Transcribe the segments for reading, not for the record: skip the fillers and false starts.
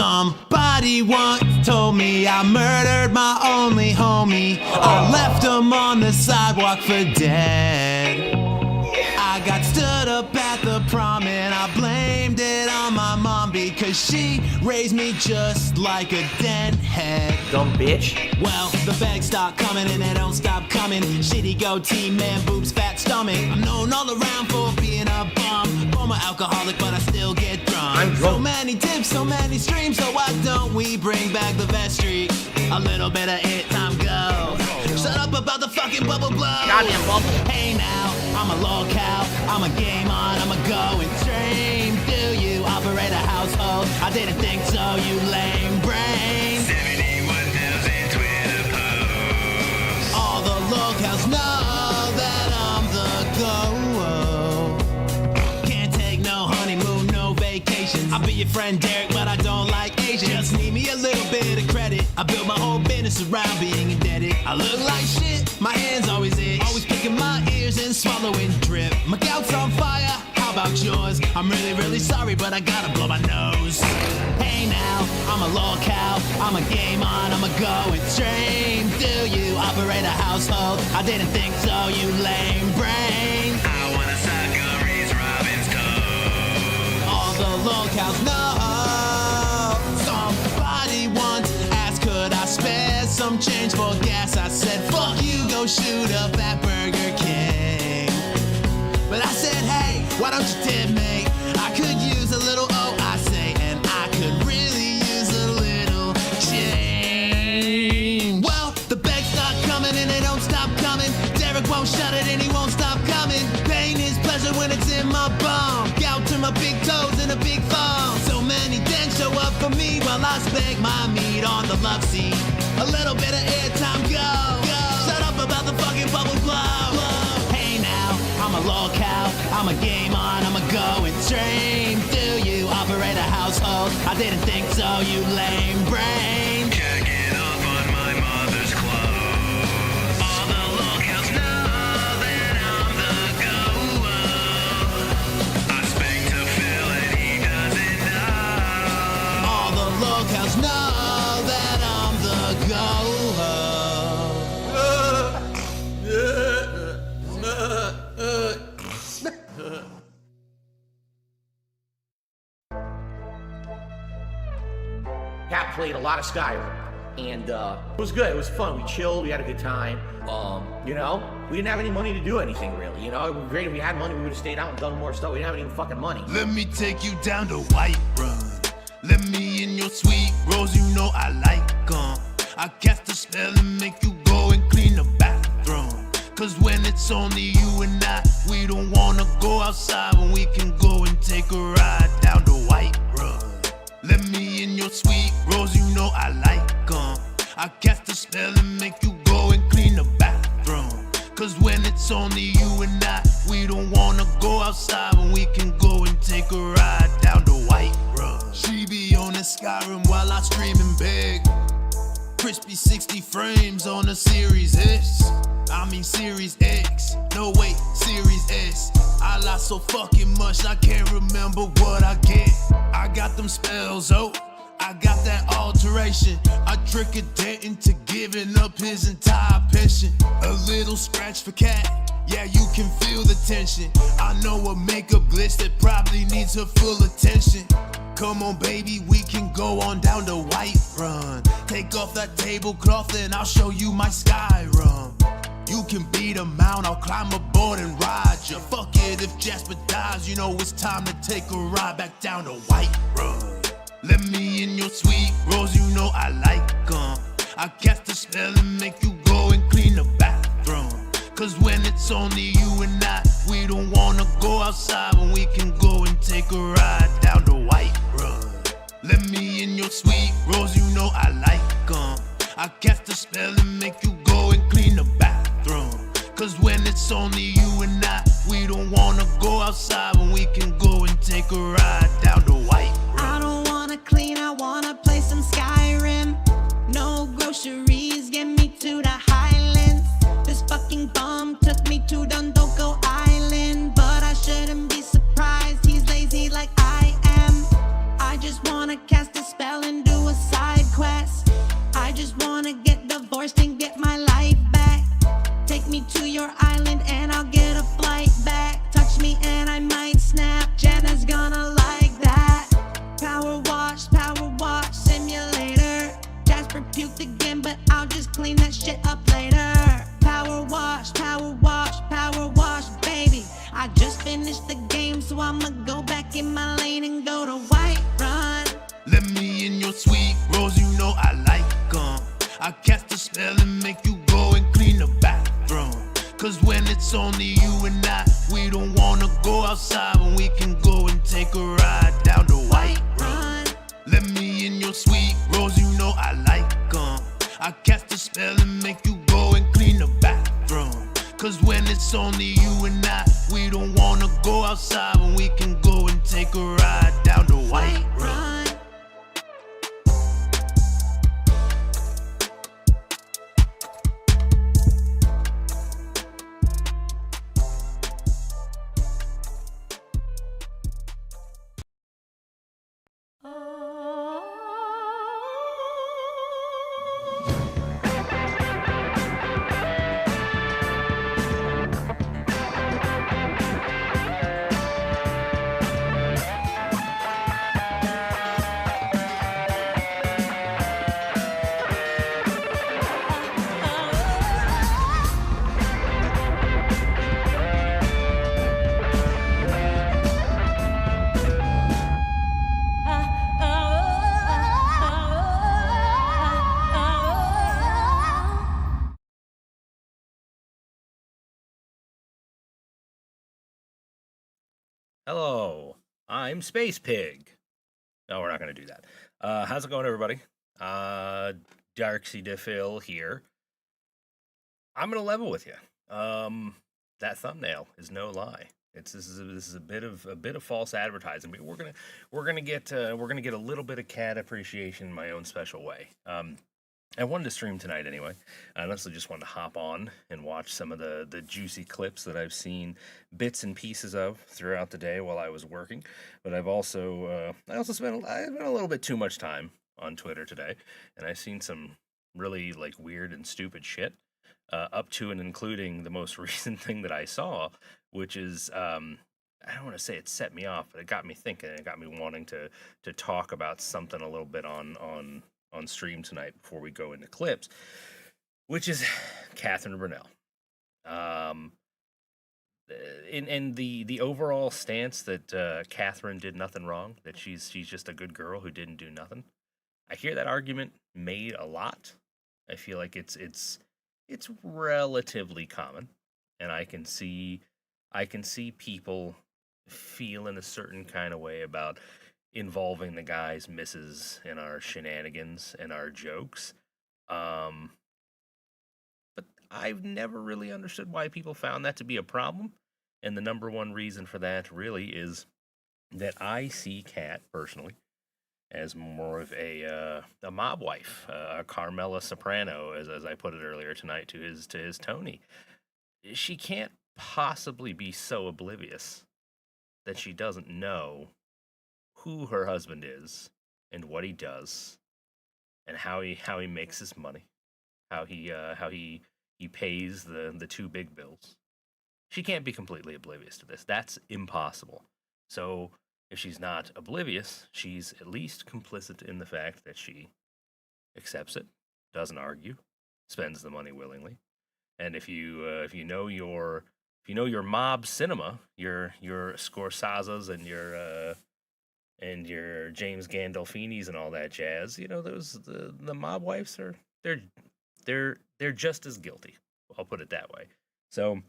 Somebody once told me I murdered my only homie. I left him on the sidewalk for dead. I got stood up at the prom and I blamed it on my mom because she raised me just like a deadhead. Dumb bitch. Well, the bags start coming and they don't stop coming. Shitty goatee, man, boobs, fat stomach. I'm known all around for being a bum. Former alcoholic, but I still get drunk. I'm drunk. So many dips, so many streams, so why don't we bring back the vestry? A little bit of it, time go. Shut up about the fucking bubble blow. Goddamn bubble. Hey now, I'm a lolcow, I'm a game on, I'm a going stream. Do you operate a household? I didn't think so, you lame brain. 71,000 Twitter posts. All the lolcows know that I'm the go. Can't take no honeymoon, no vacation. I'll be your friend Derek, but I don't like Asians. Just need me a little bit of credit. I built my whole business around being indebted. I look like shit, my hands always itch. Always picking my ears and swallowing drip. My gout's on fire, how about yours? I'm really, really sorry, but I gotta blow my nose. Hey now, I'm a lolcow, I'm a game on, I'm a going stream. Do you operate a household? I didn't think so, you lame brain. I wanna suck a Reese Robbins toes. All the lolcows know. Somebody once asked, could I spare some change for gas? I said, fuck you, go shoot up at Burger King. But I said, hey, why don't you tip me? I could use a little I say, and I could really use a little change. Well, the bags start coming and they don't stop coming. Derek won't shut it and he won't stop coming. Pain is pleasure when it's in my bum. Gout to my big toes and a big thumb. So many dents show up for me while I spank my meat on the love seat. A little bit of airtime, go. Shut up about the fucking bubble blow. Hey now, I'm a lolcow, I'm a game on, I'm a going stream. Do you operate a household? I didn't think so, you lame brain. Jacking off on my mother's clothes. All the lolcows know that I'm the go-o. I spank to Phil and he doesn't know. All the lolcows know that I'm the go-o. Cat played a lot of Skyrim, and it was good. It was fun. We chilled. We had a good time. You know, we didn't have any money to do anything really. You know, it would be great if we had money. We would have stayed out and done more stuff. We didn't have any fucking money. Let me take you down to Whiterun. Let me in your sweet rose, you know I like 'em. I cast a spell and make you go and clean the bathroom. Cause when it's only you and I, we don't wanna go outside when we can go and take a ride down to Whiterun. Let me in your sweet rose, you know I like 'em. I cast a spell and make you go and clean the bathroom. Cause when it's only you and I, we don't wanna go outside when we can go and take a ride down to Whiterun. She be on the Skyrim while I stream and beg. Crispy 60 frames on a Series S. I mean Series X. No wait, Series S. I lost so fucking much I can't remember what I get. I got them spells, oh, I got that alteration. I trick a dent into giving up his entire pension. A little scratch for Khet, yeah, you can feel the tension. I know a makeup glitch that probably needs her full attention. Come on baby, we can go on down to Whiterun. Take off that tablecloth and I'll show you my Skyrim. You can beat a mount, I'll climb aboard and ride ya. Fuck it if Jasper dies, you know it's time to take a ride back down to Whiterun. Let me in your sweet rose, you know I like 'em. I cast a spell and make you go and clean the bathroom. Cause when it's only you and I, we don't wanna go outside when we can go and take a ride down to Whiterun. Let me in your sweet rose, you know I like 'em. I cast a spell and make you go and clean the bathroom. Cause when it's only you and I, we don't wanna go outside when we can go and take a ride down to Whiterun. I don't wanna clean, I wanna play some Skyrim. No groceries, get me to the Highlands. This fucking bum took me to Dondoko Island, but I shouldn't be surprised, he's lazy like I am. I just wanna cast a spell and wanna get divorced and get my life back. Take me to your island and I'll get a flight back. Touch me and I might snap. Jenna's gonna like that. Power wash simulator. Jasper puked again, but I'll just clean that shit up later. Power wash, baby. I just finished the game, so I'ma go back in my lane and go to White Run. Let me in your sweet rose, you know I like 'em. I cast a spell and make you go and clean the bathroom. Cause when it's only you and I, we don't wanna go outside when we can go and take a ride down the White Run. Let me in your sweet rose, you know I like 'em. I cast a spell and make you go and clean the bathroom. Cause when it's only you and I, we don't wanna go outside when we can go and take a ride down the White Run. Hello, I'm Space Pig. No, we're not going to do that. How's it going, everybody? Darksy DePhil here. I'm going to level with you. That thumbnail is no lie. This is a bit of false advertising. But we're gonna get a little bit of cat appreciation in my own special way. I wanted to stream tonight anyway. I honestly just wanted to hop on and watch some of the juicy clips that I've seen bits and pieces of throughout the day while I was working. But I've also spent a little bit too much time on Twitter today, and I've seen some really like weird and stupid shit, up to and including the most recent thing that I saw, which is I don't want to say it set me off, but it got me thinking. It got me wanting to talk about something a little bit on stream tonight before we go into clips, which is Katherine Bernell. In the overall stance that Katherine did nothing wrong, that she's just a good girl who didn't do nothing. I hear that argument made a lot. I feel like it's relatively common, and I can see people feel in a certain kind of way about involving the guy's misses in our shenanigans and our jokes. But I've never really understood why people found that to be a problem. And the number one reason for that really is that I see Khet personally as more of a mob wife, a Carmela Soprano, as I put it earlier tonight to his Tony. She can't possibly be so oblivious that she doesn't know who her husband is and what he does and how he makes his money, how he pays the two big bills. She can't be completely oblivious to this. That's impossible. So if she's not oblivious, she's at least complicit in the fact that she accepts it, doesn't argue, spends the money willingly. And if you know your mob cinema, your Scorseses and your James Gandolfinis and all that jazz, you know, the mob wives are they're just as guilty. I'll put it that way. So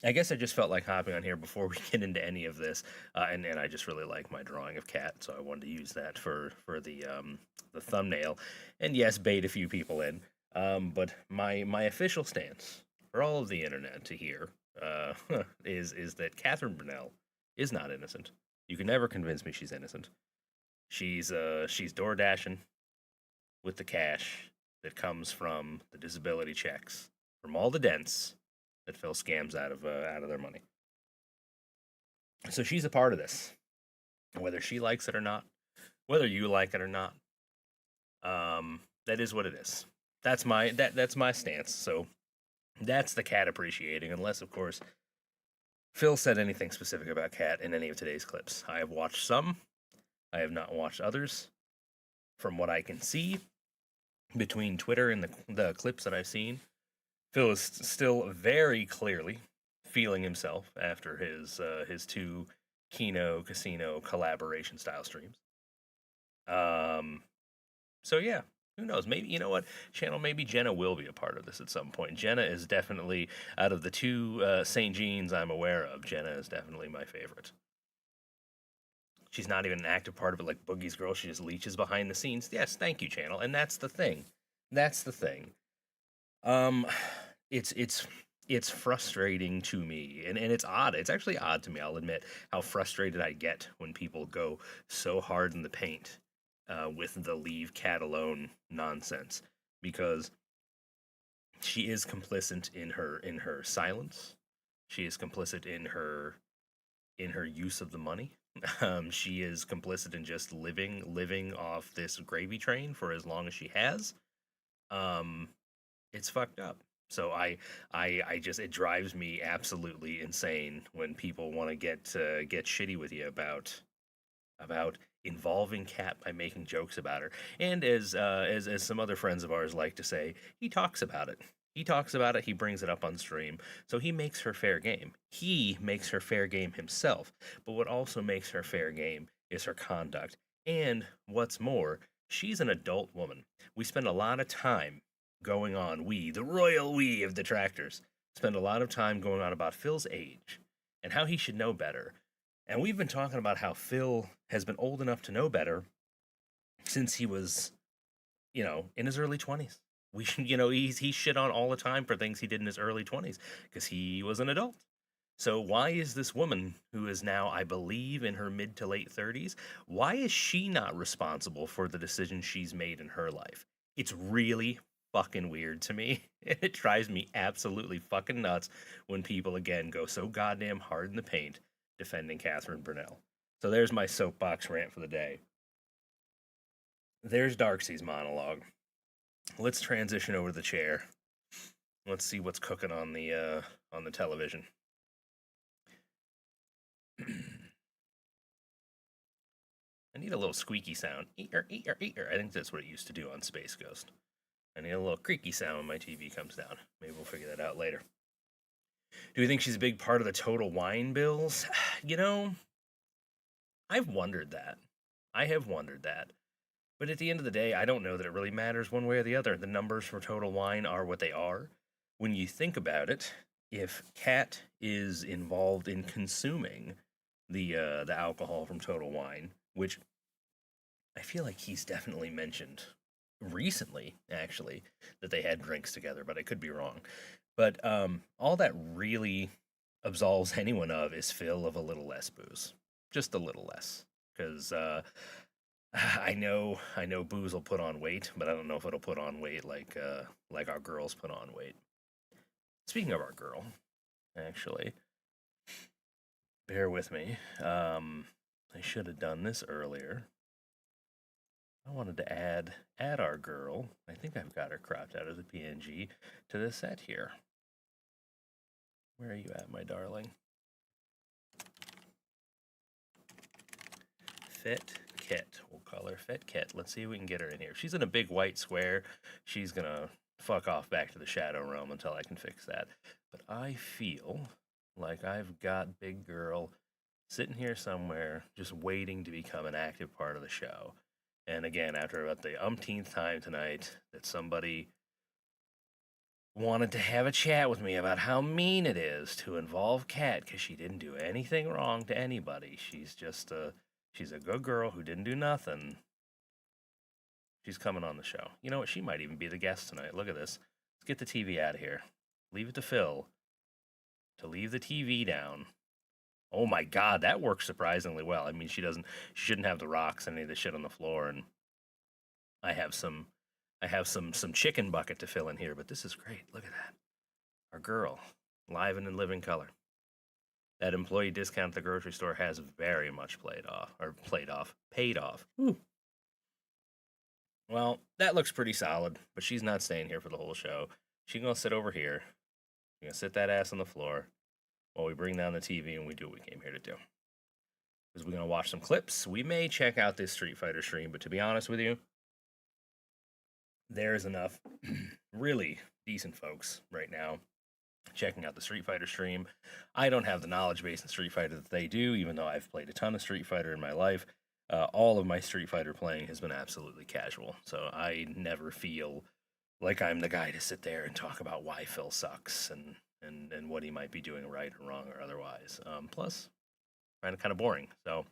I guess I just felt like hopping on here before we get into any of this, and I just really like my drawing of Khet, so I wanted to use that for the thumbnail, and yes, bait a few people in. But my official stance for all of the internet to hear is that Katherine Bernell is not innocent. You can never convince me she's innocent. She's door dashing with the cash that comes from the disability checks from all the dents that Phil scams out of their money. So she's a part of this, whether she likes it or not, whether you like it or not. That is what it is. that's my stance. So that's the cat appreciating, unless of course Phil said anything specific about Cat in any of today's clips. I have watched some. I have not watched others. From what I can see, between Twitter and the clips that I've seen, Phil is still very clearly feeling himself after his two Kino Casino collaboration style streams. So yeah, who knows? Maybe, you know what, channel, maybe Jenna will be a part of this at some point. Jenna is definitely, out of the two St. Jeans I'm aware of, Jenna is definitely my favorite. She's not even an active part of it like Boogie's girl. She just leeches behind the scenes. Yes, thank you, channel. And that's the thing. That's the thing. It's frustrating to me, and it's odd. It's actually odd to me, I'll admit, how frustrated I get when people go so hard in the paint with the leave Cat alone nonsense, because she is complicit in her silence. She is complicit in her use of the money. She is complicit in just living off this gravy train for as long as she has. It's fucked up. So I just, it drives me absolutely insane when people want to get shitty with you about involving Kat by making jokes about her. And as some other friends of ours like to say, he talks about it. He talks about it, he brings it up on stream, so he makes her fair game. He makes her fair game himself, but what also makes her fair game is her conduct. And what's more, she's an adult woman. We spend a lot of time going on, we, the royal we of detractors, spend a lot of time going on about Phil's age and how he should know better. And we've been talking about how Phil has been old enough to know better since he was, in his early 20s. He's shit on all the time for things he did in his early 20s because he was an adult. So why is this woman, who is now, I believe, in her mid to late 30s, why is she not responsible for the decisions she's made in her life? It's really fucking weird to me. It drives me absolutely fucking nuts when people, again, go so goddamn hard in the paint defending Katherine Bernell. So there's my soapbox rant for the day. There's Darksy's monologue. Let's transition over to the chair. Let's see what's cooking on the television. I need a little squeaky sound. Ear, ear, ear. I think that's what it used to do on Space Ghost. I need a little creaky sound when my TV comes down. Maybe we'll figure that out later. Do we think she's a big part of the total wine bills? I've wondered that. I have wondered that. But at the end of the day, I don't know that it really matters one way or the other. The numbers for Total Wine are what they are. When you think about it, if Kat is involved in consuming the alcohol from Total Wine, which I feel like he's definitely mentioned recently, actually, that they had drinks together, but I could be wrong. But all that really absolves anyone of is Phil of a little less booze. Just a little less. Because I know booze will put on weight, but I don't know if it'll put on weight like our girls put on weight. Speaking of our girl, actually, bear with me. I should have done this earlier. I wanted to add our girl. I think I've got her cropped out as a PNG to the set here. Where are you at, my darling? Khet. We'll call her Khet. Let's see if we can get her in here. If she's in a big white square, she's gonna fuck off back to the shadow realm until I can fix that. But I feel like I've got big girl sitting here somewhere just waiting to become an active part of the show. And again, after about the umpteenth time tonight that somebody wanted to have a chat with me about how mean it is to involve Kat because she didn't do anything wrong to anybody. She's just she's a good girl who didn't do nothing. She's coming on the show. You know what? She might even be the guest tonight. Look at this. Let's get the TV out of here. Leave it to Phil to leave the TV down. Oh my God, that works surprisingly well. I mean, she shouldn't have the rocks and any of the shit on the floor. And I have some chicken bucket to fill in here, but this is great. Look at that. Our girl, live and in living color. That employee discount at the grocery store has very much paid off. Ooh. Well, that looks pretty solid, but she's not staying here for the whole show. She's going to sit over here. She's going to sit that ass on the floor while we bring down the TV and we do what we came here to do. Because we're going to watch some clips. We may check out this Street Fighter stream, but to be honest with you, there's enough really decent folks right now checking out the Street Fighter stream. I don't have the knowledge base in Street Fighter that they do, even though I've played a ton of Street Fighter in my life. All of my Street Fighter playing has been absolutely casual, so I never feel like I'm the guy to sit there and talk about why Phil sucks and what he might be doing right or wrong or otherwise. Plus, kind of boring. So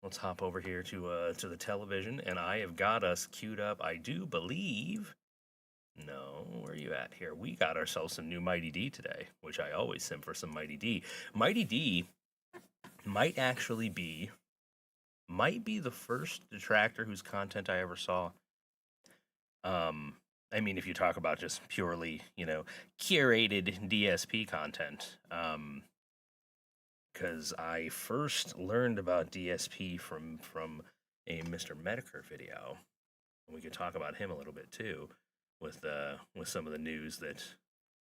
let's hop over here to the television, and I have got us queued up. I do believe. No, where are you at here? We got ourselves some new Mighty D today, which I always simp for some Mighty D. Mighty D might actually be. Might be the first detractor whose content I ever saw. I mean, if you talk about just purely, curated DSP content, because I first learned about DSP from a Mr. Medicare video. We could talk about him a little bit too, with some of the news that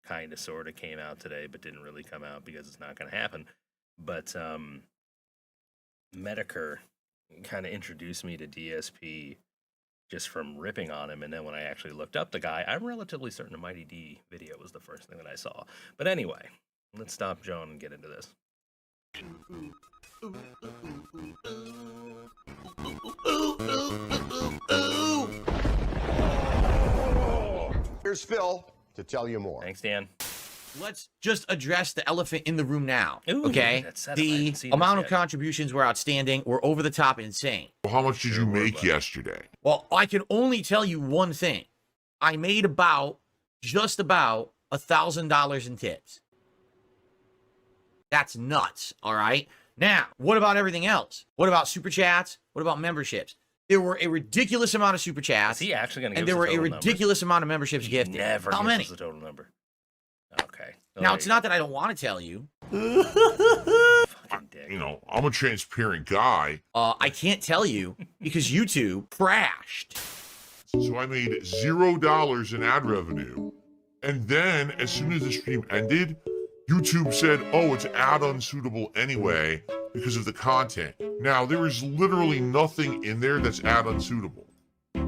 kind of sort of came out today, but didn't really come out because it's not going to happen. But Medicare kind of introduced me to DSP just from ripping on him, and then when I actually looked up the guy, I'm relatively certain the Mighty D video was the first thing that I saw. But anyway, let's stop Joan and get into this. Here's Phil to tell you more. Thanks, Dan. Let's just address the elephant in the room now. Ooh, okay? that's settled. I haven't The seen amount this of yet. contributions were outstanding, were over the top insane. Well, how much did Sure you were, make bud. yesterday? Well, I can only tell you one thing. I made just about $1,000 in tips. That's nuts, all right? Now, what about everything else? What about super chats? What about memberships? There were a ridiculous amount of super Is chats, he actually going to and give there us were the a total number? ridiculous amount of memberships He gifted. never How gives many? us the total number. Okay. Now, it's not that I don't want to tell you. Fucking dick. You know, I'm a transparent guy, I can't tell you because YouTube crashed. so I made $0 in ad revenue. And then, as soon as the stream ended, YouTube said, oh, it's ad unsuitable anyway because of the content. Now, there is literally nothing in there that's ad unsuitable.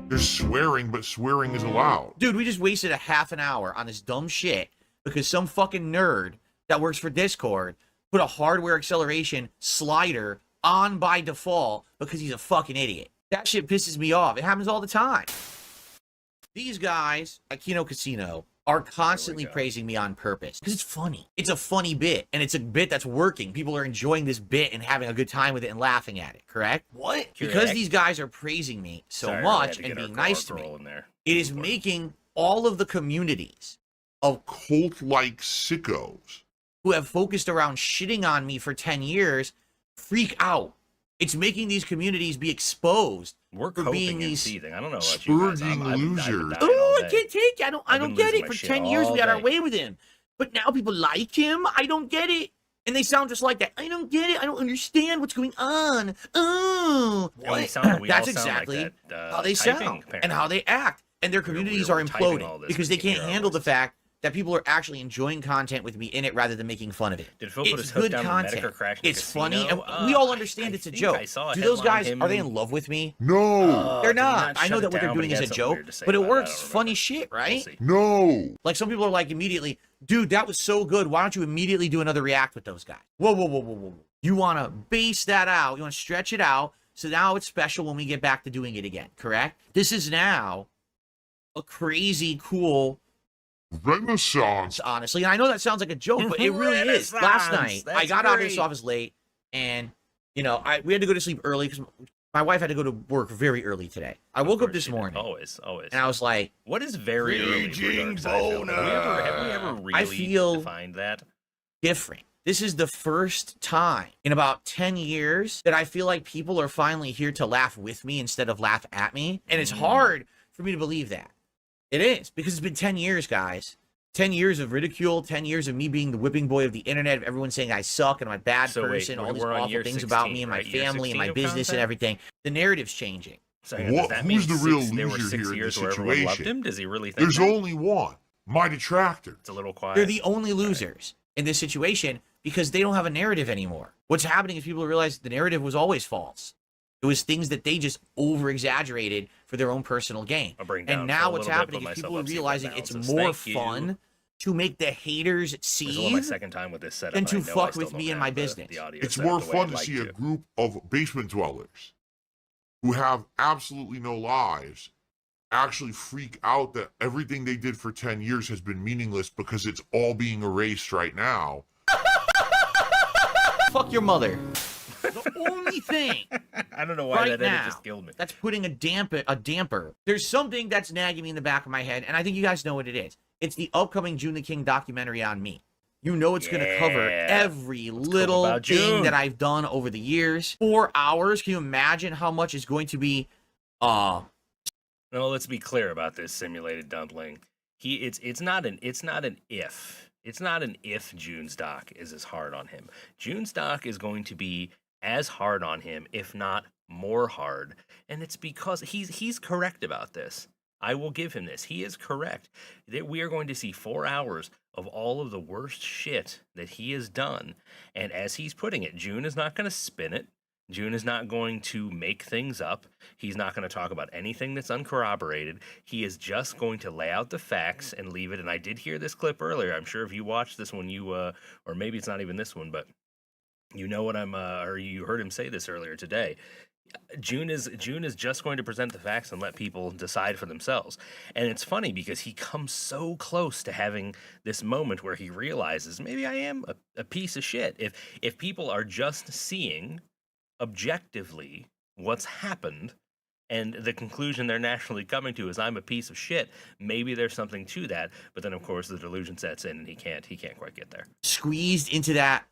There's swearing, but swearing is allowed. Dude, we just wasted a half an hour on this dumb shit because some fucking nerd that works for Discord put a hardware acceleration slider on by default because he's a fucking idiot. That shit pisses me off. It happens all the time. These guys at Kino Casino are constantly go. praising me on purpose because it's funny. It's a funny bit, and it's a bit that's working. People are enjoying this bit and having a good time with it and laughing at it, correct? What? Because Correct. these guys are praising me so Sorry, we much had to and get our being nice to girl me. in there. It is making all of the communities of Cult-like sickos. who have focused around shitting on me for 10 years freak out. It's making these communities be exposed We're for coping being and these seething. I don't know about you guys. Spurging I've been losers. dying all Oh, I day. can't take it. I I've don't been get losing it. my For shit 10 years all we had our day. way with him. But now people like him. I don't get it. And they sound just like that. I don't get it. I don't understand what's going on. Oh, And we sound- we that's all sound like exactly that, how they typing, sound and apparently. how they act. And their We communities were are typing all imploding this, because we they can can't hear our handle the voices. fact that people are actually enjoying content with me in it rather than making fun of it. Did Phil put It's his hook good down the content. Medicare crash in the It's casino? funny, and we all understand I it's a think joke. I saw a Do those headline guys, him- are they in love with me? No, They're did he not. I shut know it that what they're down, but doing he is had a something joke, weird to say but it about works. I It's don't funny remember. shit, We'll right? see. no. Like some people are like immediately, dude, that was so good. Why don't you immediately do another react with those guys? Whoa, whoa, whoa, whoa, whoa. You want to base that out. You want to stretch it out. So now it's special when we get back to doing it again, correct? This is now a crazy, cool, Renaissance. honestly. And I know that sounds like a joke, but it really is. Last night, Renaissance. I That's got out of this great. office late, and, we had to go to sleep early because my wife had to go to work very early today. I woke up Of course this you did. morning, Always. and I was like, What is very early for Dark Side Phil? Have we ever really feel- defined that? different. This is the first time in about 10 years that I feel like people are finally here to laugh with me instead of laugh at me. And it's hard for me to believe that. It is, because it's been 10 years, guys. 10 years of ridicule, 10 years of me being the whipping boy of the internet, of everyone saying I suck and I'm a bad So wait, person, all these we're on awful year things about 16, me and my right? Year family and 16 my of business and content? everything. The narrative's changing. So does that mean Who's the real there were loser 6 here in years this where everyone loved situation? him? Does he really think There's that? only one. My detractors. It's a little quiet. They're the only losers in this situation because they don't have a narrative anymore. What's happening is people realize the narrative was always false. It was things that they just over-exaggerated for their own personal gain. I'll bring down And for now a what's little bit, happening put is people myself are up, see what realizing it's balances. more Thank you. fun to make the haters This is only my see second time with this setup. than and I to know fuck I still with don't me and have my the business. audio It's set more the way fun I'd to like see a group of basement dwellers who have absolutely no lives actually freak out that everything they did for 10 years has been meaningless because it's all being erased right now. Fuck your mother. The only thing I don't know why right that edit now just killed me. that's putting a damper. There's something that's nagging me in the back of my head, and I think you guys know what it is. It's the upcoming June the King documentary on me. You know it's going to cover Yeah. every cool little about thing June? that I've done over the years. 4 hours. Can you imagine how much is going to be No, let's be clear about this simulated dumpling. It's not an if. It's not an if June's doc is as hard on him. June's doc is going to be as hard on him, if not more hard. And it's because he's correct about this. I will give him this. He is correct. That we are going to see 4 hours of all of the worst shit that he has done. And as he's putting it, June is not going to spin it. June is not going to make things up. He's not going to talk about anything that's uncorroborated. He is just going to lay out the facts and leave it. And I did hear this clip earlier. I'm sure if you watched this one, or maybe it's not even this one, but you know what or you heard him say this earlier today. June is just going to present the facts and let people decide for themselves. And it's funny because he comes so close to having this moment where he realizes maybe I am a piece of shit. If people are just seeing objectively what's happened and the conclusion they're naturally coming to is I'm a piece of shit, maybe there's something to that. But then of course the delusion sets in and he can't quite get there. squeezed into that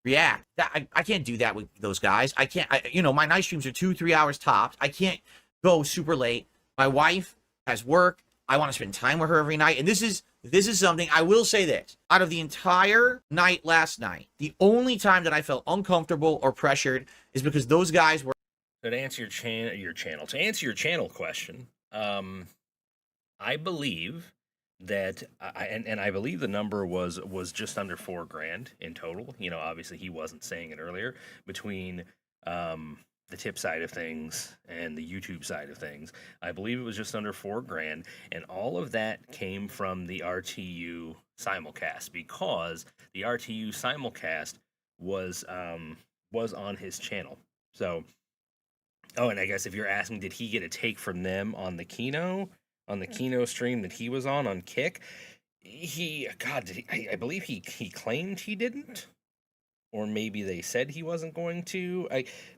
react? I can't do that with those guys. I can't. My night streams are 2-3 hours tops. I can't go super late. My wife has work. I want to spend time with her every night. And this is something I will say this. Out of the entire night last night, the only time that I felt uncomfortable or pressured is because those guys were. To answer to answer your channel question, I believe that I believe the number was just under $4,000 in total. Obviously he wasn't saying it earlier, between the tip side of things and the YouTube side of things. I believe it was just under $4,000, and all of that came from the RTU simulcast, because the RTU simulcast was on his channel. So, and I guess if you're asking, did he get a take from them on the Kino stream that he was on Kick? I believe he claimed he didn't. Or maybe they said he wasn't going to.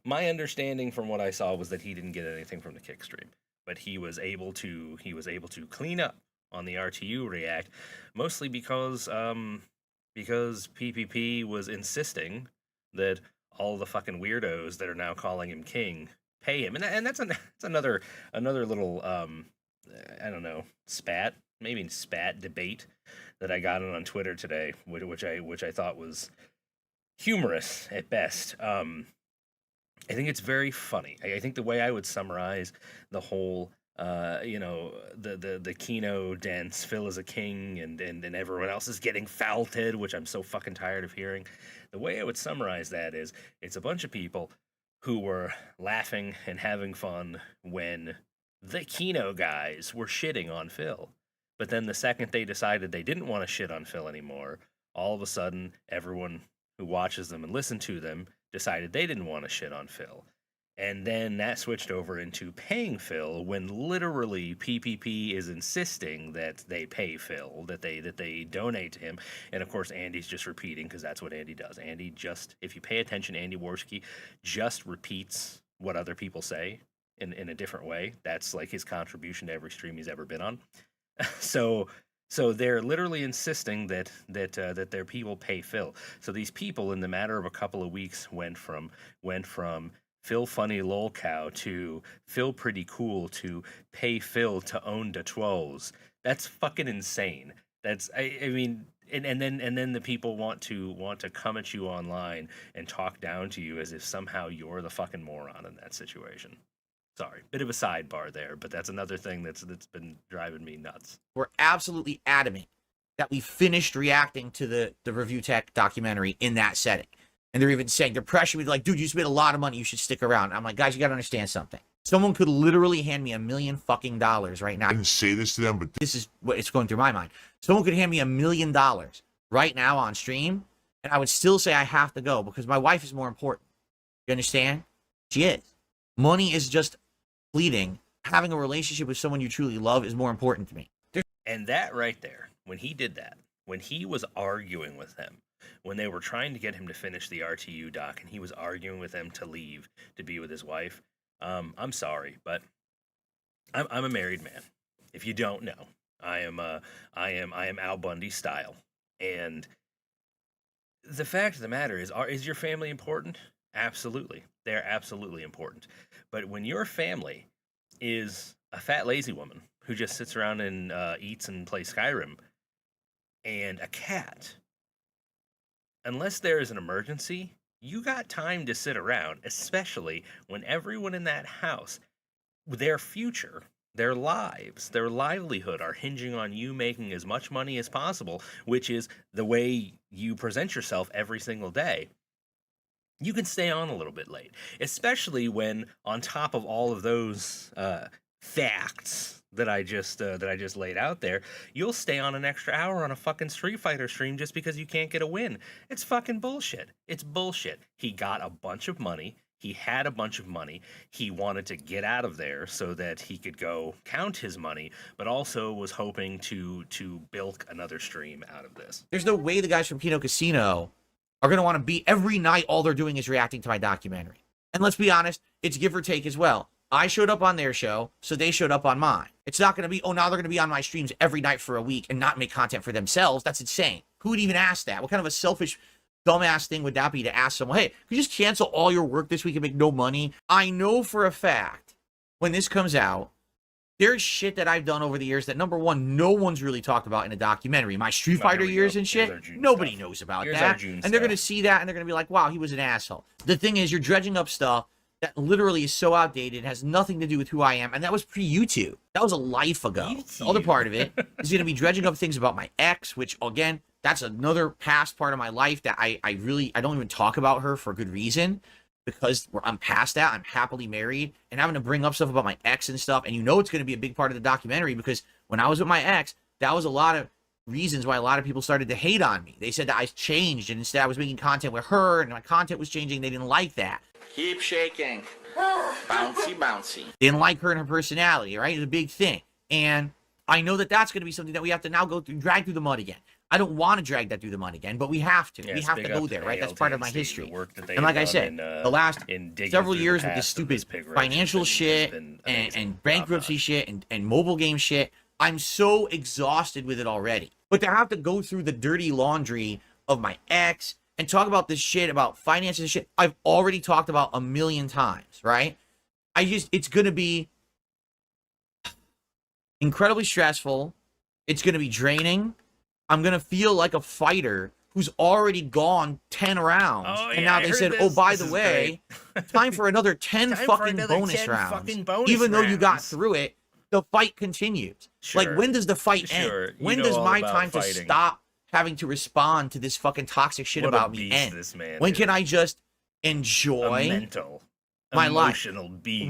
My understanding from what I saw was that he didn't get anything from the Kick stream, but he was able to clean up on the RTU React, mostly because PPP was insisting that all the fucking weirdos that are now calling him king pay him, and that's another little I don't know, spat debate that I got on Twitter today, which I thought was humorous at best. I think it's very funny. I think the way I would summarize the whole, the Kino dance, Phil is a king, and everyone else is getting faulted, which I'm so fucking tired of hearing. The way I would summarize that is, it's a bunch of people who were laughing and having fun when the Kino guys were shitting on Phil. But then the second they decided they didn't want to shit on Phil anymore, all of a sudden everyone who watches them and listen to them decided they didn't want to shit on Phil. And then that switched over into paying Phil, when literally PPP is insisting that they pay Phil, that they donate to him. And of course, Andy's just repeating, because that's what Andy does. Andy just, if you pay attention, Andy Worski just repeats what other people say in a different way. That's like his contribution to every stream he's ever been on. So they're literally insisting that their people pay Phil. So these people, in the matter of a couple of weeks, went from Phil funny lol cow to Phil pretty cool to pay Phil to own the trolls. That's fucking insane. That's I mean, and then the people want to come at you online and talk down to you as if somehow you're the fucking moron in that situation. Sorry, bit of a sidebar there, but that's another thing that's been driving me nuts. We're absolutely adamant that we finished reacting to the Review Tech documentary in that setting. And they're even saying, they're pressuring me, like, dude, you spent a lot of money, you should stick around. I'm like, guys, you gotta understand something. Someone could literally hand me $1 million fucking right now. I didn't say this to them, but This is what it's going through my mind. Someone could hand me $1 million right now on stream, and I would still say I have to go because my wife is more important. You understand? She is. Money is just fleeting. Having a relationship with someone you truly love is more important to me. And that right there, when he did that, when he was arguing with them, when they were trying to get him to finish the RTU doc, and he was arguing with them to leave to be with his wife, I'm sorry, but I'm a married man. If you don't know, I am Al Bundy style, and the fact of the matter is your family important? Absolutely, they're absolutely important. But when your family is a fat lazy woman who just sits around and eats and plays Skyrim, and a cat, unless there is an emergency, you got time to sit around, especially when everyone in that house, their future, their lives, their livelihood are hinging on you making as much money as possible, which is the way you present yourself every single day. You can stay on a little bit late, especially when, on top of all of those facts that I just laid out there, you'll stay on an extra hour on a fucking Street Fighter stream just because you can't get a win. It's fucking bullshit. It's bullshit. He got a bunch of money. He had a bunch of money. He wanted to get out of there so that he could go count his money, but also was hoping to bilk another stream out of this. There's no way the guys from Kino Casino are going to want to be every night. All they're doing is reacting to my documentary. And let's be honest, it's give or take as well. I showed up on their show, so they showed up on mine. It's not going to be, oh, now they're going to be on my streams every night for a week and not make content for themselves. That's insane. Who would even ask that? What kind of a selfish, dumbass thing would that be to ask someone, hey, could you just cancel all your work this week and make no money? I know for a fact when this comes out, there's shit that I've done over the years that, number one, no one's really talked about in a documentary. My Street Fighter years and shit, nobody knows about that. And they're going to see that and they're going to be like, wow, he was an asshole. The thing is, you're dredging up stuff that literally is so outdated, has nothing to do with who I am, and that was pre-YouTube. That was a life ago. The other part of it is going to be dredging up things about my ex, which, again, that's another past part of my life that I don't even talk about her for good reason, because I'm past that. I'm happily married, and having to bring up stuff about my ex and stuff, and you know it's going to be a big part of the documentary, because when I was with my ex, that was a lot of reasons why a lot of people started to hate on me. They said that I changed, and instead I was making content with her, and my content was changing. They didn't like that. Keep shaking. Bouncy, bouncy. They didn't like her and her personality, right? It was a big thing. And I know that that's going to be something that we have to now go through, drag through the mud again. I don't want to drag that through the mud again, but we have to. Yeah, we have to go there, right? That's part of my history. And like I said, the last several several years with this stupid financial shit and bankruptcy shit and mobile game shit, I'm so exhausted with it already. But to have to go through the dirty laundry of my ex and talk about this shit about finances and shit I've already talked about 1,000,000 times, right? It's going to be incredibly stressful. It's going to be draining. I'm going to feel like a fighter who's already gone 10 rounds. Oh, and yeah, now I they heard said, this. oh, by This the is way, time for another 10 fucking bonus rounds. Even though you got through it, the fight continues. Sure. Like, when does the fight end? When does my time to stop having to respond to this fucking toxic shit about me end? When can I just enjoy my life?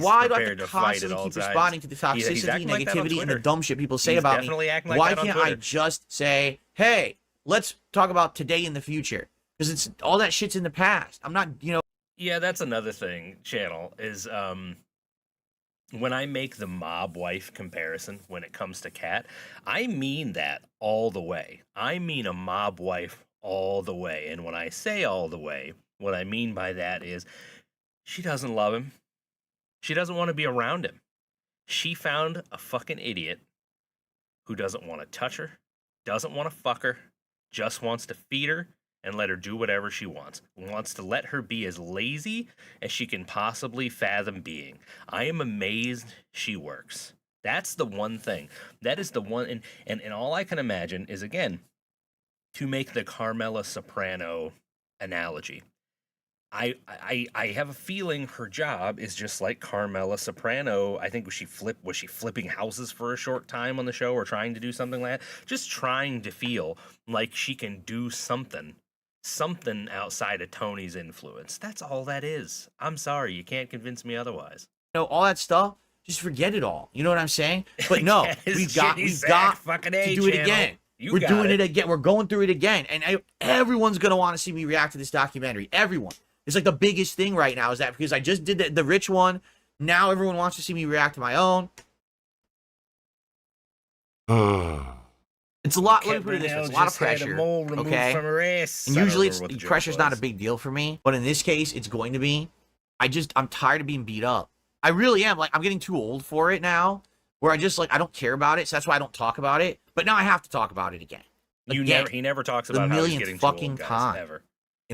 Why do I have to constantly keep responding to the toxicity, negativity, and the dumb shit people say about me? Why can't I just say, hey, let's talk about today and the future? Because it's all that shit's in the past. I'm not, Yeah, that's another thing, Channel, is when I make the mob wife comparison when it comes to Khet, I mean that all the way. I mean a mob wife all the way. And when I say all the way, what I mean by that is she doesn't love him. She doesn't want to be around him. She found a fucking idiot who doesn't want to touch her, doesn't want to fuck her, just wants to feed her and let her do whatever she wants to let her be as lazy as she can possibly fathom being. I am amazed she works. That's the one thing. That is the one, and all I can imagine is, again, to make the Carmela Soprano analogy. I have a feeling her job is just like Carmela Soprano. I think was she flipping houses for a short time on the show or trying to do something like that? Just trying to feel like she can do something outside of Tony's influence. That's all that is. I'm sorry, you can't convince me otherwise. All that stuff, just forget it all. You know what I'm saying? But no, we've got fucking to do it again. We're doing it again. We're going through it again. And everyone's going to want to see me react to this documentary. Everyone. It's like the biggest thing right now is that because I just did the rich one. Now everyone wants to see me react to my own. It's a lot. Let me put it this way: it's a lot of pressure. Okay, and usually pressure's not a big deal for me, but in this case, it's going to be. I'm tired of being beat up. I really am. Like, I'm getting too old for it now, where I don't care about it, so that's why I don't talk about it. But now I have to talk about it again. He never talks about how he's getting too old, guys. Never.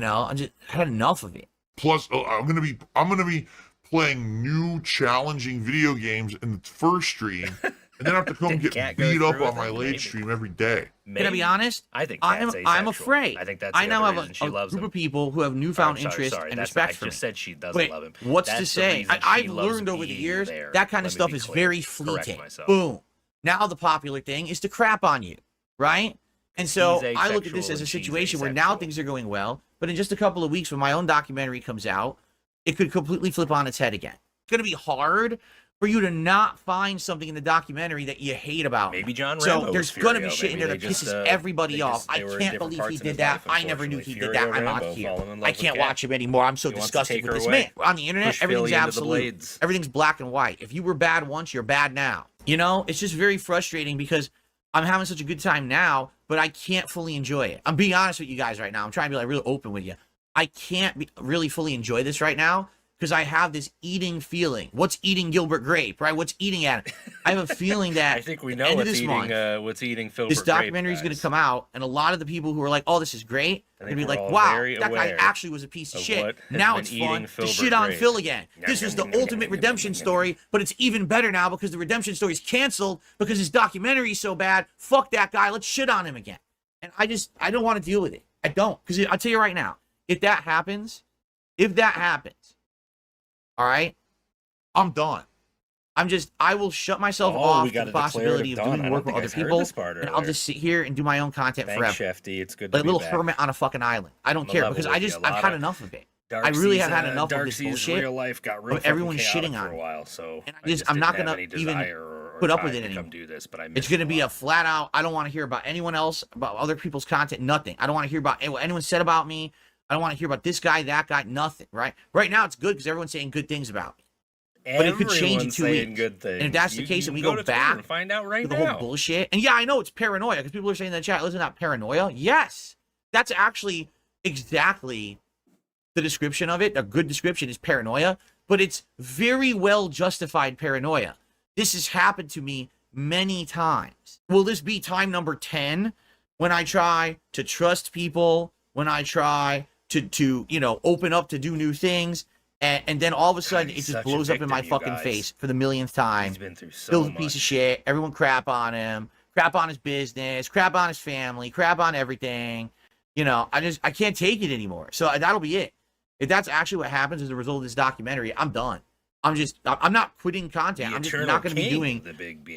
I just had enough of it. Plus, I'm gonna be playing new challenging video games in the first stream, and then I have to come get beat up on my late stream every day. Can I be honest? I think I'm afraid. I think that's I now have a group of people who have newfound interest and respect for me. I just said she doesn't love him. What's to say? I've learned over the years that kind of stuff is very fleeting. Boom. Now the popular thing is to crap on you, right? And so I look at this as a situation where now things are going well, but in just a couple of weeks when my own documentary comes out, it could completely flip on its head again. It's going to be hard for you to not find something in the documentary that you hate about. Maybe John Rambo. So there's going to be shit in there that pisses everybody off. I can't believe he did that. I never knew he did that. I'm not here. I can't watch him anymore. I'm so disgusted with this man. On the internet, everything's absolute. Everything's black and white. If you were bad once, you're bad now. It's just very frustrating because I'm having such a good time now, but I can't fully enjoy it. I'm being honest with you guys right now. I'm trying to be really open with you. I can't really fully enjoy this right now because I have this eating feeling. What's eating Gilbert Grape, right? What's eating at it? I have a feeling that I think we know what's eating Filbert this documentary is going to come out, and a lot of the people who are like, "Oh, this is great," are going to be like, "Wow, that guy actually was a piece of shit." Now it's fun to shit on Phil again. This is the ultimate redemption story, but it's even better now because the redemption story is canceled because his documentary is so bad. Fuck that guy. Let's shit on him again. And I don't want to deal with it. I don't, because I'll tell you right now, if that happens, all right, I'm done. I will shut myself off to the possibility of doing work with other people, and I'll just sit here and do my own content forever. Shefty. It's good like a little hermit on a a island. I don't care because I've had enough of it. I really have had enough of this bullshit. Real life got real everyone shitting on for a while, so I'm not gonna even put up with it anymore. It's gonna be a flat out. I don't want to hear about anyone else, about other people's content. Nothing. I don't want to hear about what anyone said about me. I don't want to hear about this guy, that guy. Nothing. Right now, it's good because everyone's saying good things about me. But it could change in 2 weeks. And if that's the case, and we go back and find out right to the whole bullshit. And yeah, I know it's paranoia because people are saying in the chat, "Listen, not paranoia." Yes, that's actually exactly the description of it. A good description is paranoia, but it's very well justified paranoia. This has happened to me many times. Will this be time number 10 when I try to trust people, when I try to open up to do new things, and then all of a sudden it just blows up in my fucking face for the millionth time. He's been through so Phil's much. a piece of shit. Everyone crap on him, crap on his business, crap on his family, crap on everything. I can't take it anymore. So that'll be it. If that's actually what happens as a result of this documentary, I'm done. I'm not quitting content. I'm just not going to be doing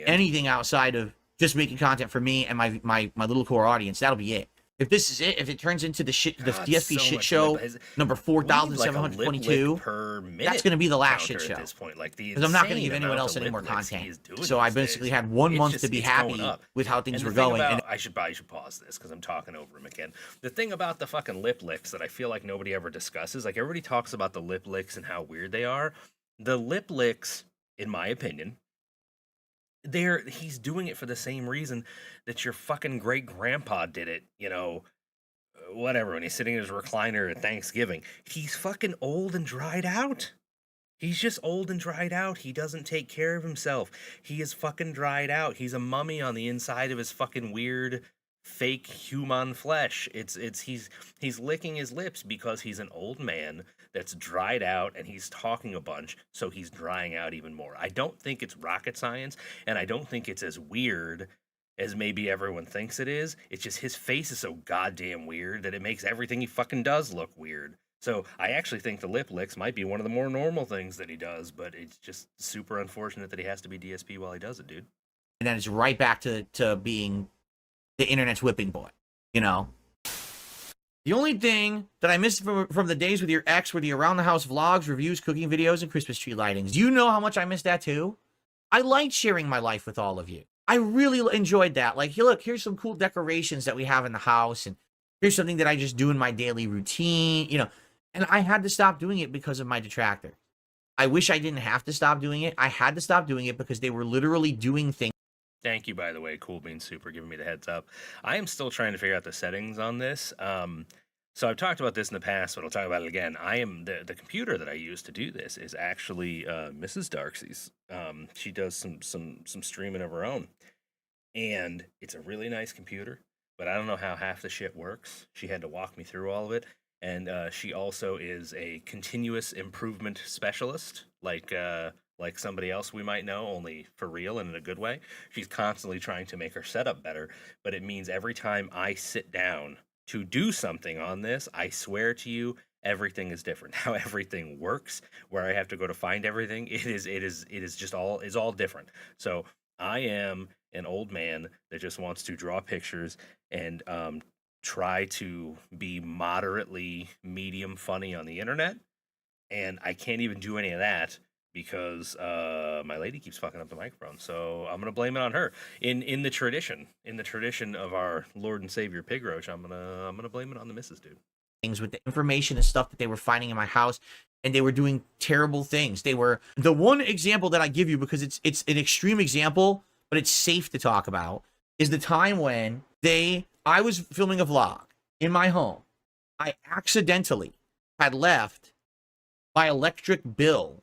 anything outside of just making content for me and my little core audience. That'll be it. If this is it, if it turns into the DSP shit show number 4,722, that's going to be the last shit show. Because I'm not going to give anyone else any more content. So I basically had 1 month to be happy with how things were going. And I should pause this because I'm talking over him again. The thing about the fucking lip licks that I feel like nobody ever discusses, like everybody talks about the lip licks and how weird they are. The lip licks, in my opinion, he's doing it for the same reason that your fucking great grandpa did it, whatever, when he's sitting in his recliner at Thanksgiving. He's fucking old and dried out. He's just old and dried out. He doesn't take care of himself. He is fucking dried out. He's a mummy on the inside of his fucking weird fake human flesh. He's licking his lips because he's an old man that's dried out and he's talking a bunch, so he's drying out even more. I don't think it's rocket science, and I don't think it's as weird as maybe everyone thinks it is. It's just his face is so goddamn weird that it makes everything he fucking does look weird. So I actually think the lip licks might be one of the more normal things that he does, but it's just super unfortunate that he has to be DSP while he does it, dude. And then it's right back to being the internet's whipping boy, you know? The only thing that I missed from the days with your ex were the around the house vlogs, reviews, cooking videos, and Christmas tree lightings. You know how much I missed that too? I liked sharing my life with all of you. I really enjoyed that. Like, look, here's some cool decorations that we have in the house, and here's something that I just do in my daily routine, you know. And I had to stop doing it because of my detractor. I wish I didn't have to stop doing it. I had to stop doing it because they were literally doing things. Thank you, by the way, Cool Bean Super, giving me the heads up. I am still trying to figure out the settings on this. So I've talked about this in the past, but I'll talk about it again. I am the computer that I use to do this is actually Mrs. Darcy's. She does some streaming of her own, and it's a really nice computer. But I don't know how half the shit works. She had to walk me through all of it, and she also is a continuous improvement specialist, like somebody else we might know, only for real and in a good way. She's constantly trying to make her setup better, but it means every time I sit down to do something on this, I swear to you, everything is different. How everything works, where I have to go to find everything, it is just all different. So I am an old man that just wants to draw pictures and try to be moderately medium funny on the internet, and I can't even do any of that because my lady keeps fucking up the microphone. So I'm gonna blame it on her. In the tradition of our Lord and Savior Pig Roach, I'm gonna blame it on the missus, dude. Things with the information and stuff that they were finding in my house, and they were doing terrible things. They were the one example that I give you because it's an extreme example, but it's safe to talk about, is the time when I was filming a vlog in my home. I accidentally had left my electric bill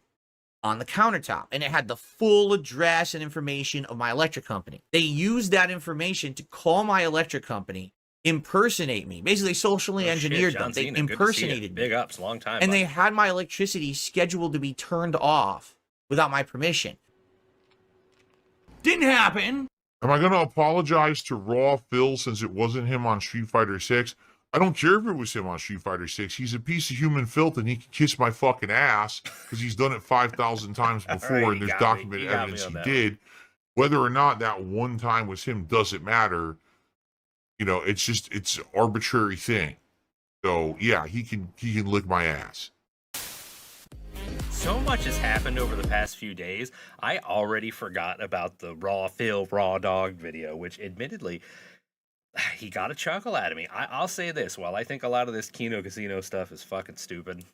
on the countertop, and it had the full address and information of my electric company. They used that information to call my electric company, impersonate me. Basically, socially engineered them. They impersonated me. Big ups, long time. And they had my electricity scheduled to be turned off without my permission. Didn't happen. Am I going to apologize to Raw Phil since it wasn't him on Street Fighter 6? I don't care if it was him on Street Fighter 6. He's a piece of human filth, and he can kiss my fucking ass because he's done it 5,000 times before, right, and there's documented evidence he did. Whether or not that one time was him doesn't matter. You know, it's an arbitrary thing. So yeah, he can lick my ass. So much has happened over the past few days. I already forgot about the Raw Phil Raw Dog video, which admittedly, he got a chuckle out of me. I'll say this, while I think a lot of this Kino Casino stuff is fucking stupid,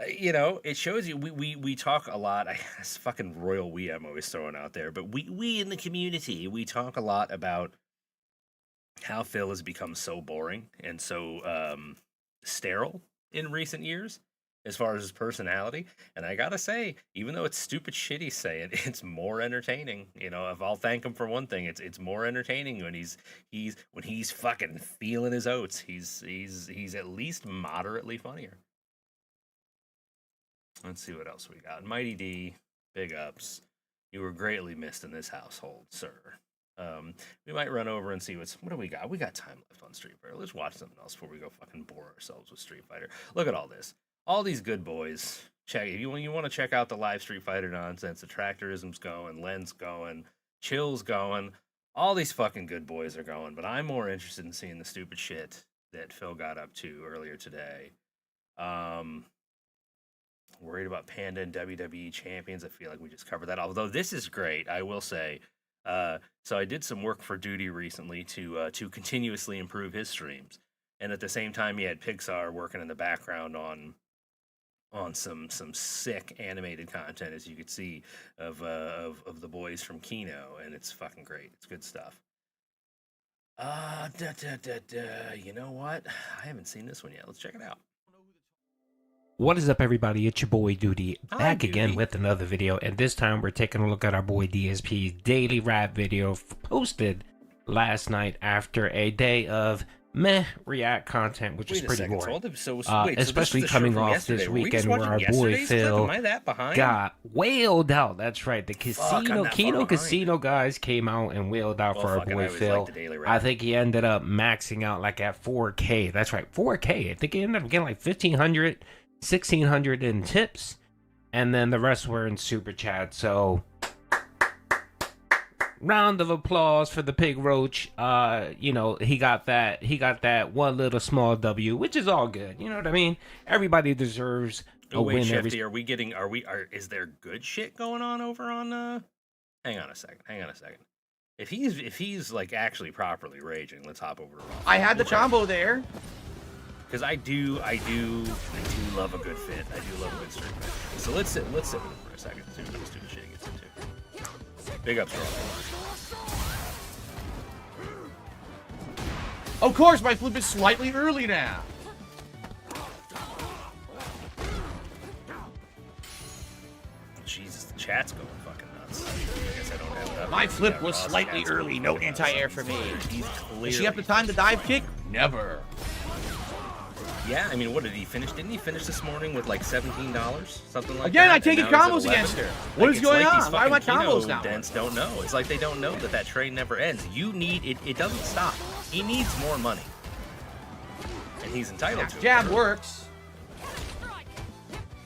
you know, it shows you, we talk a lot, it's fucking royal we I'm always throwing out there, but we in the community, we talk a lot about how Phil has become so boring and so sterile in recent years as far as his personality. And I gotta say, even though it's stupid shit he's saying, it's more entertaining. You know, if I'll thank him for one thing, it's more entertaining when he's fucking feeling his oats. He's at least moderately funnier. Let's see what else we got. Mighty D, big ups. You were greatly missed in this household, sir. We might run over and see what do we got? We got time left on Street Fighter. Let's watch something else before we go fucking bore ourselves with Street Fighter. Look at all this. All these good boys. Check if you want to check out the live Street Fighter nonsense. The Tractorism's going, Len's going, Chill's going. All these fucking good boys are going. But I'm more interested in seeing the stupid shit that Phil got up to earlier today. Worried about Panda and WWE champions. I feel like we just covered that. Although this is great, I will say. So I did some work for Duty recently to continuously improve his streams, and at the same time he had Pixar working in the background on some sick animated content, as you could see, of the boys from Kino, and it's fucking great. It's good stuff. You know what? I haven't seen this one yet. Let's check it out. What is up, everybody? It's your boy Duty, back Duty. again with another video, and this time we're taking a look at our boy DSP's daily rap video posted last night after a day of meh React content, which is Wait a pretty second. boring. Wait, especially so this is the show coming from off yesterday. this Were we just weekend where our watching boy yesterday's clip? Phil Am I that behind? got whaled out. That's right. The I'm Keno that far behind. Casino guys came out and whaled out for our fuck it, I boy always Phil. like the Daily I Wrap. think he ended up maxing out like at 4K. That's right, 4K. I think he ended up getting like 1,500, 1,600 in tips, and then the rest were in super chat. So round of applause for the pig roach. He got that one little small W, which is all good. You know what I mean? Everybody deserves a Wait, win. Shifty, is there good shit going on over on hang on a second. If he's like actually properly raging, let's hop over to Raw. I had the combo there. Because I do love a good fit. I do love a good streak fight. So let's sit with him for a second. See what this stupid shit he gets into. Big ups, Raw. Of course, my flip is slightly early now. Jesus, the chat's going fucking nuts. I guess I don't have enough. My flip Yeah, was Ross slightly chat's early. going No fucking nuts. anti-air for me. He's clearly... Does she have the time to dive kick? Never. Yeah, I mean, what did he finish? Didn't he finish this morning with like $17? Something like Again, that? I take And it now he's combos at 11. against her. What is it's going like on? these Why are my fucking combos Keno not dents don't know. It's like they don't know that train never ends. You need it. It doesn't stop. He needs more money, and he's entitled to it. Jab works.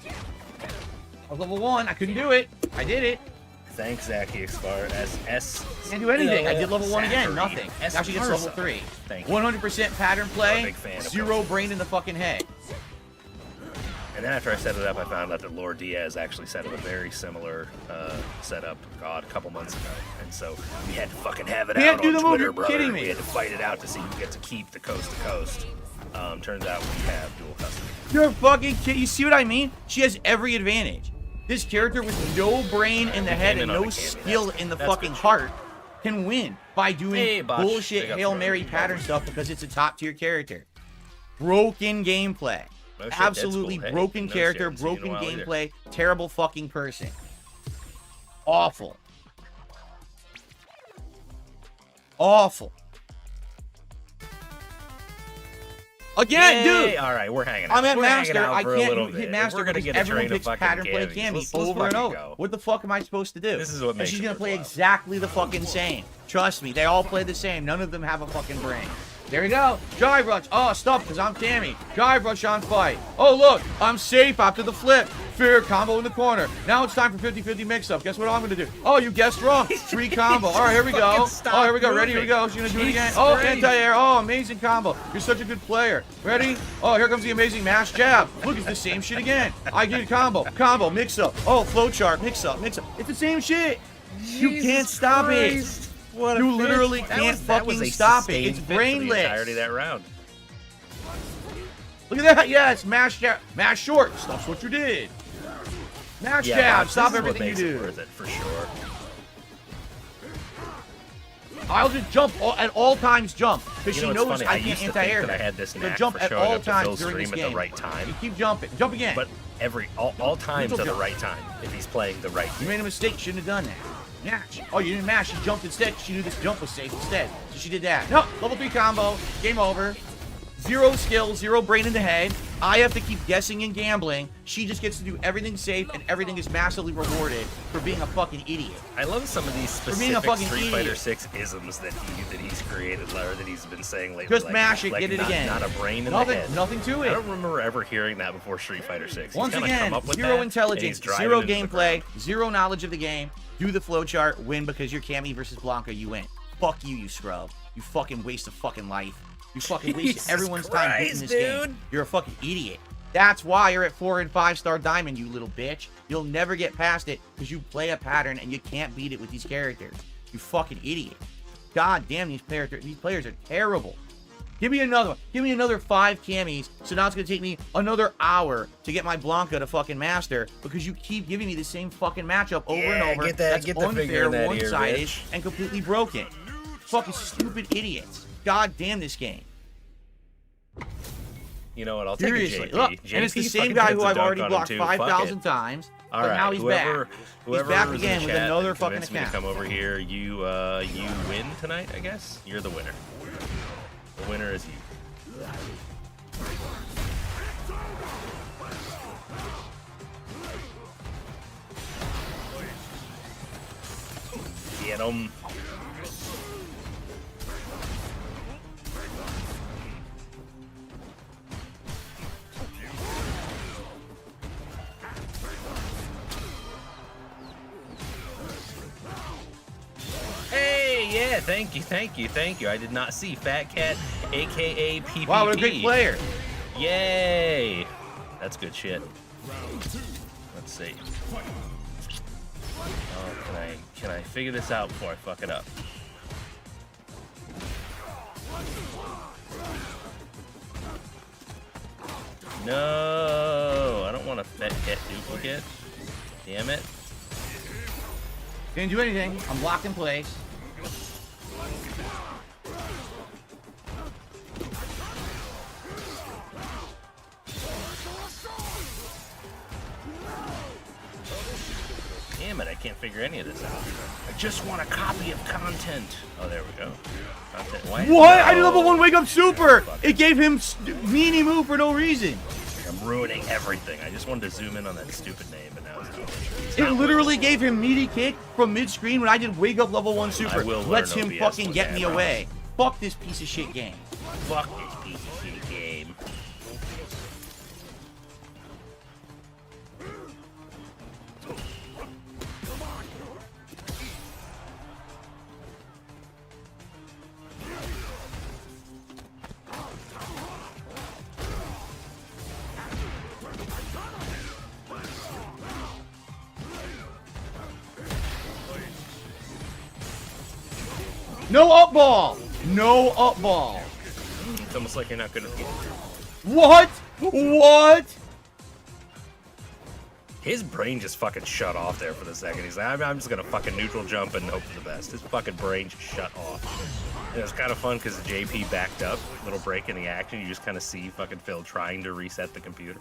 I was level 1. I couldn't do it. I did it. Thanks, Zachy Expar. SS. Can't do anything. I did level 1 again. Zachary Nothing. Now she gets level 3. Thank you. 100% pattern I'm a play. big fan of 0 brain in the fucking head. And then after I set it up, I found out that Lord Diaz actually set up a very similar setup, a couple months ago. And so we had to fucking have it Can't out do on the move, Twitter, you're brother. kidding me. We had to fight it out to see who gets to keep the coast to coast. Turns out we have dual custody. You're fucking kidding. You see what I mean? She has every advantage. This character with no brain in the head came and in on no the Cammy. skill in the That's fucking good shit. heart can win by doing Hey, Botch. bullshit Big up Hail for Mary it. pattern stuff because it's a top tier character. Broken gameplay. No shit, Absolutely Deadpool. Hey, broken no character, shit, haven't seen you in a broken while either. gameplay, terrible fucking person. Awful. Awful. Again, Yay! dude. All right, we're hanging out. I'm at We're hanging Master. out I for a little can't hit bit. Master We're gonna because get a everyone train of picks fucking pattern play Cammies. Cammy Let's over and fucking over. go. What the fuck am I supposed to do? This is what And makes she's it gonna play worthwhile. exactly the fucking same. Trust me, they all play the same. None of them have a fucking brain. There we go. Jive rush. Oh, stop, because I'm Cammy. Jive rush on fight. Oh, look, I'm safe after the flip. Fear combo in the corner. Now it's time for 50-50 mix-up. Guess what I'm going to do? Oh, you guessed wrong. 3 combo. All right, here we go. Fucking stop Oh, here we go. Ready? Here we moving. go. She's going to do it again. Jesus Oh, Christ. anti-air. Oh, amazing combo. You're such a good player. Ready? Oh, here comes the amazing mash jab. Look, it's the same shit again. I get a combo. Combo. Mix-up. Oh, flowchart. Mix-up. Mix-up. It's the same shit. You can't stop Christ. it. What a You bitch. literally That can't was fucking a stop it. sustained It's fit for the brainless. entirety of that round. Look at that. Yes, mash jab. Mash short. Stops what you did. Mash jab. Box, Stop this is what everything you makes it do. worth it for sure. I'll just jump at all times. Jump because You she know, knows it's funny. I I can't used to think anti-air that I her. had this So knack jump for at showing all up to times Phil's during this stream at game. the right time. You keep jumping. Jump again. But all times Neutral are the jump. right time if he's playing the right You game. made a mistake. Shouldn't have done that. Mash. Oh, you didn't mash. She jumped instead. She knew this jump was safe instead. So she did that. No. Level 3 combo. Game over. 0 skill, 0 brain in the head. I have to keep guessing and gambling. She just gets to do everything safe, and everything is massively rewarded for being a fucking idiot. I love some of these being a specific fucking Street Fighter idiot. 6 isms that he's created or that he's been saying lately. Just like, mash it, like get it not, again. Not a brain in Nothing, the head. nothing to it. I don't remember ever hearing that before Street Fighter 6. He's Once kinda again, come up with 0 that, and intelligence, he's driving 0 into the gameplay, ground. 0 knowledge of the game. Do the flowchart, win because you're Cammy versus Blanca, you win. Fuck you, you scrub. You fucking waste of fucking life. You fucking wasted Jesus everyone's time beating Christ, this dude. game. You're a fucking idiot. That's why you're at 4 and 5-star diamond, you little bitch. You'll never get past it because you play a pattern and you can't beat it with these characters. You fucking idiot. God damn, these players are terrible. Give me another one. Give me another 5 Cammies. So now it's going to take me another hour to get my Blanca to fucking master because you keep giving me the same fucking matchup over and Yeah, over. get that- That's get the finger unfair, in that ear, one-sided, bitch. and completely broken. Fucking stupid idiots. God damn this game. You know what? I'll take Seriously. a JP. Look, JP and it's the same fucking guy hits who a I've dunk already on him blocked too. Fuck it. 5,000 times. All But right, now he's whoever, back. Whoever He's back was again in with chat another that fucking convinced me to account. come over here. You win tonight, I guess. You're the winner. The winner is you. Get him. Hey, yeah, thank you. I did not see Fat Cat, aka PPP. Wow, what a great player. Yay. That's good shit. Let's see. Oh, can I figure this out before I fuck it up? No, I don't want a Fat Cat duplicate. Damn it. Didn't do anything. I'm locked in place. Damn it, I can't figure any of this out. I just want a copy of content. Oh, there we go. Content. What? I did level 1 wake up super! It gave him meanie move for no reason. I'm ruining everything. I just wanted to zoom in on that stupid name, but now it's It literally gave him meaty kick from mid-screen when I did wake up level 1 super. Lets him OBS fucking one get day, me I away. Fuck this piece of shit game. Fuck this piece of shit game. No up ball! No up ball! It's almost like you're not gonna. What? What? His brain just fucking shut off there for the second. He's like, I'm just gonna fucking neutral jump and hope for the best. His fucking brain just shut off. And it was kind of fun because the JP backed up. Little break in the action. You just kind of see fucking Phil trying to reset the computer.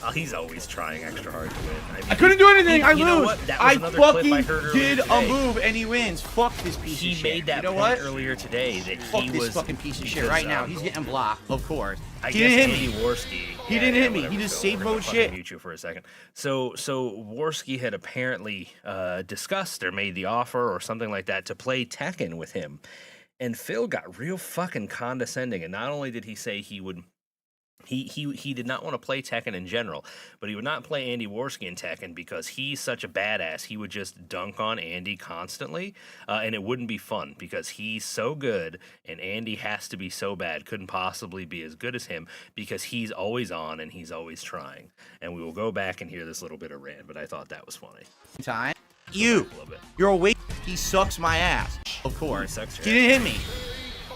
Oh, he's always trying extra hard to win. I mean, I couldn't do anything. I lose. I fucking heard did a today. move and he wins. Fuck this piece of shit. He made that you know point what? earlier today that Fuck he this was fucking piece of shit because, right now. He's getting blocked, of course. I He guess didn't hit Andy me. Worski. He didn't hit me. whatever, He just Phil, save we're gonna mode fucking shit. Mute you for a second. So Worski had apparently discussed or made the offer or something like that to play Tekken with him, and Phil got real fucking condescending. And not only did he say he would. He did not want to play Tekken in general, but he would not play Andy Worski in Tekken because he's such a badass. He would just dunk on Andy constantly, and it wouldn't be fun because he's so good, and Andy has to be so bad, couldn't possibly be as good as him because he's always on and he's always trying. And we will go back and hear this little bit of rant, but I thought that was funny. Time. You. You're a waste. He sucks my ass. Of course. He didn't hit me.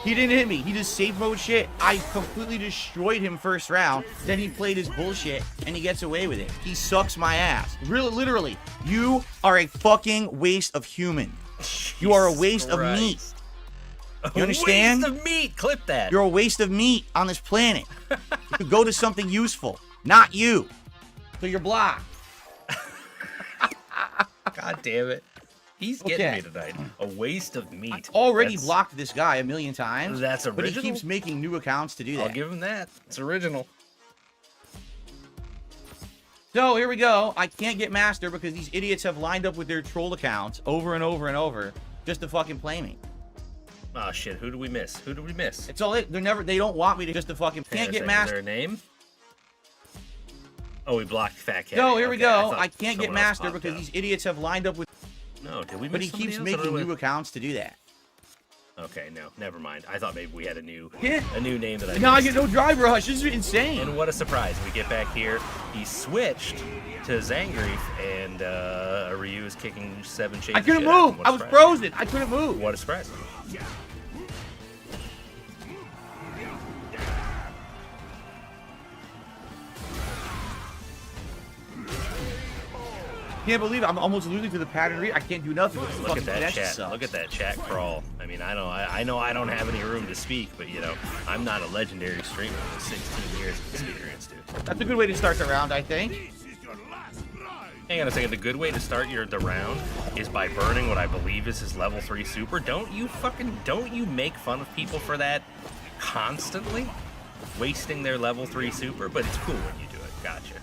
He didn't hit me. He just save mode shit. I completely destroyed him first round. Then he played his bullshit and he gets away with it. He sucks my ass. Really, literally. You are a fucking waste of human. You are a waste of meat. You understand? Waste of meat. Clip that. You're a waste of meat on this planet. You could go to something useful. Not you. So you're blocked. God damn it. He's getting me tonight. A waste of meat. I already blocked this guy a million times. That's original. But he keeps making new accounts to do that. I'll give him that. It's original. So here we go. I can't get master because these idiots have lined up with their troll accounts over and over and over just to fucking play me. Oh shit! Who do we miss? Who do we miss? It's all it. They don't want me to just to fucking can't get master. Is there a name? Oh, we blocked Fat Cat. No, here we go. I can't get master because these idiots have lined up with. No, did we miss But he keeps making new accounts to do that. Okay, no, never mind. I thought maybe we had a new Yeah. name that I Now I missed. get no drive rush. This is insane. And what a surprise. We get back here. He switched to Zangief, and Ryu is kicking 7 shades. I couldn't move. I was frozen. I couldn't move. What a surprise. Can't believe it. I'm almost losing to the pattern read. I can't do nothing. Look at that chat. Look at that chat crawl. I mean, I know I don't have any room to speak, but you know, I'm not a legendary streamer with 16 years of experience, dude. That's a good way to start the round, I think. Hang on a second. The good way to start the round is by burning what I believe is his level 3 super. Don't you make fun of people for that? constantly wasting their level 3 super, but it's cool when you do it. Gotcha.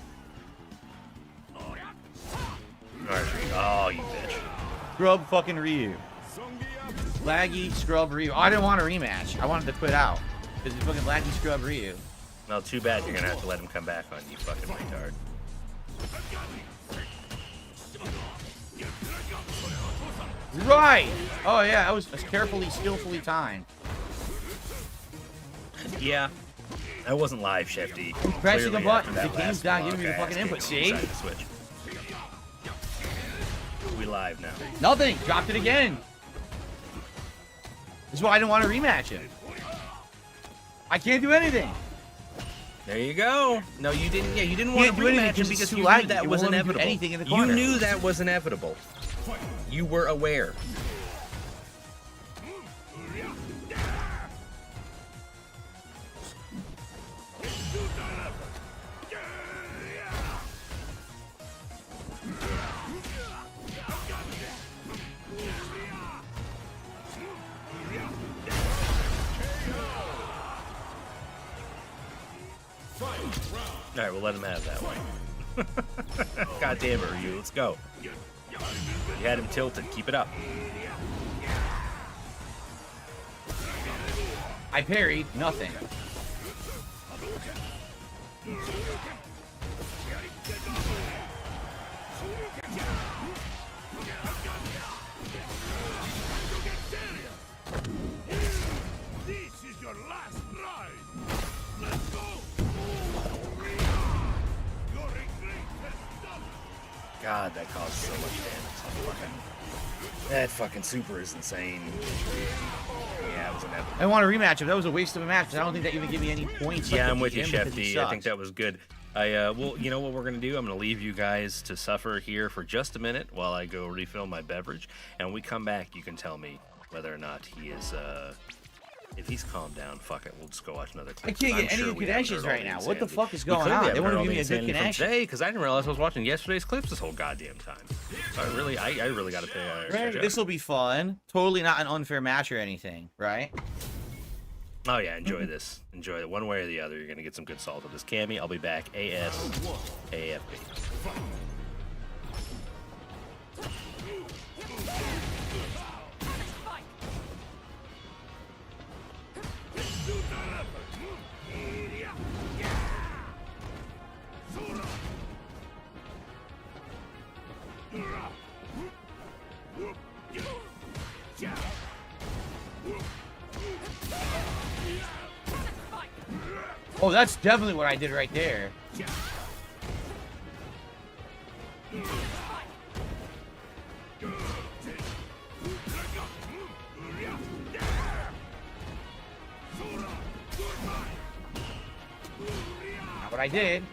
Alright, oh, you bitch. Scrub fucking Ryu. Laggy scrub Ryu. Oh, I didn't want a rematch. I wanted to quit out. Because it's fucking laggy scrub Ryu. Well, too bad you're gonna have to let him come back on you, fucking retard. Right! Oh yeah, that was carefully, skillfully timed. Yeah. That wasn't live, Shefty. Pressing Clearly a button. after The that game's last not giving me the long-ass fucking input, game, see? decided to switch. We live now. Nothing! Dropped it again! This is why I didn't want to rematch him. I can't do anything! There you go. No, you didn't. Yeah, you didn't want to do anything rematch him because it's because too you laggy. knew that It was won't let me do inevitable. anything in the You corner. knew that was inevitable. You were aware. All right, we'll let him have that one. God damn it, Ryu. Let's go. You had him tilted. Keep it up. I parried. Nothing. This is your last ride. Let's go. Your regret has stopped. God, that caused so much damage. That fucking super is insane. Yeah, it was inevitable. I want to rematch him. That was a waste of a match because I don't think that even gave me any points. Yeah, like I'm the with you, DM because he Shefty. I think sucks. that was good. Well, you know what we're gonna do? I'm gonna leave you guys to suffer here for just a minute while I go refill my beverage, and when we come back, you can tell me whether or not he is. If he's calmed down, fuck it. We'll just go watch another clip. I can't I'm get any sure we haven't connections heard all right the now. What the insanity. fuck is We going clearly on? They haven't want heard to all give the me a good insanity from connection. today because I didn't realize I was watching yesterday's clips this whole goddamn time. So I really got to pay. Right? This will be fun. Totally not an unfair match or anything, right? Oh yeah, enjoy this. Enjoy it. One way or the other, you're gonna get some good salt with this Cammy. I'll be back. ASAFB. Oh, that's definitely what I did right there. Not what I did.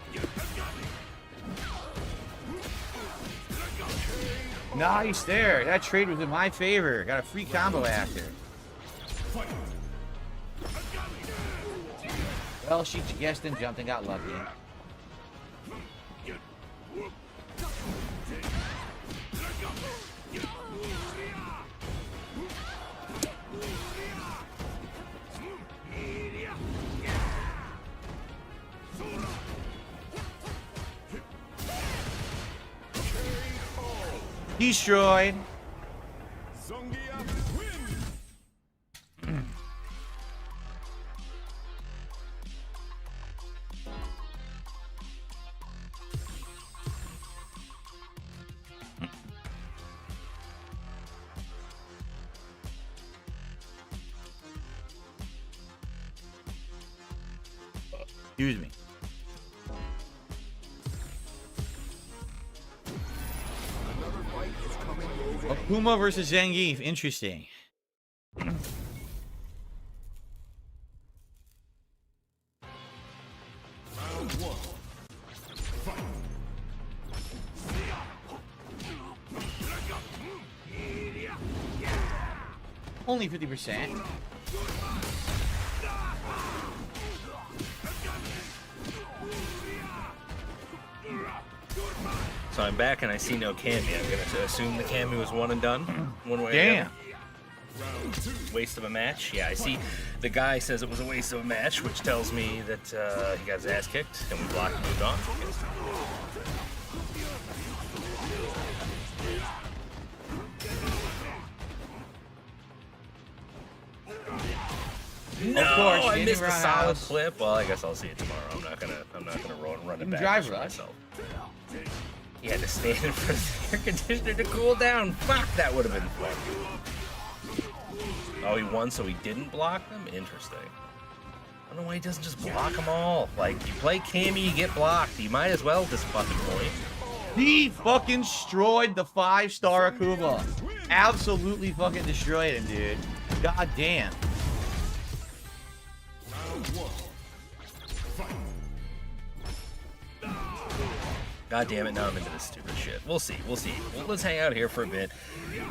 Nice there. That trade was in my favor. Got a free combo after. Well, she guessed and jumped and got lucky. Destroyed. Excuse me. Akuma versus Zangief. Interesting. Only 50%. So I'm back and I see no Cammy. I'm gonna assume the Cammy was one and done. One way. Or the Damn. other. Waste of a match? Yeah, I see the guy says it was a waste of a match, which tells me that he got his ass kicked and we blocked and moved on. No, Of course, I Danny missed a solid Roundhouse. clip. Well, I guess I'll see it tomorrow. I'm not gonna run it back Drive for rush. myself. He had to stand in front of the air conditioner to cool down. Fuck, that would have been fun. Oh, he won, so he didn't block them? Interesting. I don't know why he doesn't just block them all. Like, you play Cammy, you get blocked. You might as well at this fucking point. He fucking destroyed the 5-star Akuma. Absolutely fucking destroyed him, dude. God damn. God damn it, now I'm into this stupid shit. We'll see, we'll see. Well, let's hang out here for a bit.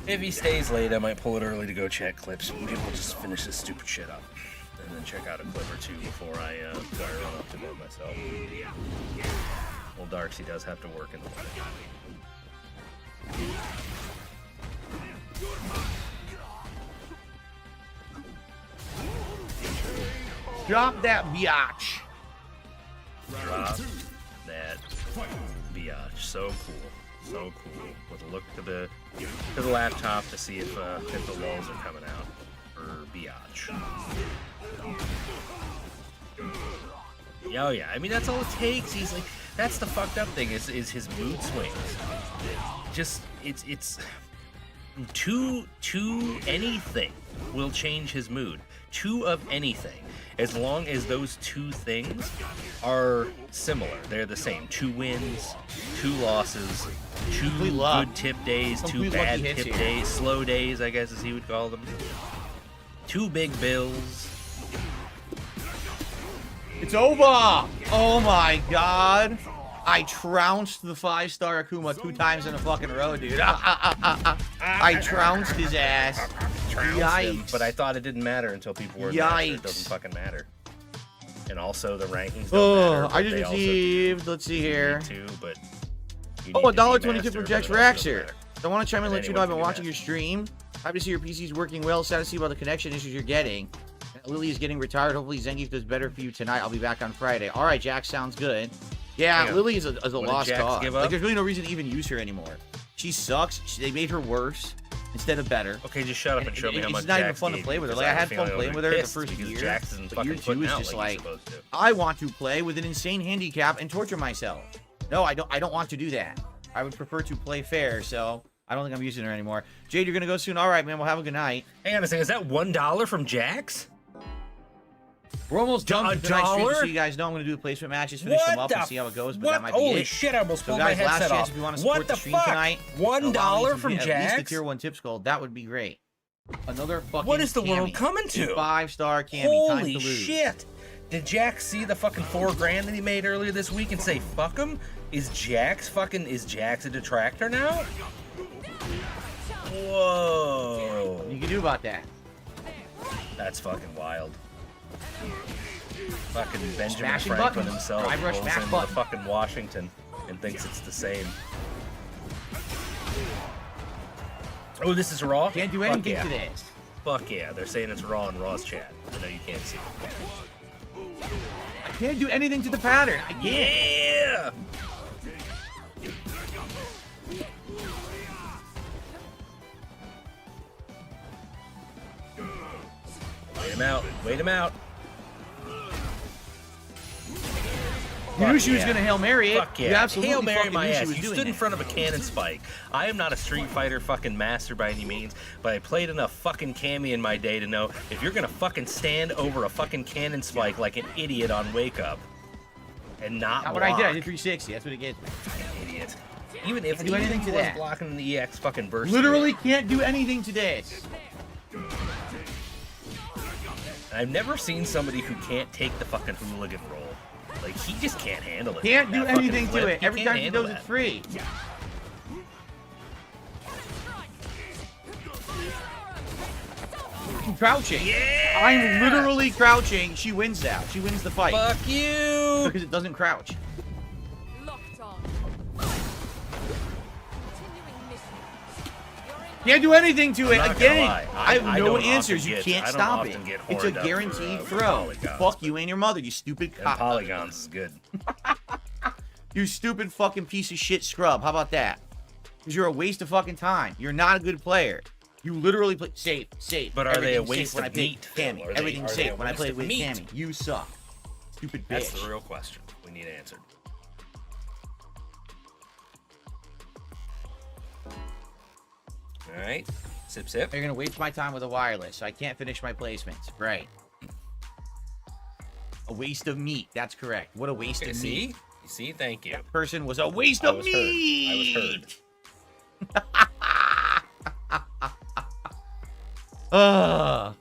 If he stays late, I might pull it early to go check clips. Maybe we'll just finish this stupid shit up. And then check out a clip or two before I run up to bed myself. Well, Darksy does have to work in the morning. Drop that biatch. Drop that biatch. So cool. So cool. With a look to the laptop to see if the lulls are coming out for biatch. Oh yeah, I mean that's all it takes. He's like, that's the fucked up thing is his mood swings. Just it's two anything will change his mood. Two of anything, as long as those two things are similar. They're the same. 2 wins, 2 losses, 2 good tip days, 2 bad tip days, slow days, I guess as he would call them. 2 big bills. It's over! Oh my god. I trounced the 5-star Akuma 2 times in a fucking row, dude. I trounced his ass. Yikes. But I thought it didn't matter until people were there. It doesn't fucking matter. And also the rankings don't matter. I just received, let's see here. Too, but oh, $1.22 from Jax Raxer. I want to chime in and let you know I've been watching your stream. Happy to see your PC's working well. Sad to see about the connection issues you're getting. Lily is getting retired. Hopefully Zangief does better for you tonight. I'll be back on Friday. All right, Jax, sounds good. Yeah, Lily is a lost cause. Like, there's really no reason to even use her anymore. She sucks. They made her worse instead of better. Okay, just shut up and show me how much It's not even fun to play with her. Like, I had fun playing with her the first year. But year 2 is just like, I want to play with an insane handicap and torture myself. No, I don't want to do that. I would prefer to play fair, so I don't think I'm using her anymore. Jade, you're going to go soon? All right, man. Well, have a good night. Hang on a second. Is that $1 from Jax? We're almost done $1? with tonight's stream, just so you guys know I'm going to do the placement matches, finish them up, and see how it goes. But that might be Holy it. shit, I almost So pulled my guys, headset last chance off. if you want to support the stream tonight. $1 from At least the Jax? tier 1 tips gold. That would be great. Another fucking What is the world Cammy. coming to? 5-star Cammy. Time to Holy lose. shit. Did Jax see the fucking $4,000 that he made earlier this week and say, fuck him? Is Jax a detractor now? Whoa. What you can do about that? That's fucking wild. Fucking Benjamin Smashing Franklin buttons. himself Drive rush, rolls smash into button. fucking Washington and thinks it's the same. Oh, this is Raw? Can't do anything to this. Fuck yeah, they're saying it's Raw in Raw's chat. I know you can't see it. I can't do anything to the pattern. I can't. Yeah! Wait him out. Wait him out. You knew she was going to Hail Mary it. Fuck yeah. You absolutely Hail Mary fucking my knew ass. she was You doing stood in that. front of a cannon spike. I am not a Street Fighter fucking master by any means, but I played enough fucking Cammy in my day to know if you're gonna fucking stand over a fucking cannon spike like an idiot on Wake Up and not Not block. what I did. I did 360. That's what it gets me. Idiot. Even if do anything he to was that. blocking the EX fucking burst. Literally can't do anything to this. I've never seen somebody who can't take the fucking hooligan roll. Like, he just can't handle it. Can't do That fucking anything to flip, it. he Every can't time he handle does, that. it's free. I'm crouching. Yeah! I'm literally crouching. She wins now. She wins the fight. Fuck you! Because it doesn't crouch. Locked on. Continuing mission. You're in Can't do anything to it. I'm not gonna Again, lie. I have no don't answers. often You get- can't I don't stop it. often get It's a horned up guaranteed for throw. polygons, Fuck but- you and your mother, you stupid And cock. polygons is good. You stupid fucking piece of shit scrub. How about that? Because you're a waste of fucking time. You're not a good player. You literally play safe. But are they a Everything's waste safe when of I play meat, Phil? Cammy. Are they- Everything's are they safe a when I waste play of with meat? Cammy. You suck. Stupid bitch. That's the real question we need answered. All right. Sip, sip. You're gonna waste my time with a wireless, so I can't finish my placements. Right. A waste of meat. That's correct. What a waste Okay, of see? meat. You see? Thank you. Person was a waste I of was meat. heard. I was heard. Ugh.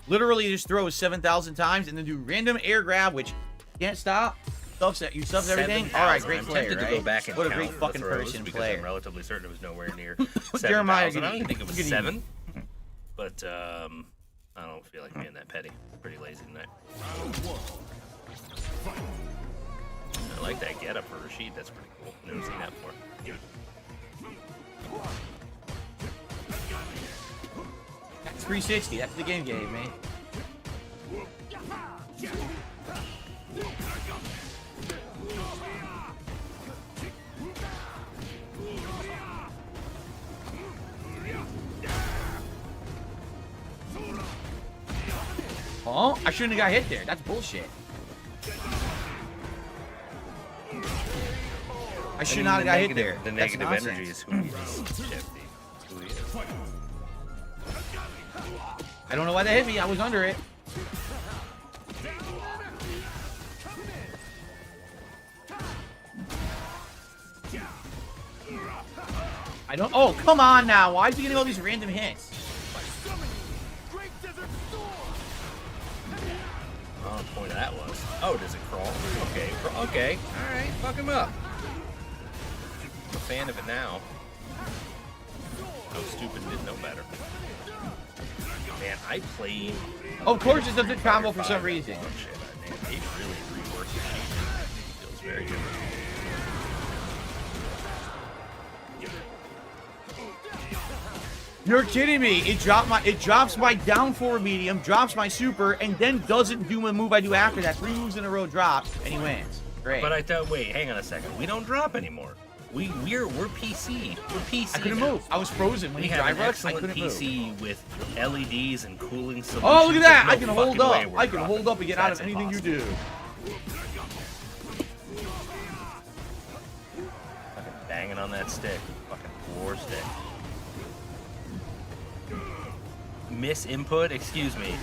Literally just throw 7,000 times and then do random air grab, which can't stop. You stuffs everything. All right, 7,000. great I'm player, tempted right? to go back and What a count great the fucking throws person because player. I'm relatively certain it was nowhere near Jeremiah, 7,000. I don't good think it was evening. 7. But I don't feel like being that petty. Pretty lazy tonight. I like that getup for Rashid. That's pretty cool. Never seen that before. That's 360. That's the game gave me. Oh, I shouldn't have got hit there. That's bullshit. I should not have got hit there. The That's negative nonsense. energy is who he is. Shifty. Who he is. I don't know why they hit me. I was under it. I don't. Oh, come on now. Why is he getting all these random hits? Oh, the point of that was. Oh, does it crawl? Okay. Okay. All right. Fuck him up. I'm a fan of it now. How stupid didn't know better. Man, I played. Of course, it doesn't combo for some reason. Oh, shit. Man, they really reworked the sheet. Feels very good. You're kidding me. It drops my down forward medium, drops my super, and then doesn't do a move I do after that. 3 moves in a row drops, and he wins. Great. But I thought, wait, hang on a second. We don't drop anymore. We're PC. We're PC. I couldn't now. move. I was frozen when We he have drive an rushed. I excellent couldn't move. PC with LEDs and cooling solutions. Oh, look at that! There's I no can hold fucking way up. we're I can dropping. hold up and get out of That's anything you impossible. do. Fucking banging on that stick. Fucking poor stick. Miss input? Excuse me.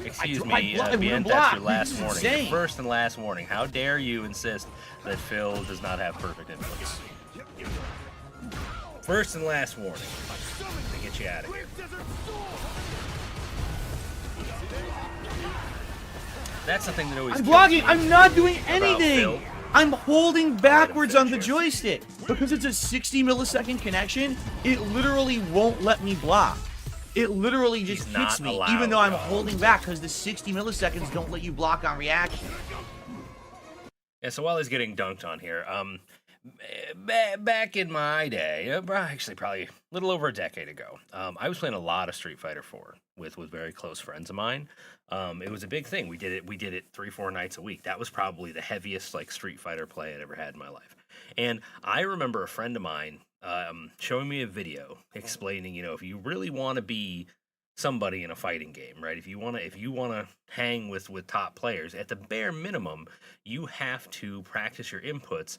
Excuse I me, wouldn't Bien, block. that's your last This is warning. Your insane. first and last warning. How dare you insist that Phil does not have perfect inputs? First and last warning. To get you out of here. That's the thing that always I'm kills blocking. me I'm not doing about anything. Phil. I'm holding backwards on the finish joystick. Because it's a 60 millisecond connection, it literally won't let me block. It literally just He's not hits me, allowed even though I'm to. holding back, because the 60 milliseconds don't let you block on reaction. Yeah, so while he's getting dunked on here, back in my day, actually probably a little over a decade ago, I was playing a lot of Street Fighter 4 with very close friends of mine. It was a big thing. We did it 3-4 nights a week. That was probably the heaviest like Street Fighter play I'd ever had in my life. And I remember a friend of mine showing me a video explaining, if you really want to be somebody in a fighting game, right? If you want to hang with top players, at the bare minimum, you have to practice your inputs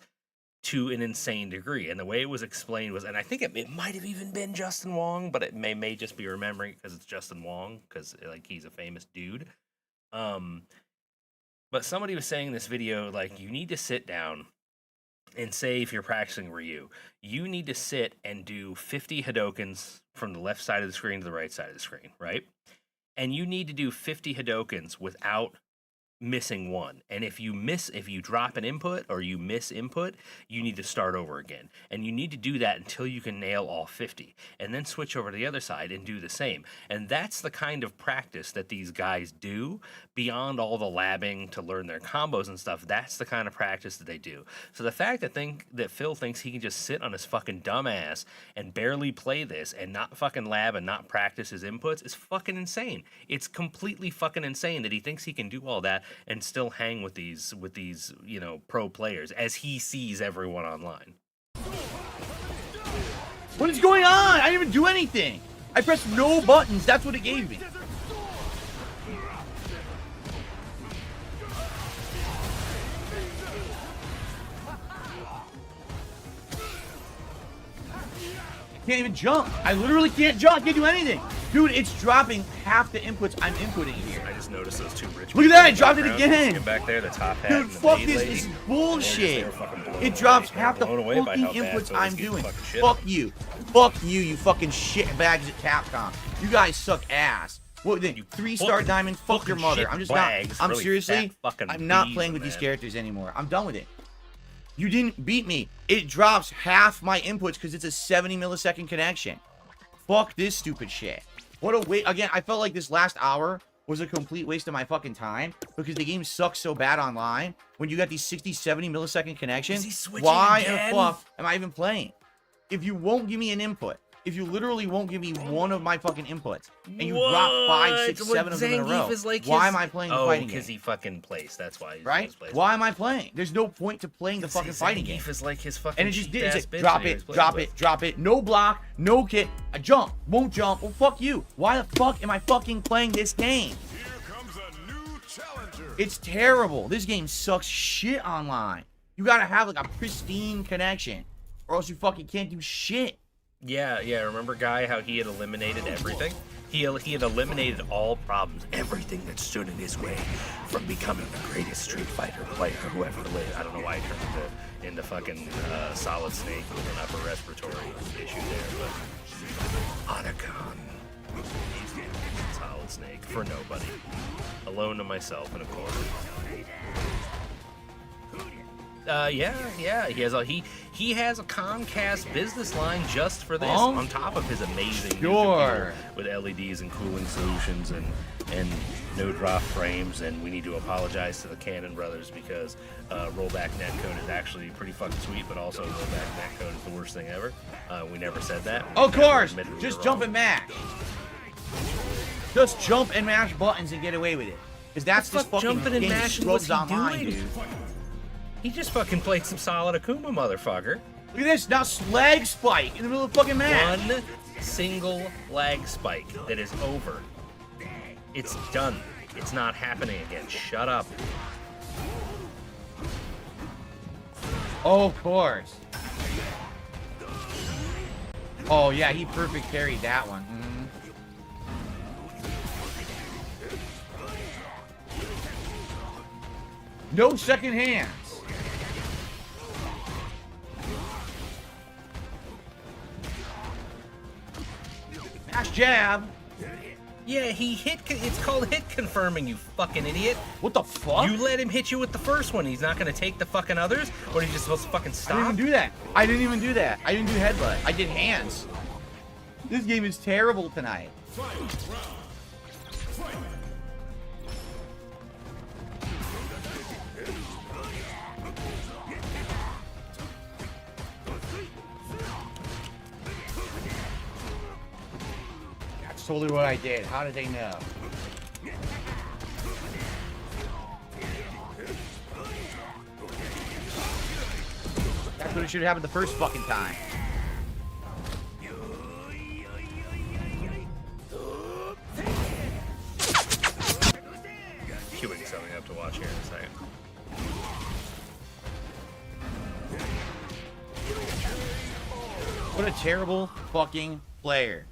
to an insane degree. And the way it was explained was, and I think it might have even been Justin Wong, but it may just be remembering because it's Justin Wong, because like he's a famous dude. But somebody was saying in this video, like, you need to sit down and say, if you're practicing Ryu, you need to sit and do 50 Hadokens from the left side of the screen to the right side of the screen, right? And you need to do 50 Hadokens without missing one. And if you drop an input or you miss input, you need to start over again. And you need to do that until you can nail all 50. And then switch over to the other side and do the same. And that's the kind of practice that these guys do beyond all the labbing to learn their combos and stuff. That's the kind of practice that they do. So the fact that Phil thinks he can just sit on his fucking dumb ass and barely play this and not fucking lab and not practice his inputs is fucking insane. It's completely fucking insane that he thinks he can do all that and still hang with these, you know, pro players as he sees everyone online. What is going on? I didn't even do anything. I pressed no buttons. That's what it gave me. I can't even jump. I literally can't jump. I can't do anything. Dude, it's dropping half the inputs I'm inputting here. I just noticed those two rich. Look at that, it dropped it again. Get back there, the top hat. Dude, and the fuck maid this. lady, This is bullshit. It Drops half the blown away by fucking how bad inputs Phil's I'm getting doing. fucking shit Fuck on. you. Fuck you, you fucking shit bags at Capcom. You guys suck ass. What then? 3-star fucking- diamond, fuck your fucking mother. shit I'm just bags, not. I'm really seriously. fat fucking I'm not bees playing on with these that. characters anymore. I'm done with it. You didn't beat me. It drops half my inputs because it's a 70 millisecond connection. Fuck this stupid shit. What a waste. Again, I felt like this last hour was a complete waste of my fucking time because the game sucks so bad online. When you got these 60, 70 millisecond connections, Is he switching why again? the fuck am I even playing? If you won't give me an input, if you literally won't give me one of my fucking inputs, and you drop 5, 6, 7 of them in a row, why am I playing the fighting game? because he fucking plays. That's why. He's Right? Why am I playing? There's no point to playing the fucking fighting game. Zangief is like his fucking. And it just did. It's cheap-ass like, bitch drop that he it, was playing drop with. it, drop it. No block, no kit. I jump, won't jump. Well, fuck you. Why the fuck am I fucking playing this game? Here comes a new challenger. It's terrible. This game sucks shit online. You gotta have like a pristine connection, or else you fucking can't do shit. Yeah. Remember, Guy, how he had eliminated everything? He had eliminated all problems, everything that stood in his way from becoming the greatest Street Fighter player who ever lived. I don't know why I turned into fucking Solid Snake with an upper respiratory issue there, but Otacon. Solid Snake for nobody, alone to myself in a corner. Yeah. He has a Comcast business line just for this, Oh. on top of his amazing new Sure. computer with LEDs and cooling solutions and no drop frames. And we need to apologize to the Cannon brothers because rollback netcode is actually pretty fucking sweet, but also rollback netcode is the worst thing ever. We never said that. We Of never course, admitted we just were jump wrong. and mash. Just jump and mash buttons and get away with it. Because that's The this fuck fucking jumping and game that mashing was scrubs he online, doing? dude. He just fucking played some solid Akuma, motherfucker. Look at this, now slag spike in the middle of the fucking match. One single lag spike that is over. It's done. It's not happening again. Shut up. Oh, of course. Oh yeah, he perfect carried that one. No second hands. Mash jab. Yeah, he hit. It's called hit confirming, you fucking idiot. What the fuck? You let him hit you with the first one. He's not gonna take the fucking others, or he's just supposed to fucking I stop. didn't even do that. I didn't even do that. I didn't do headbutt. I did hands. This game is terrible tonight. That's totally what I did. How did they know? That's what it should have happened the first fucking time. Queuing something up to watch here in a second. What a terrible fucking player.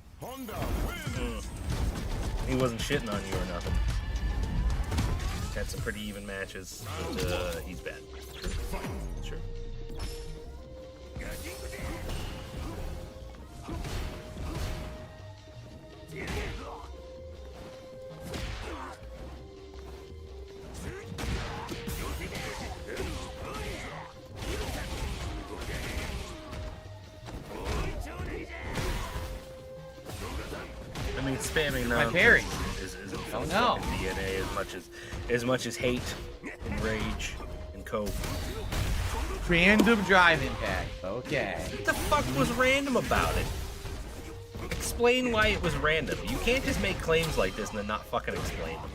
He wasn't shitting on you or nothing. Had some pretty even matches, but he's bad. True. spamming My nonsense parry. isn't Oh, Phil's no. fucking DNA as much as hate and rage and cope. Random drive impact. Okay. What the fuck was random about it? Explain why it was random. You can't just make claims like this and then not fucking explain them.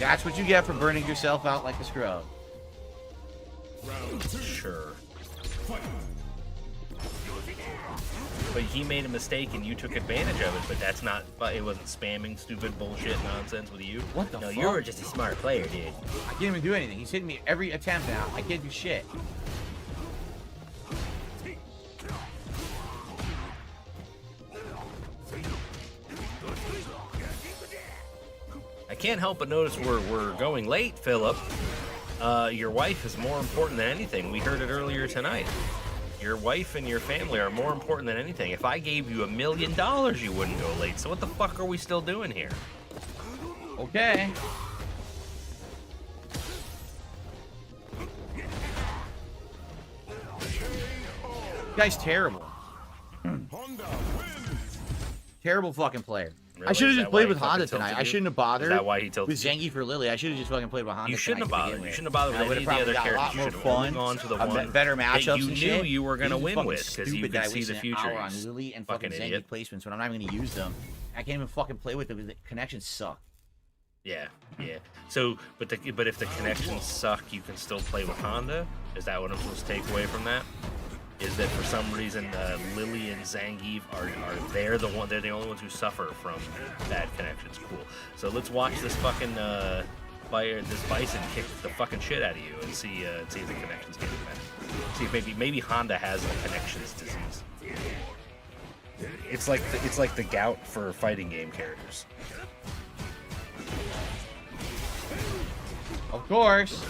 That's what you get for burning yourself out like a scrub. Sure. But he made a mistake and you took advantage of it, but that's not, but it wasn't spamming stupid bullshit nonsense with you. What the No, fuck? you were just a smart player, dude. I can't even do anything. He's hitting me every attempt now. I can't do shit. I can't help but notice we're going late, Philip. Your wife is more important than anything. We heard it earlier tonight. Your wife and your family are more important than anything. If I gave you $1 million, you wouldn't go late. So what the fuck are we still doing here? Okay. Guy's terrible. Terrible fucking player. Really? I should Is have that just why played he with fucking Honda tilted tonight. I you? shouldn't have bothered. Is that why he tilted with you? Zangief for Lily? I should have just fucking played with Honda. You shouldn't have tonight to bothered. begin You with. shouldn't have bothered I with would've any of the probably other got a lot characters. more You should have fun, only gone to the a one better that matchups you and knew shit. you were gonna This is win fucking with because you stupid that could I see the wasted an future. hour on you Lily and fucking fucking Zangief idiot. placements when I'm not even gonna use them. I can't even fucking play with them because the connections suck. Yeah, yeah. So, but if the connections suck, you can still play with Honda. Is that what I'm supposed to take away from that? Is that for some reason Lily and Zangief are they're the only ones who suffer from bad connections? Cool. So let's watch this fucking this bison kick the fucking shit out of you and see if the connections get better. See if maybe Honda has a connections disease. It's like the gout for fighting game characters. Of course.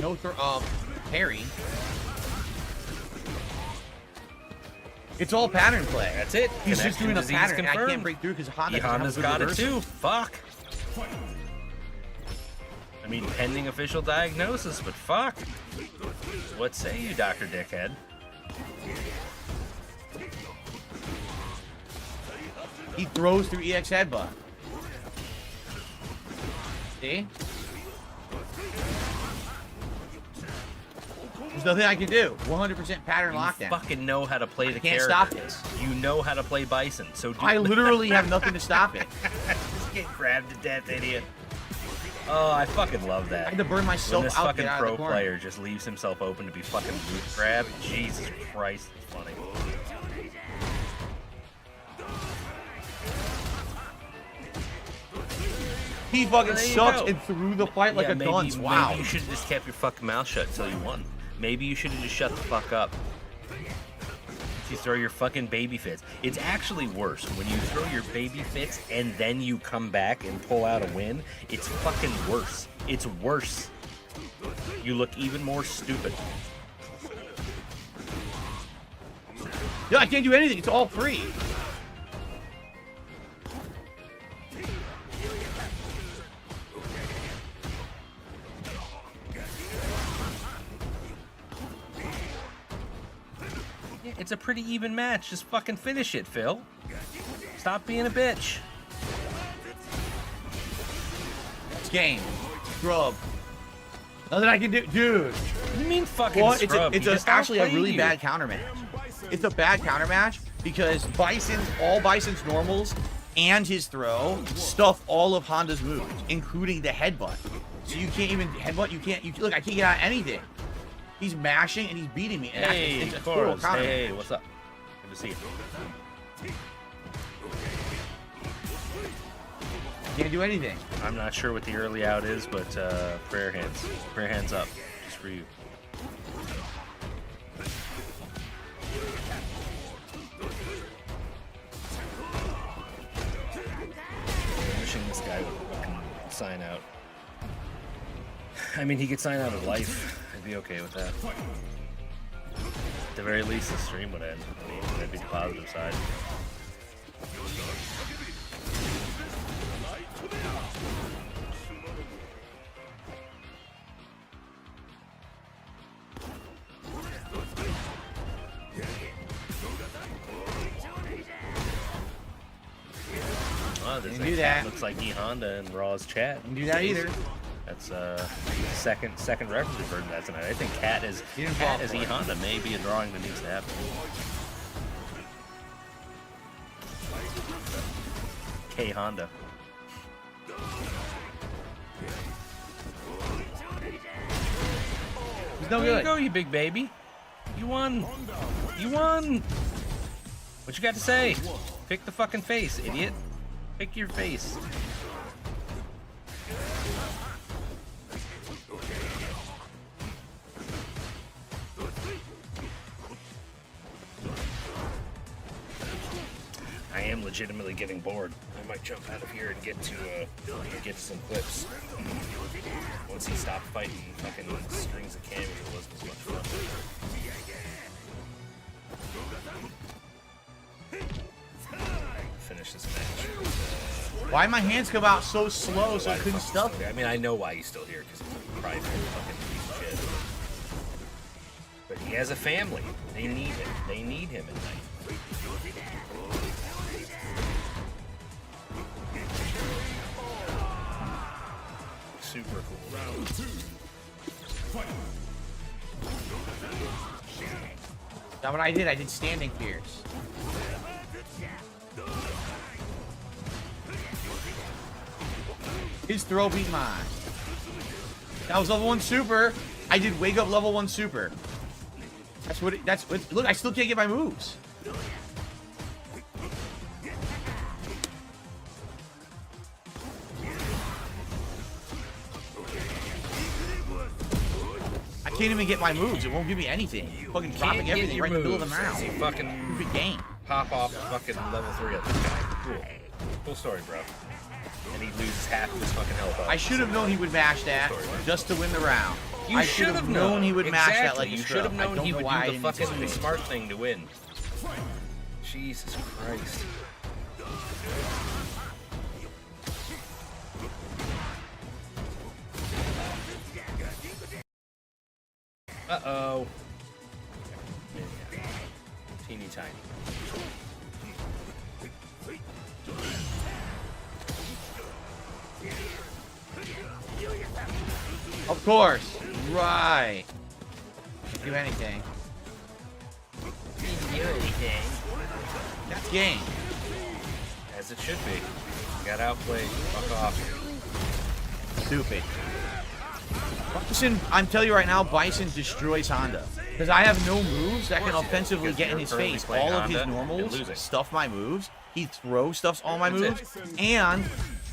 No parry. It's all pattern play. That's it. He's just Connection doing a disease pattern. And I confirmed. can't break through because Honda Honda's doesn't have got a it good reversal. too. Fuck. I mean, pending official diagnosis, but fuck. What say you, Dr. Dickhead? He throws through EX headbutt. See? There's nothing I can do. 100% pattern You lockdown. fucking know how to play the can't character. stop this. You know how to play Bison, so do I literally have nothing to stop it. Just get grabbed to death, idiot. Oh, I fucking love that. I had to burn myself when this out fucking get out of pro the corner. player just leaves himself open to be fucking root grabbed. Jesus Christ, it's funny. He fucking There you sucks go. and threw the fight like Yeah, a dunce. Wow. Maybe you should have just kept your fucking mouth shut until you won. Maybe you should have just shut the fuck up. You throw your fucking baby fits. It's actually worse when you throw your baby fits and then you come back and pull out a win. It's fucking worse. It's worse. You look even more stupid. Yeah, I can't do anything. It's all free. It's a pretty even match. Just fucking finish it, Phil. Stop being a bitch. It's game. Scrub. Nothing I can do. Dude. What do you mean fucking Well, scrub? it's He just actually a outplayed really you. bad counter match. It's a bad counter match because all Bison's normals and his throw stuff all of Honda's moves, including the headbutt. So you can't even headbutt. Look, I can't get out of anything. He's mashing and he's beating me. And Hey, it's a total Chorus. counter Hey, match. what's up? Good to see you. Can't do anything. I'm not sure what the early out is, but prayer hands. Prayer hands up. Just for you. I'm wishing this guy would fucking sign out. I mean, he could sign out of life. I'd be okay with that. At the very least, the stream would end. I mean, that'd be the positive side. Honda. Didn't do that. Looks like E Honda in Raw's chat. Didn't do that either. That's second reference we've heard of that tonight. I think Cat is E Honda may be a drawing that needs to happen. K Honda. He's no There you good. go, you big baby. You won. You won. What you got to say? Pick the fucking face, idiot. Pick your face. I am legitimately getting bored. I might jump out of here and get to some clips. Once he stopped fighting fucking strings of cameos, it wasn't as much fun. Finish this match. Why my hands come out so slow so I couldn't stuff it? I mean, I know why he's still here, because he's a private fucking piece of shit. But he has a family. They need him. They need him at night. Super cool. Round 2. Fight. That's what I did. I did standing pierce. His throw beat mine. That was level 1 super. I did wake up level 1 super. That's what. Look, I still can't get my moves. I can't even get my moves. It won't give me anything. Fucking dropping everything right in the middle of the round. You fucking Stupid game. pop off fucking level 3 of this guy. Cool. Cool story, bro. And he loses half of his fucking health. I should have known he would mash that just to win the round. You should have known he would mash that like you a should have scrub. known I he don't would know why I do the didn't fucking anticipate. smart thing to win. Jesus Christ. Uh-oh. Teeny tiny. Of course. Right. Do anything. Didn't do anything. That's game. As it should be. You got outplayed. Fuck off. Stupid. Bison, I'm telling you right now, Bison destroys Honda. Because I have no moves that can offensively get in his face. All of his normals stuff my moves. He throw stuffs all my moves. And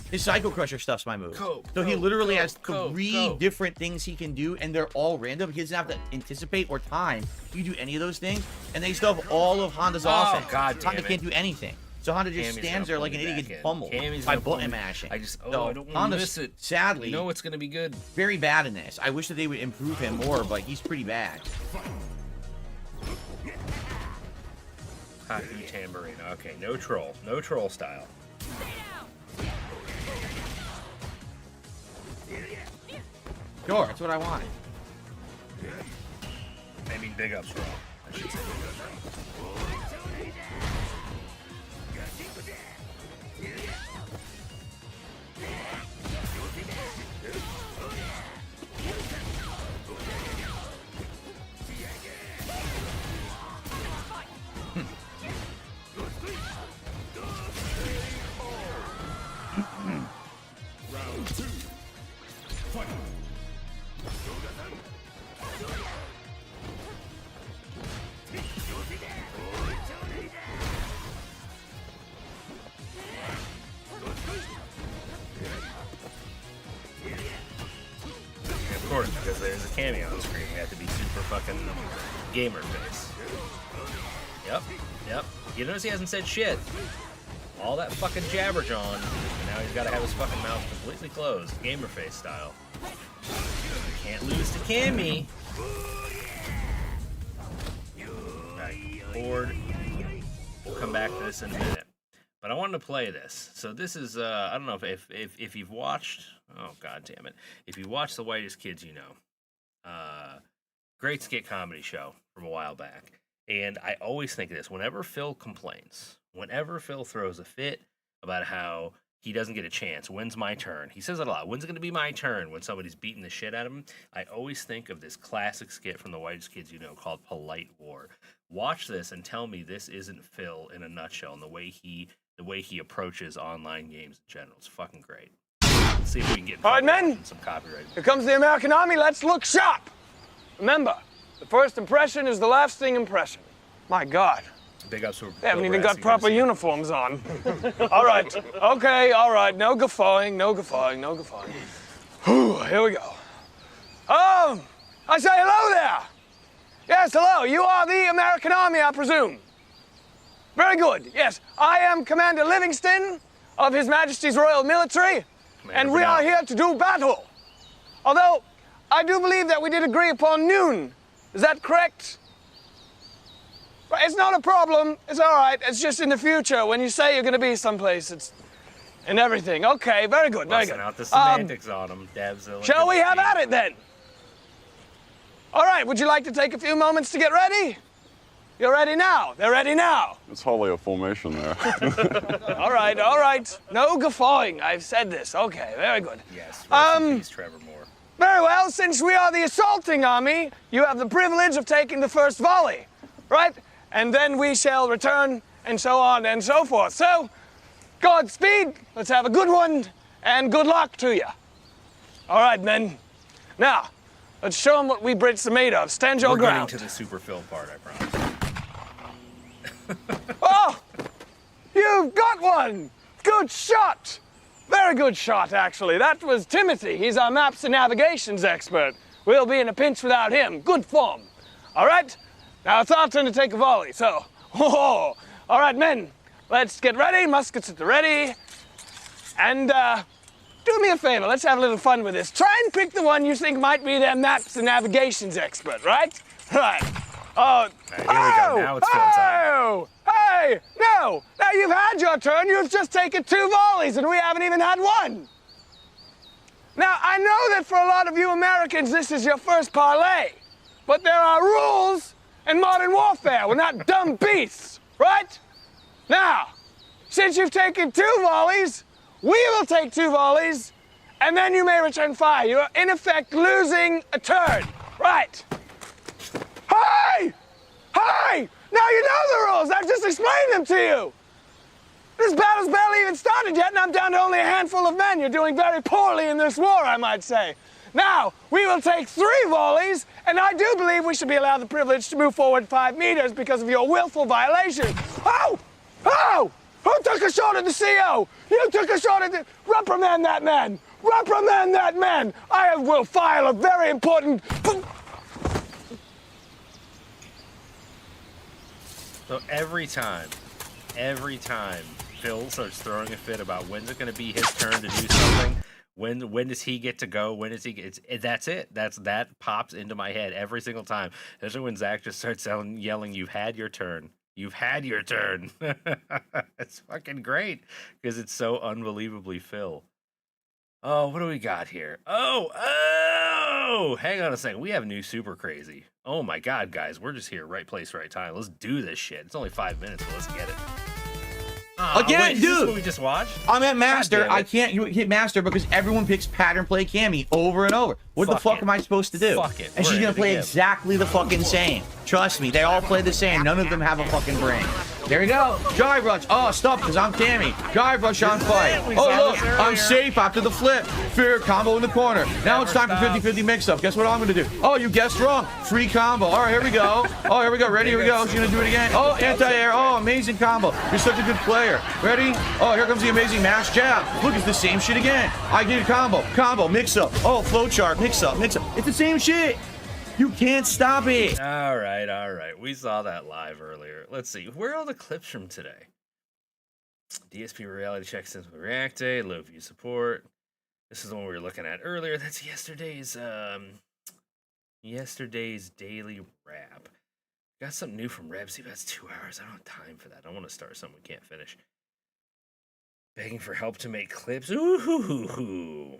his Psycho Crusher stuffs my moves. So he literally has three different things he can do, and they're all random. He doesn't have to anticipate or time. You do any of those things, and they stuff all of Honda's offense. God damn Honda can't do anything. So Honda just stands there like an idiot, gets pummeled by button mashing. I just, I don't want to Honda's, miss it. sadly, You know it's going to be good. very bad in this. I wish that they would improve him more, but he's pretty bad. Hockey tambourine. Okay, no troll. No troll style. Sure, that's what I wanted. I mean, big ups, Raw. I should say big ups, Raw. Round 2. Fight. Of course, because there's a cameo on the screen. You have to be super fucking gamer face. Yep, yep. You notice he hasn't said shit. All that fucking jabber John, and now he's got to have his fucking mouth completely closed, gamer face style. Can't lose to Cammy. Right, board. We'll come back to this in a minute. But I wanted to play this. So this is, I don't know if you've watched, oh god damn it, if you watched The Whitest Kids You Know, great skit comedy show from a while back. And I always think of this, whenever Phil complains, whenever Phil throws a fit about how he doesn't get a chance. When's my turn? He says it a lot. When's it going to be my turn when somebody's beating the shit out of him? I always think of this classic skit from the Whitest Kids You Know called Polite War. Watch this and tell me this isn't Phil in a nutshell and the way he approaches online games in general. It's fucking great. Let's see if we can get all right, men. Some copyright. Here comes the American Army. Let's look sharp. Remember, the first impression is the lasting impression. My God. Big ups for They haven't even got proper uniforms on. All right. Okay, all right. No guffawing, no guffawing, no guffawing. Whew, here we go. I say hello there. Yes, hello. You are the American Army, I presume. Very good. Yes, I am Commander Livingston of His Majesty's Royal Military, and we are here to do battle. Although, I do believe that we did agree upon noon. Is that correct? It's not a problem. It's all right. It's just in the future when you say you're going to be someplace. It's and everything. Okay, very good, very good. Busting out the semantics on them, Dabzilla. Shall we have at it then? All right. Would you like to take a few moments to get ready? You're ready now. They're ready now. It's hardly a formation there. All right, all right. No guffawing. I've said this. Okay, very good. Yes. Rest in peace, Trevor Moore. Very well. Since we are the assaulting army, you have the privilege of taking the first volley, right? And then we shall return, and so on and so forth. So, Godspeed, let's have a good one, and good luck to you. All right, men. Now, let's show them what we Brits are made of. Stand your ground. We're getting to the super Phil part, I promise. Oh! You've got one! Good shot! Very good shot, actually. That was Timothy. He's our maps and navigations expert. We'll be in a pinch without him. Good form. All right? Now it's our turn to take a volley, so, all right, men, let's get ready, muskets at the ready, and do me a favor, let's have a little fun with this. Try and pick the one you think might be their maps and navigations expert, right? Right. Oh, here we go, now it's Phil time. Hey, no, now you've had your turn, you've just taken 2 volleys and we haven't even had one. Now, I know that for a lot of you Americans, this is your first parlay, but there are rules in modern warfare. We're not dumb beasts, right? Now, since you've taken 2 volleys, we will take 2 volleys, and then you may return fire. You're in effect losing a turn, right? Hey! Hey! Now you know the rules. I've just explained them to you. This battle's barely even started yet, and I'm down to only a handful of men. You're doing very poorly in this war, I might say. Now, we will take 3 volleys, and I do believe we should be allowed the privilege to move forward 5 meters because of your willful violation. Oh! Oh! Who took a shot at the CO? You took a shot at the... Reprimand that man! Reprimand that man! I will file a very important... So every time Phil starts throwing a fit about when's it going to be his turn to do something, when does he get to go, when does he get, that's it. That pops into my head every single time. Especially when Zach just starts yelling, you've had your turn. You've had your turn. It's fucking great because it's so unbelievably Phil. Oh, what do we got here? Oh, hang on a second. We have new Super Crazy. Oh my God, guys, we're just here. Right place, right time. Let's do this shit. It's only 5 minutes, but let's get it. Again, wait, dude. Is this what we just watched? I'm at Master. I can't hit Master because everyone picks pattern play Cammy over and over. What the fuck am I supposed to do? Fuck it. And she's gonna play exactly the fucking same. Trust me, they all play the same. None of them have a fucking brain. There we go. Jive rush. Oh, stop, because I'm Cammy. Jive rush on fire. Oh, look, I'm safe after the flip. Fear combo in the corner. Now it's time for 50-50 mix-up. Guess what I'm going to do? Oh, you guessed wrong. Free combo. All right, here we go. Oh, here we go. Ready? Here we go. She's going to do it again. Oh, anti-air. Oh, amazing combo. You're such a good player. Ready? Oh, here comes the amazing mash jab. Look, it's the same shit again. I get a combo. Combo. Mix-up. Oh, flowchart. Mix-up. Mix-up. It's the same shit. You can't stop it. All right. We saw that live earlier. Let's see. Where are all the clips from today? DSP reality check since we React Day, low view support. This is the one we were looking at earlier. That's yesterday's daily wrap. Got something new from Rebsy. That's 2 hours. I don't have time for that. I want to start something we can't finish. Begging for help to make clips. Ooh.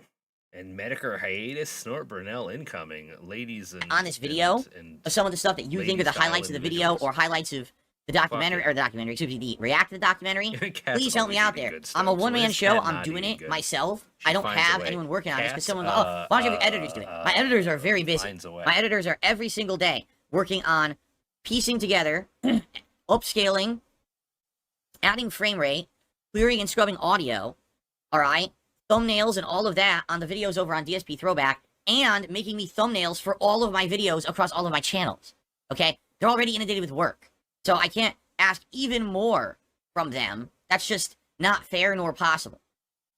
And Medicare hiatus, Snort Bernell incoming, ladies and on this video and of some of the stuff that you think are the highlights of the video or highlights of the documentary, or the documentary, excuse me, the react to the documentary, please help me out there. I'm a one-man show. I'm doing it myself. I don't have anyone working on this because someone, oh, why don't you have your editors do it? My editors are very busy. My editors are every single day working on piecing together, upscaling, adding frame rate, clearing and scrubbing audio, all right, thumbnails and all of that on the videos over on DSP Throwback, and making me thumbnails for all of my videos across all of my channels, okay? They're already inundated with work, so I can't ask even more from them. That's just not fair nor possible,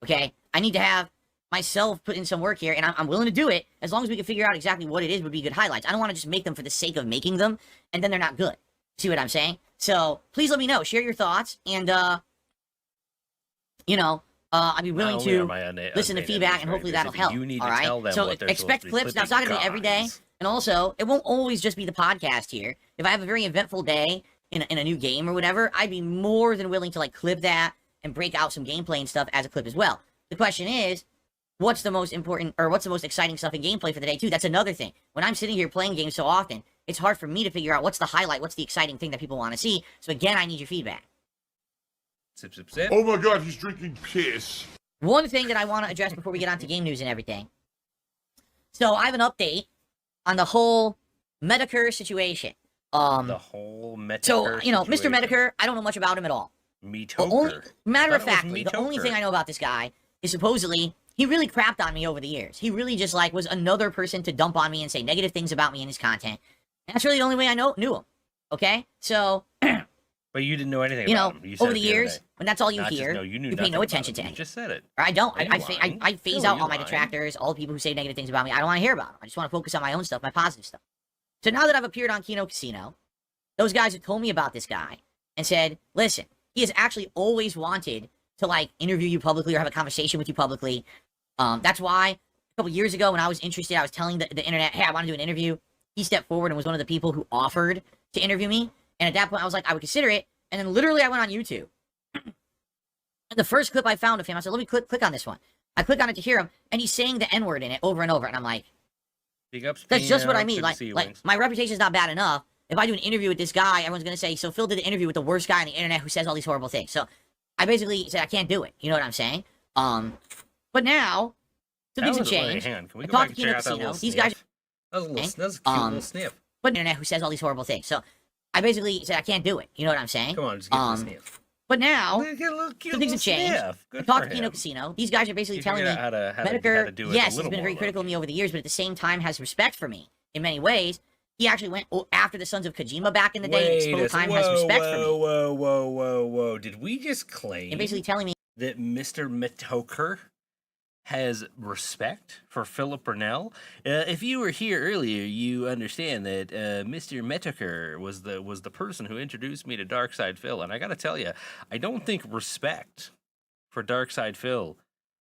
okay? I need to have myself put in some work here, and I'm willing to do it as long as we can figure out exactly what it is would be good highlights. I don't want to just make them for the sake of making them, and then they're not good. See what I'm saying? So, please let me know. Share your thoughts, and, you know, I'd be willing to listen to feedback, and hopefully that'll help, all right? So, expect clips. Now, it's not going to be every day, and also, it won't always just be the podcast here. If I have a very eventful day in a new game or whatever, I'd be more than willing to, like, clip that and break out some gameplay and stuff as a clip as well. The question is, what's the most important, or what's the most exciting stuff in gameplay for the day, too? That's another thing. When I'm sitting here playing games so often, it's hard for me to figure out what's the highlight, what's the exciting thing that people want to see. So again, I need your feedback. Sip, sip, sip. Oh my god, he's drinking piss. One thing that I want to address before we get on to game news and everything. So I have an update on the whole Medicare situation. The whole Medicare So, you know, situation. Mr. Medicare, I don't know much about him at all. Matter of fact, the only thing I know about this guy is supposedly he really crapped on me over the years. He really just, like, was another person to dump on me and say negative things about me in his content. And that's really the only way I knew him. Okay? So, but you didn't know anything about him. You said over the years, when that's all you hear, you pay no attention to him. it. You just said it. Or I don't. I phase out all my detractors, all the people who say negative things about me. I don't want to hear about them. I just want to focus on my own stuff, my positive stuff. So now that I've appeared on Kino Casino, those guys have told me about this guy and said, listen, he has actually always wanted to, like, interview you publicly or have a conversation with you publicly. That's why a couple years ago when I was interested, I was telling the internet, hey, I want to do an interview. He stepped forward and was one of the people who offered to interview me. And at that point, I was like, I would consider it. And then literally I went on YouTube. And the first clip I found of him, I said, let me click on this one. I click on it to hear him, and he's saying the N-word in it over and over. And I'm like, big ups, that's just what I mean. Like my reputation is not bad enough. If I do an interview with this guy, everyone's going to say, so Phil did an interview with the worst guy on the internet who says all these horrible things. So I basically said, I can't do it. You know what I'm saying? But now, some things have changed. Hang on, can we I go talked back to and Kino check out that Casino. little These sniff? guys, That was a cute little sniff. but the internet who says all these horrible things. So I basically said, I can't do it. You know what I'm saying? Come on, just give me a sniff. But now, Get a little cute some things have changed. sniff. Good I talked for to Kino him. Casino. These guys are basically He telling me, figured out how to Medicare, do it a yes, he's little been very more critical of me over the years, but at the same time has respect for me in many ways. He actually went after the Sons of Kojima back in the day, and exposed time has respect for me. Whoa. Did we just claim And basically telling me that Mr. Metoker has respect for Philip Bernell? If you were here earlier, you understand that Mr. Metoker was the person who introduced me to Darkside Phil, and I gotta tell you, I don't think respect for Darkside Phil.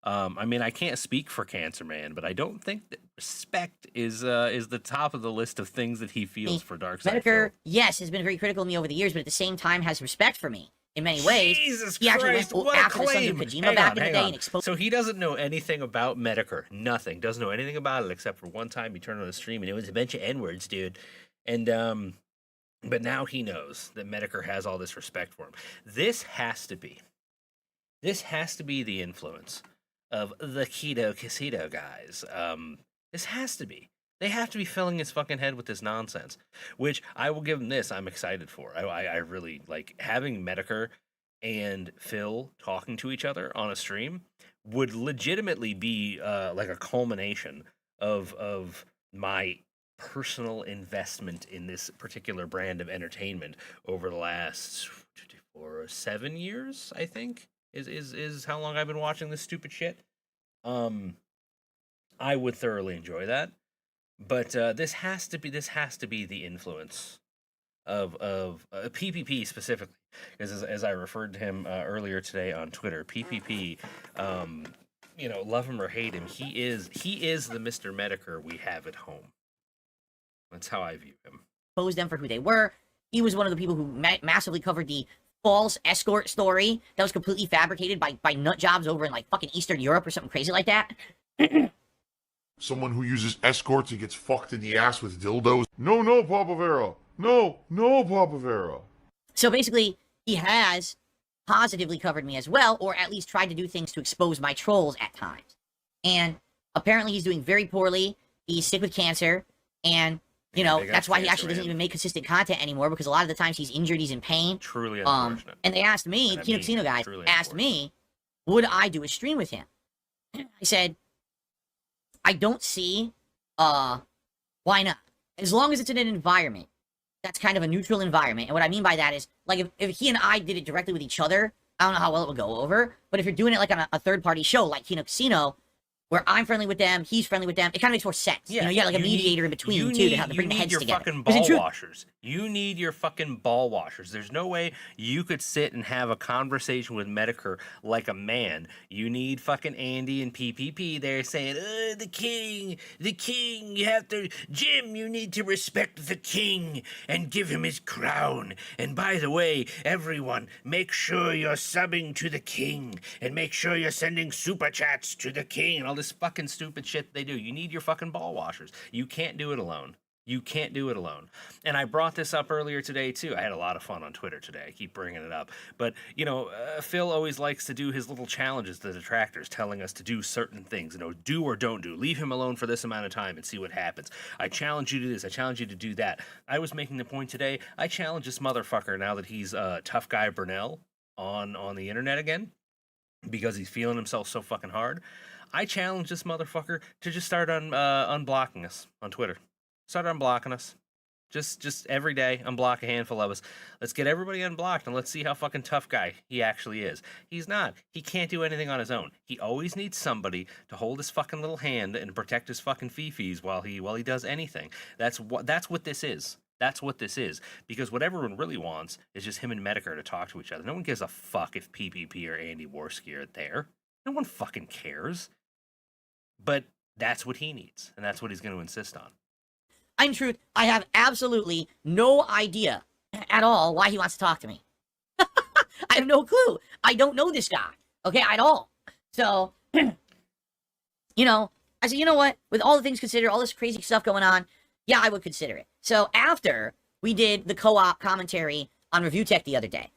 I mean, I can't speak for Cancer Man, but I don't think that respect is the top of the list of things that he feels for Darkside Phil. Medicare, yes, has been very critical of me over the years, but at the same time has respect for me in many ways. Jesus he actually Christ, went what a after the Sons of claim! Kojima back in the day and exposed. So he doesn't know anything about Medicare. Nothing. Doesn't know anything about it except for one time he turned on the stream and it was a bunch of N-words, dude. And but now he knows that Medicare has all this respect for him. This has to be the influence of the Kino Casino guys. This has to be. They have to be filling his fucking head with this nonsense, which I will give him this. I'm excited for. I really like having Medicare and Phil talking to each other on a stream would legitimately be like a culmination of my personal investment in this particular brand of entertainment over the last 7 years, I think. Is how long I've been watching this stupid shit. I would thoroughly enjoy that, but this has to be the influence of PPP specifically, because as I referred to him earlier today on Twitter, PPP, you know, love him or hate him, he is the Mr. Medicare we have at home. That's how I view him. Exposed them for who they were. He was one of the people who massively covered the false escort story that was completely fabricated by nut jobs over in like fucking Eastern Europe or something crazy like that. Someone who uses escorts and gets fucked in the ass with dildos. No, Papa Vera. No, Papa Vera. So basically, he has positively covered me as well, or at least tried to do things to expose my trolls at times. And apparently he's doing very poorly. He's sick with cancer, and you know, that's why he actually doesn't even make consistent content anymore, because a lot of the times he's injured, he's in pain. Truly unfortunate. And they asked me, Kino Casino guys asked me, would I do a stream with him? I said, I don't see, why not? As long as it's in an environment that's kind of a neutral environment. And what I mean by that is, like, if he and I did it directly with each other, I don't know how well it would go over. But if you're doing it like on a third-party show, like Kino Casino, where I'm friendly with them, he's friendly with them, it kind of makes more sense. Yeah, you know, you got like a mediator in between, too, to bring the heads together. You need your fucking ball washers. You need your fucking ball washers. There's no way you could sit and have a conversation with Medicare like a man. You need fucking Andy and PPP there saying, the king, you have to, Jim, you need to respect the king and give him his crown. And by the way, everyone, make sure you're subbing to the king and make sure you're sending super chats to the king and all this fucking stupid shit they do. You need your fucking ball washers. You can't do it alone. You can't do it alone. And I brought this up earlier today, too. I had a lot of fun on Twitter today. I keep bringing it up. But, you know, Phil always likes to do his little challenges to the detractors, telling us to do certain things. You know, do or don't do. Leave him alone for this amount of time and see what happens. I challenge you to this. I challenge you to do that. I was making the point today. I challenge this motherfucker now that he's Tough Guy Bernell on the internet again, because he's feeling himself so fucking hard. I challenge this motherfucker to just start unblocking us on Twitter. Start unblocking us. Just every day, unblock a handful of us. Let's get everybody unblocked, and let's see how fucking tough guy he actually is. He's not. He can't do anything on his own. He always needs somebody to hold his fucking little hand and protect his fucking fifis while he does anything. That's what this is. That's what this is. Because what everyone really wants is just him and Medicare to talk to each other. No one gives a fuck if PPP or Andy Worski are there. No one fucking cares. But that's what he needs, and that's what he's going to insist on. In truth, I have absolutely no idea at all why he wants to talk to me. I have no clue. I don't know this guy, okay, at all. So, you know, I said, you know what? With all the things considered, all this crazy stuff going on, yeah, I would consider it. So after we did the co-op commentary on Review Tech the other day,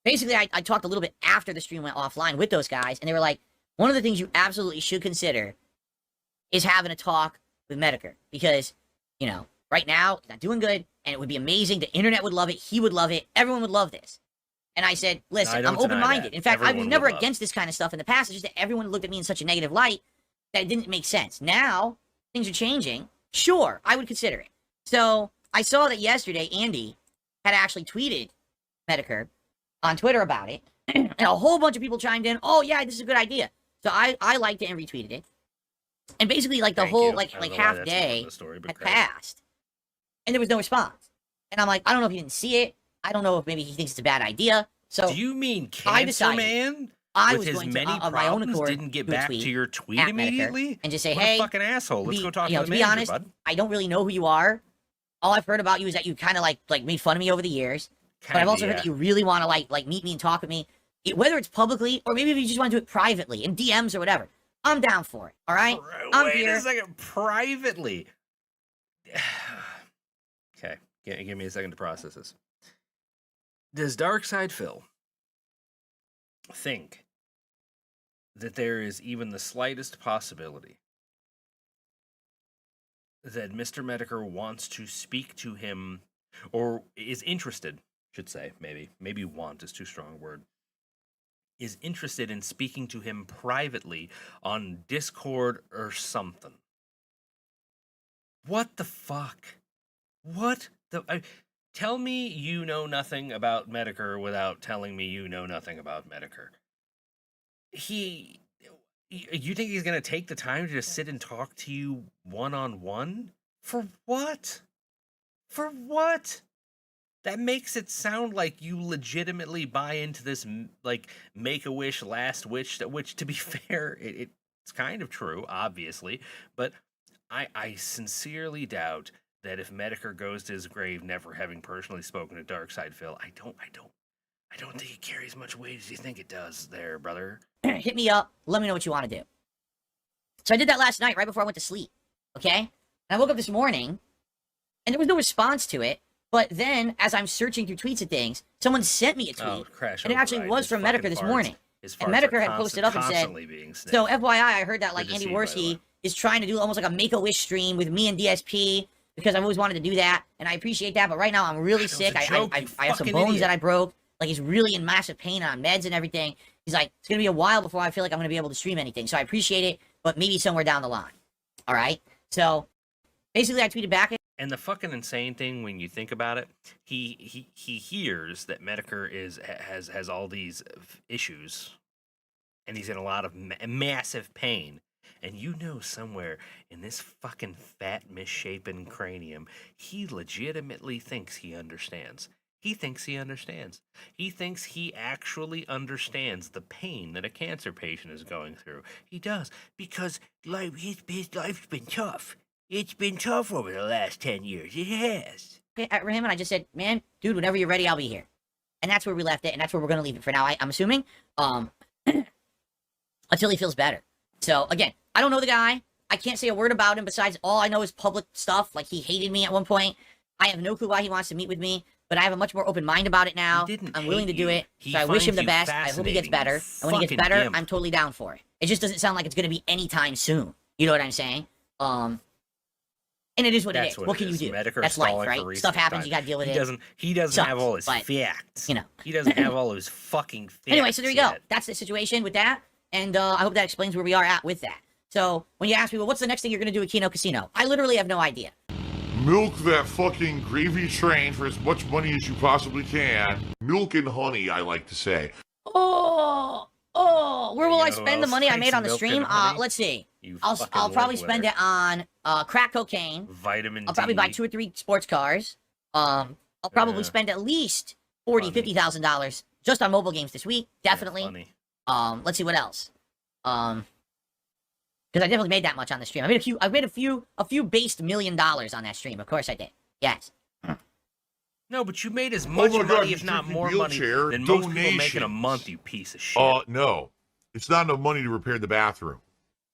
basically I talked a little bit after the stream went offline with those guys, and they were like, one of the things you absolutely should consider is having a talk with Medicare, because, you know, right now, he's not doing good, and it would be amazing. The internet would love it. He would love it. Everyone would love this. And I said, listen, I'm open-minded. In fact, I was never against this kind of stuff in the past. It's just that everyone looked at me in such a negative light that it didn't make sense. Now, things are changing. Sure, I would consider it. So, I saw that yesterday, Andy had actually tweeted Medicare on Twitter about it, and a whole bunch of people chimed in, oh, yeah, this is a good idea. So, I liked it and retweeted it. And basically, like, the whole, like half day had passed. And there was no response. And I'm like, I don't know if he didn't see it. I don't know if maybe he thinks it's a bad idea. So do you mean Cancer Man? I with was his going many to, my own accord, didn't get back to your tweet immediately? And just say, what hey, a fucking asshole. Let's go talk to the to manager, be honest, bud. I don't really know who you are. All I've heard about you is that you kind of like made fun of me over the years. But I've also heard that you really want to like meet me and talk with me, whether it's publicly or maybe if you just want to do it privately in DMs or whatever. I'm down for it. All right. I'm Wait here. a second. Privately. Okay. Give me a second to process this. Does Darkside Phil think that there is even the slightest possibility that Mr. Medicare wants to speak to him, or is interested, should say, maybe want is too strong a word, is interested in speaking to him privately on Discord or something? What the fuck? What the... tell me you know nothing about Medicare without telling me you know nothing about Medicare. You think he's going to take the time to just sit and talk to you one-on-one? For what? For what? That makes it sound like you legitimately buy into this, like, Make-A-Wish, Last Wish, which, to be fair, it's kind of true, obviously, but I sincerely doubt that if Medicare goes to his grave never having personally spoken to Darkside Phil, I don't think it carries much weight as you think it does there, brother. Hit me up. Let me know what you want to do. So I did that last night, right before I went to sleep. Okay? And I woke up this morning, and there was no response to it. But then, as I'm searching through tweets and things, someone sent me a tweet, and it actually was from Medicare this morning. And Medicare had posted up and said, so FYI, I heard that like Andy Worski is trying to do almost like a Make-A-Wish stream with me and DSP because I've always wanted to do that, and I appreciate that, but right now I'm really sick. I have some bones that I broke. Like, he's really in massive pain on meds and everything. He's like, it's going to be a while before I feel like I'm going to be able to stream anything, so I appreciate it, but maybe somewhere down the line. All right? So, basically, I tweeted back. And the fucking insane thing, when you think about it, he hears that Medicare has all these issues, and he's in a lot of massive pain. And you know, somewhere in this fucking fat, misshapen cranium, he legitimately thinks he understands. He thinks he understands. He thinks he actually understands the pain that a cancer patient is going through. He does, because his life's been tough. It's been tough over the last 10 years. It has. At him, and I just said, man, dude, whenever you're ready, I'll be here. And that's where we left it, and that's where we're going to leave it for now, I'm assuming. Until he feels better. So, again, I don't know the guy. I can't say a word about him besides all I know is public stuff. Like, he hated me at one point. I have no clue why he wants to meet with me, but I have a much more open mind about it now. I'm willing to do it. So I wish him the best. I hope he gets better. And when he gets better, I'm totally down for it. It just doesn't sound like it's going to be anytime soon. You know what I'm saying? And it is what it is. What can you do? That's life, right? Stuff happens. You got to deal with it. He doesn't have all his facts. You know. He doesn't have all his fucking facts. Anyway, so there you go. That's the situation with that. And I hope that explains where we are at with that. So when you ask me, well, what's the next thing you're going to do at Keno Casino? I literally have no idea. Milk that fucking gravy train for as much money as you possibly can. Milk and honey, I like to say. Where will I spend the money I made on the stream? Let's see. I'll probably spend it on crack cocaine. Vitamin D. I'll probably buy 2 or 3 sports cars. I'll probably spend at least $50,000 just on mobile games this week. Definitely. Let's see what else. Because I definitely made that much on the stream. I made a few based $1 million on that stream. Of course I did. Yes. No, but you made as much money, if not more money, than most people make in a month, you piece of shit. No. It's not enough money to repair the bathroom.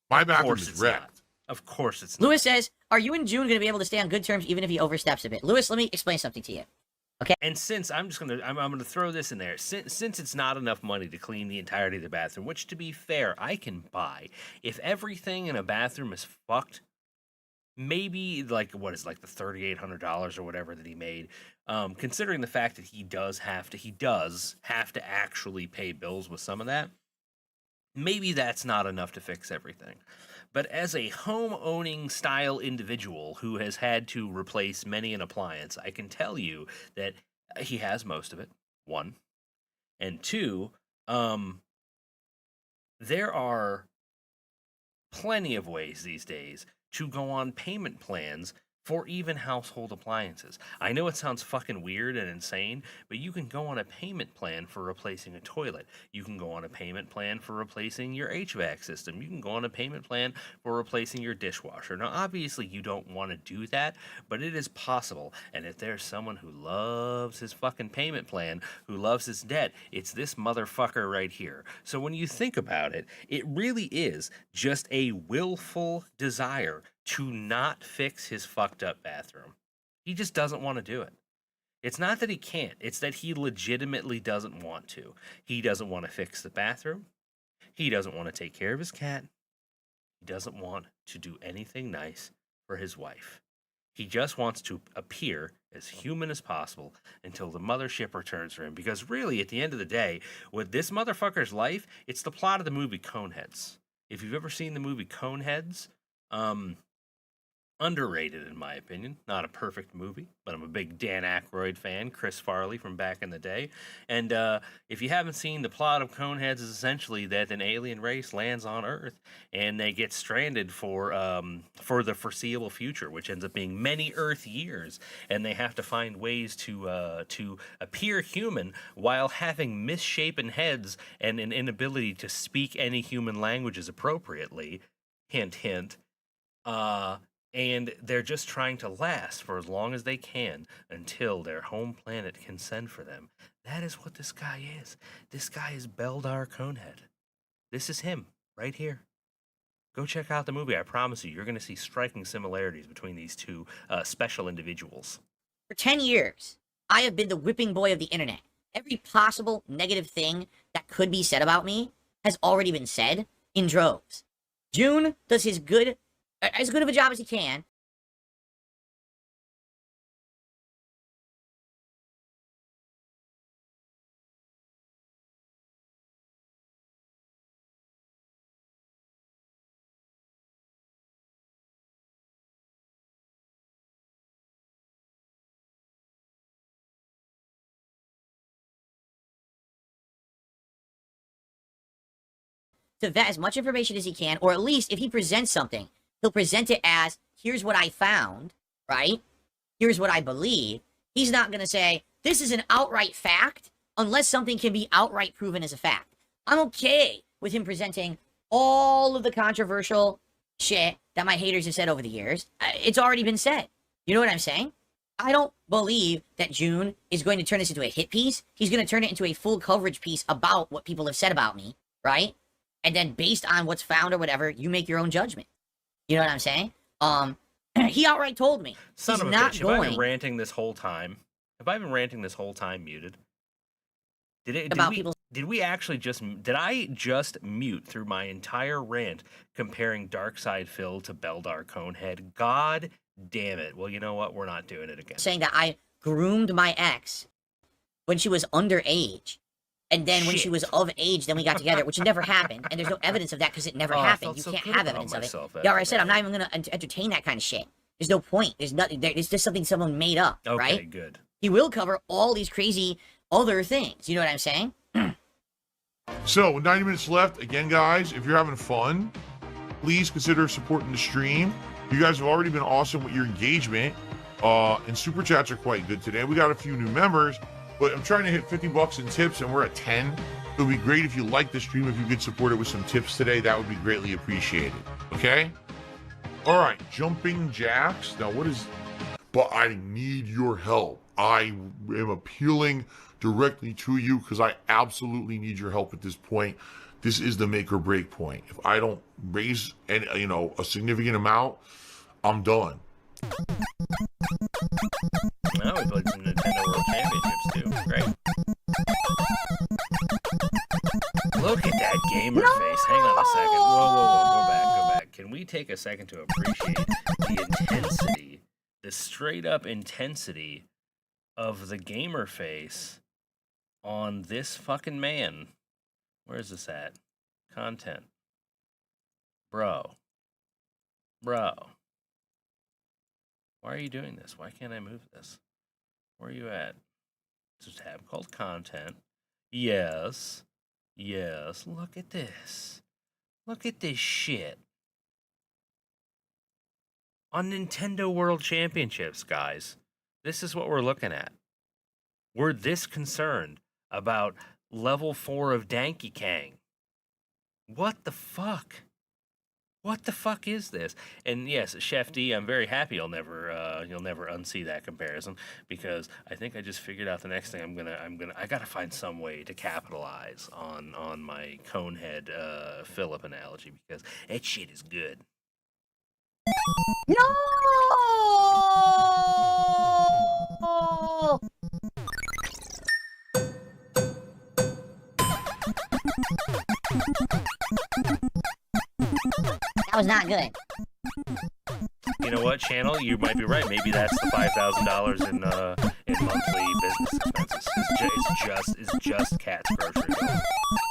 My bathroom is wrecked. Of course it's not. Lewis says, are you and June going to be able to stay on good terms even if he oversteps a bit? Lewis, let me explain something to you. Okay. And since I'm gonna throw this in there, since it's not enough money to clean the entirety of the bathroom, which to be fair, I can buy. If everything in a bathroom is fucked, maybe like the $3,800 or whatever that he made. Considering the fact that he does have to actually pay bills with some of that, maybe that's not enough to fix everything. But as a home-owning style individual who has had to replace many an appliance, I can tell you that he has most of it, 1. And 2, there are plenty of ways these days to go on payment plans for even household appliances. I know it sounds fucking weird and insane, but you can go on a payment plan for replacing a toilet. You can go on a payment plan for replacing your HVAC system. You can go on a payment plan for replacing your dishwasher. Now, obviously, you don't want to do that, but it is possible. And if there's someone who loves his fucking payment plan, who loves his debt, it's this motherfucker right here. So when you think about it, it really is just a willful desire to not fix his fucked up bathroom. He just doesn't want to do it. It's not that he can't, it's that he legitimately doesn't want to. He doesn't want to fix the bathroom. He doesn't want to take care of his cat. He doesn't want to do anything nice for his wife. He just wants to appear as human as possible until the mothership returns for him. Because really, at the end of the day, with this motherfucker's life, it's the plot of the movie Coneheads. If you've ever seen the movie Coneheads, underrated in my opinion. Not a perfect movie, but I'm a big Dan Aykroyd fan, Chris Farley from back in the day. And if you haven't seen, the plot of Coneheads is essentially that an alien race lands on Earth and they get stranded for the foreseeable future, which ends up being many Earth years, and they have to find ways to appear human while having misshapen heads and an inability to speak any human languages appropriately. Hint, hint. And they're just trying to last for as long as they can until their home planet can send for them. That is what this guy is. This guy is Beldar Conehead. This is him, right here. Go check out the movie. I promise you're going to see striking similarities between these two special individuals. For 10 years, I have been the whipping boy of the internet. Every possible negative thing that could be said about me has already been said in droves. June does as good of a job as he can. To vet as much information as he can, or at least if he presents something, he'll present it as, here's what I found, right? Here's what I believe. He's not going to say, this is an outright fact, unless something can be outright proven as a fact. I'm okay with him presenting all of the controversial shit that my haters have said over the years. It's already been said. You know what I'm saying? I don't believe that June is going to turn this into a hit piece. He's going to turn it into a full coverage piece about what people have said about me, right? And then based on what's found or whatever, you make your own judgment. You know what I'm saying? He outright told me. Son of a bitch, have I been ranting this whole time? Have I been ranting this whole time muted? Did I just mute through my entire rant comparing Darkside Phil to Beldar Conehead? God damn it. Well, you know what? We're not doing it again. Saying that I groomed my ex when she was underage. And then when she was of age, then we got together, which never happened. And there's no evidence of that because it never happened. You can't have evidence of it. Yeah, I said I'm not even going to entertain that kind of shit. There's no point. There's nothing. It's just something someone made up, right? Okay, good. He will cover all these crazy other things. You know what I'm saying? So, with 90 minutes left, again, guys, if you're having fun, please consider supporting the stream. You guys have already been awesome with your engagement, and super chats are quite good today. We got a few new members. But I'm trying to hit 50 bucks in tips, and we're at 10. It would be great if you like the stream, if you could support it with some tips today. That would be greatly appreciated. Okay? All right, jumping jacks. Now, what is... But I need your help. I am appealing directly to you because I absolutely need your help at this point. This is the make or break point. If I don't raise a significant amount, I'm done. Now we played some Nintendo World Championships too. Great. Look at that gamer face. Hang on a second. Whoa. Go back. Can we take a second to appreciate the intensity, the straight up intensity of the gamer face on this fucking man? Where is this at? Content. Bro. Why are you doing this? Why can't I move this? Where are you at? It's a tab called Content. Yes. Look at this. Look at this shit. On Nintendo World Championships, guys. This is what we're looking at. We're this concerned about level 4 of Danky Kang. What the fuck? What the fuck is this? And yes, Chef D, I'm very happy you'll never unsee that comparison, because I think I just figured out the next thing I gotta find some way to capitalize on my Conehead Philip analogy, because that shit is good. No! That was not good. You know what, channel? You might be right. Maybe that's the $5,000 in monthly business expenses. It's just Khet's grocery bill.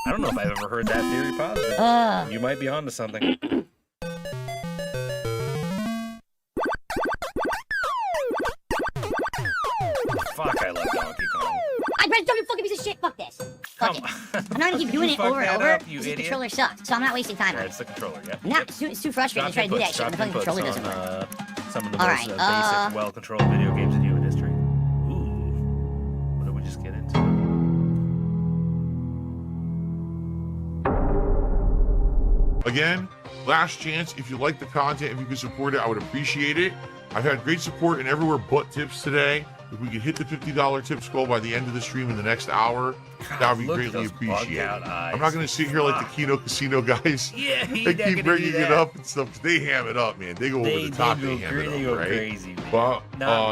I don't know if I've ever heard that theory positive. You might be onto something. Fuck, I love Donkey Kong. I pressed W fucking piece of shit. Fuck this. Fuck it. I'm not gonna keep doing it over and over. The controller sucks, so I'm not wasting time on it. It's the controller, yeah. It's too frustrating to try to do that shit when the fucking controller doesn't work. Some of the most basic, well-controlled video games in human history. Ooh. What did we just get into? Again, last chance. If you like the content, if you can support it, I would appreciate it. I've had great support in everywhere but tips today. If we could hit the $50 tips goal by the end of the stream in the next hour, that would be greatly appreciated. I'm not going to sit here like the Keno Casino guys. Yeah, they keep bringing it up and stuff. 'Cause they ham it up, man. They go over the top. They ham it up, right? Crazy, man. But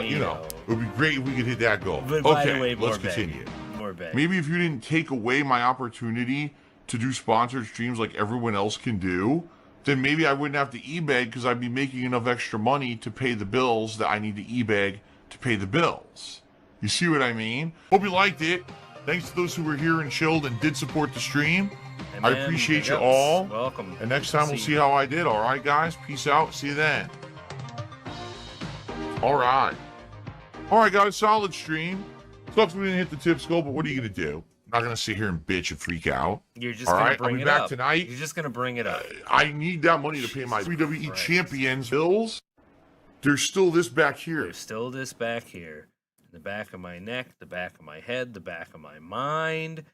you know, it would be great if we could hit that goal. But by the way, let's continue. More bang. Maybe if you didn't take away my opportunity to do sponsored streams like everyone else can do, then maybe I wouldn't have to e-bag because I'd be making enough extra money to pay the bills that I need to e-bag to pay the bills. You see what I mean? Hope you liked it. Thanks to those who were here and chilled and did support the stream. Hey, I appreciate you all. Welcome. And next time we'll see how I did. All right, guys? Peace out. See you then. All right. All right, guys. Solid stream. Sucks we didn't hit the tips goal, but what are you going to do? I'm not going to sit here and bitch and freak out. You're just going to bring it back up. Tonight. You're just going to bring it up. I need that money to pay my WWE Champions bills. There's still this back here. There's still this back here. The back of my neck, the back of my head, the back of my mind.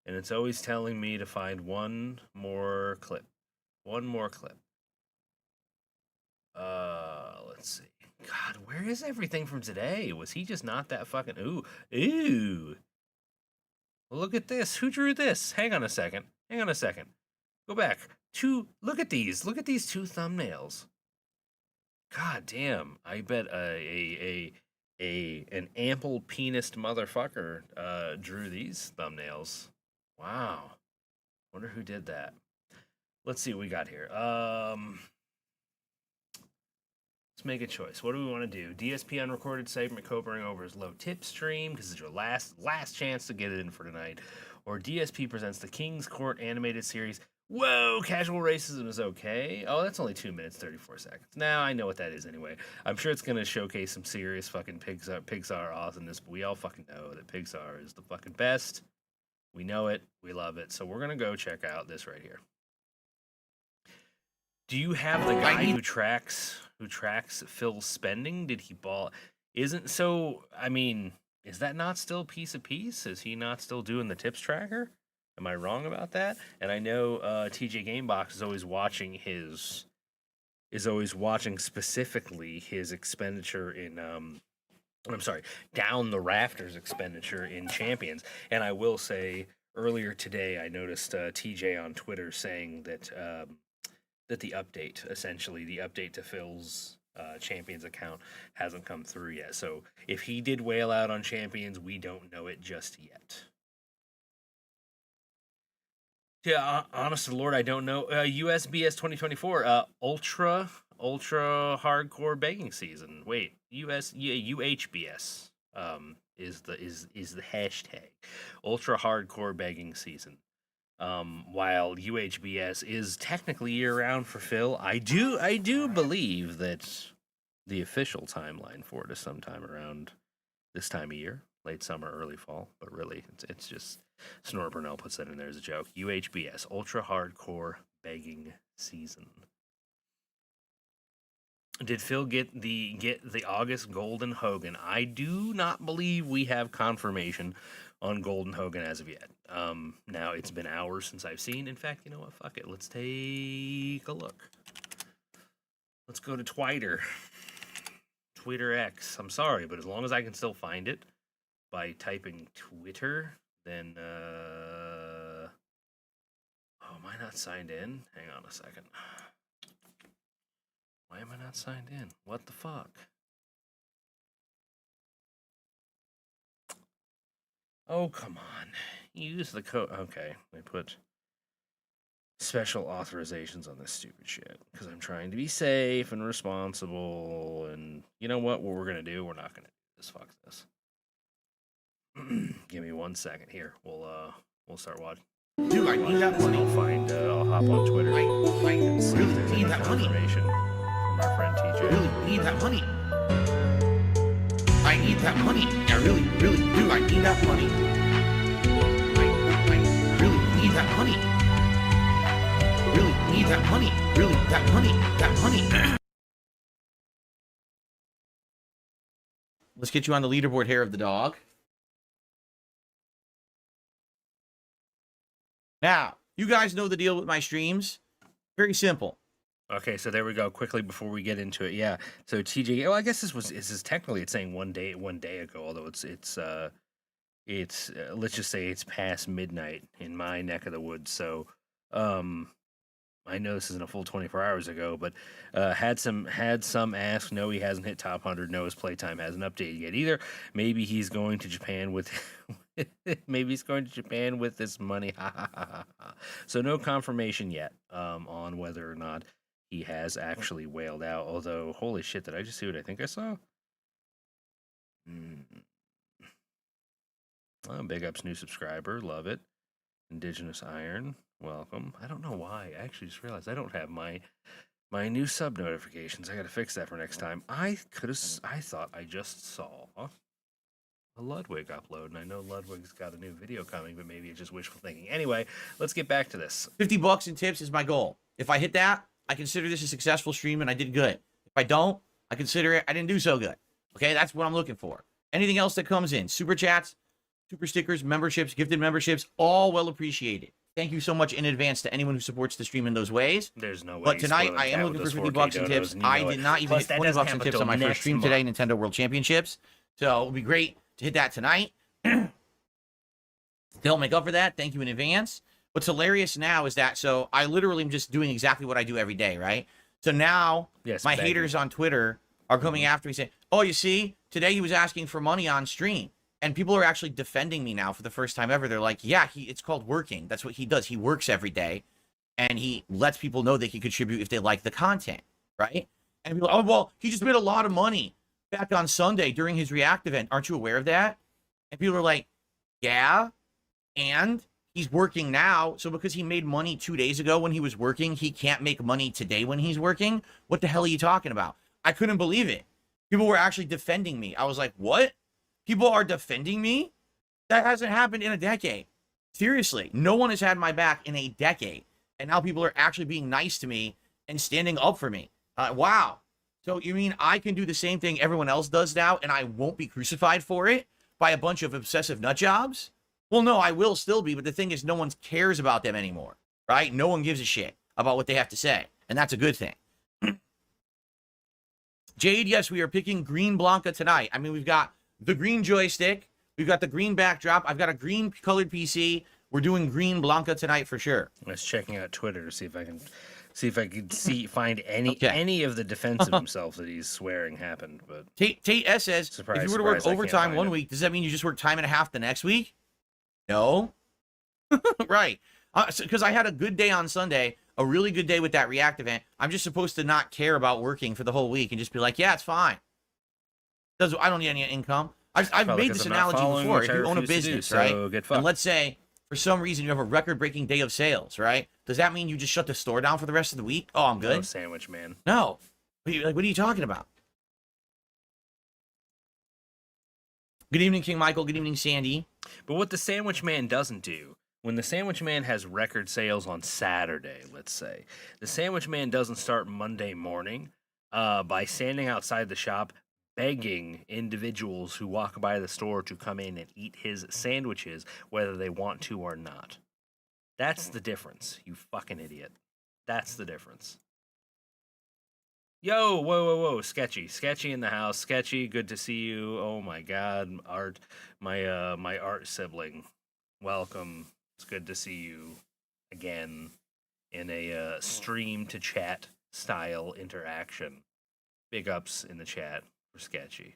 And it's always telling me to find one more clip. One more clip. Let's see. God, where is everything from today? Was he just not that fucking... Ooh. Well, look at this. Who drew this? Hang on a second. Go back. Look at these. Look at these two thumbnails. God damn. I bet an ample penised motherfucker drew these thumbnails. Wow. Wonder who did that. Let's see what we got here. Let's make a choice. What do we want to do? DSP unrecorded segment covering over his low tip stream because it's your last chance to get it in for tonight. Or DSP presents the King's Court animated series. Whoa, casual racism is okay. Oh, that's only 2 minutes, 34 seconds. Now I know what that is anyway. I'm sure it's going to showcase some serious fucking Pixar awesomeness, but we all fucking know that Pixar is the fucking best. We know it. We love it. So we're going to go check out this right here. Do you have the guy who tracks Phil's spending? Did he ball? Isn't so? I mean, is that not still piece of piece? Is he not still doing the tips tracker? Am I wrong about that? And I know TJ Gamebox is always watching specifically his expenditure in I'm sorry, down the rafters expenditure in Champions. And I will say earlier today I noticed TJ on Twitter saying that that the update to Phil's Champions account hasn't come through yet. So if he did whale out on Champions, we don't know it just yet. Yeah, honest to the Lord, I don't know. USBS 2024, ultra hardcore begging season. Wait, UHBS is the hashtag. Ultra hardcore begging season. While UHBS is technically year round for Phil, I do believe that the official timeline for it is sometime around this time of year, late summer, early fall. But really, it's just Snor Bernell puts that in there as a joke. UHBS, ultra hardcore begging season. Did Phil get the August Golden Hogan? I do not believe we have confirmation on Golden Hogan as of yet. Now, it's been hours since I've seen. In fact, you know what? Fuck it. Let's take a look. Let's go to Twitter. Twitter X. I'm sorry, but as long as I can still find it by typing Twitter, then, oh, am I not signed in? Hang on a second. Why am I not signed in? What the fuck? Oh, come on. Use the code. Okay, they put special authorizations on this stupid shit because I'm trying to be safe and responsible. And you know what? What we're going to do? We're not going to do this. Fuck this. Give me 1 second here. We'll start watching. Dude, I need that money. I'll hop on Twitter. I really need that money. From our friend TJ. I really need that money. I need that money. I really do. I need that money. I really need that money. Really need that money. Really, that money. Let's get you on the leaderboard, Hair of the Dog. Now, you guys know the deal with my streams. Very simple. Okay, so there we go. Quickly before we get into it, yeah. So TJ, well, I guess this is technically it's saying one day ago, although it's let's just say it's past midnight in my neck of the woods. So, I know this isn't a full 24 hours ago, but had some ask. No, he hasn't hit top 100. No, his playtime hasn't updated yet either. Maybe he's going to Japan with this money. So no confirmation yet on whether or not he has actually whaled out. Although, holy shit, did I just see what I think I saw? Oh, big ups, new subscriber. Love it. Indigenous Iron. Welcome. I don't know why. I actually just realized I don't have my new sub notifications. I got to fix that for next time. I thought I just saw a Ludwig upload, and I know Ludwig's got a new video coming, but maybe it's just wishful thinking. Anyway, let's get back to this. $50 in tips is my goal. If I hit that, I consider this a successful stream and I did good. If I don't, I consider it I didn't do so good. Okay, that's what I'm looking for. Anything else that comes in, super chats, super stickers, memberships, gifted memberships, all well appreciated. Thank you so much in advance to anyone who supports the stream in those ways. There's no way. But tonight, I am looking for $50 in tips. I did not even hit $20 in tips on my first stream today, Nintendo World Championships. So it would be great to hit that tonight. To help make up for that, thank you in advance. What's hilarious now is that, so I literally am just doing exactly what I do every day, right? So now, my haters on Twitter are coming after me saying, oh, you see, today he was asking for money on stream. And people are actually defending me now for the first time ever. They're like, yeah, it's called working. That's what he does. He works every day, and he lets people know they can contribute if they like the content, right? And people are like, oh, well, he just made a lot of money back on Sunday during his React event. Aren't you aware of that? And people are like, yeah, and he's working now. So because he made money 2 days ago when he was working, he can't make money today when he's working? What the hell are you talking about? I couldn't believe it. People were actually defending me. I was like, what? People are defending me? That hasn't happened in a decade. Seriously, no one has had my back in a decade. And now people are actually being nice to me and standing up for me. Wow. So you mean I can do the same thing everyone else does now and I won't be crucified for it by a bunch of obsessive nut jobs? Well, no, I will still be, but the thing is no one cares about them anymore, right? No one gives a shit about what they have to say, and that's a good thing. Jade, yes, we are picking Green Blanca tonight. I mean, we've got the green joystick. We've got the green backdrop. I've got a green colored PC. We're doing Green Blanca tonight for sure. I was checking out Twitter to see if I can find any of the defense of himself that he's swearing happened. But Tate S says, if you were to work overtime one week, does that mean you just work time and a half the next week? No. Right. Because I had a good day on Sunday, a really good day with that React event. I'm just supposed to not care about working for the whole week and just be like, yeah, it's fine. I don't need any income. I've made this analogy before. If you own a business, right? And let's say for some reason you have a record-breaking day of sales, right? Does that mean you just shut the store down for the rest of the week? Oh, I'm good. No, sandwich man. No. What are you talking about? Good evening, King Michael. Good evening, Sandy. But what the sandwich man doesn't do, when the sandwich man has record sales on Saturday, let's say, the sandwich man doesn't start Monday morning by standing outside the shop begging individuals who walk by the store to come in and eat his sandwiches, whether they want to or not. That's the difference, you fucking idiot. That's the difference. Yo, whoa, Sketchy in the house. Sketchy, good to see you. Oh my God, Art, my Art sibling, welcome. It's good to see you again in a stream to chat style interaction. Big ups in the chat. Sketchy.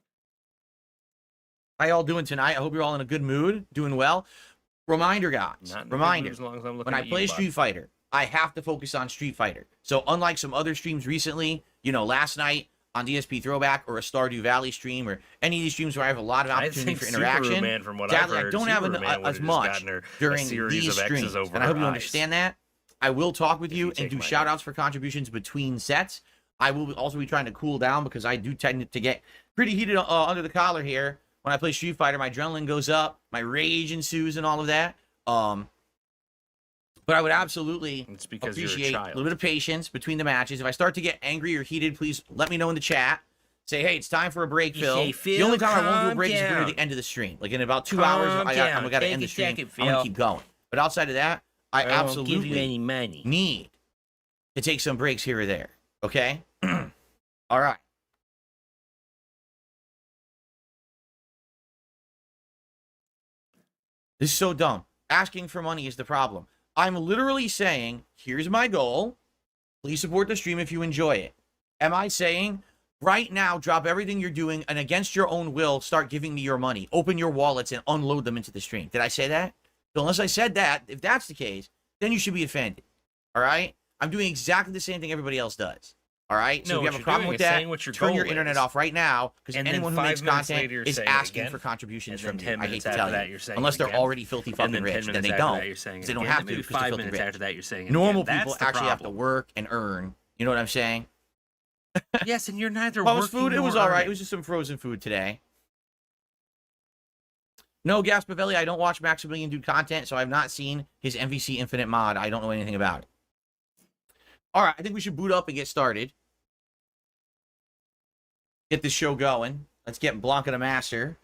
How y'all doing tonight? I hope you're all in a good mood, doing well. Reminder, guys. Reminder. When I play Street Fighter, I have to focus on Street Fighter. So unlike some other streams recently, last night on DSP Throwback or a Stardew Valley stream or any of these streams where I have a lot of opportunity for interaction, sadly, I don't have as much during these streams. And I hope you understand that. I will talk with you and do shout-outs for contributions between sets. I will also be trying to cool down because I do tend to get pretty heated under the collar here. When I play Street Fighter, my adrenaline goes up, my rage ensues and all of that. But I would absolutely appreciate a little bit of patience between the matches. If I start to get angry or heated, please let me know in the chat. Say, hey, it's time for a break, Phil. The only time I won't do a break is near the end of the stream. Like in about 2 hours, I'm going to end the stream. I'm going to keep going. But outside of that, I absolutely need to take some breaks here or there. Okay? All right. This is so dumb. Asking for money is the problem. I'm literally saying, here's my goal. Please support the stream if you enjoy it. Am I saying, right now, drop everything you're doing and against your own will, start giving me your money. Open your wallets and unload them into the stream. Did I say that? So unless I said that, if that's the case, then you should be offended. All right? I'm doing exactly the same thing everybody else does. All right? So No, if you have a problem with that, turn your internet off right now, because anyone who makes content is asking for contributions from you. I hate to tell you. Unless they're already filthy fucking rich, then they don't. They don't have to because they're filthy rich. After that, you're saying Normal people actually have to work and earn. You know what I'm saying? Yes, and you're neither What was working food? It was nor all right. It earning. was just some frozen food today. No, Gaspavelli, I don't watch Maximilian Dude content, so I've not seen his MVC Infinite mod. I don't know anything about it. All right, I think we should boot up and get started. Get this show going. Let's get Blanca the Master.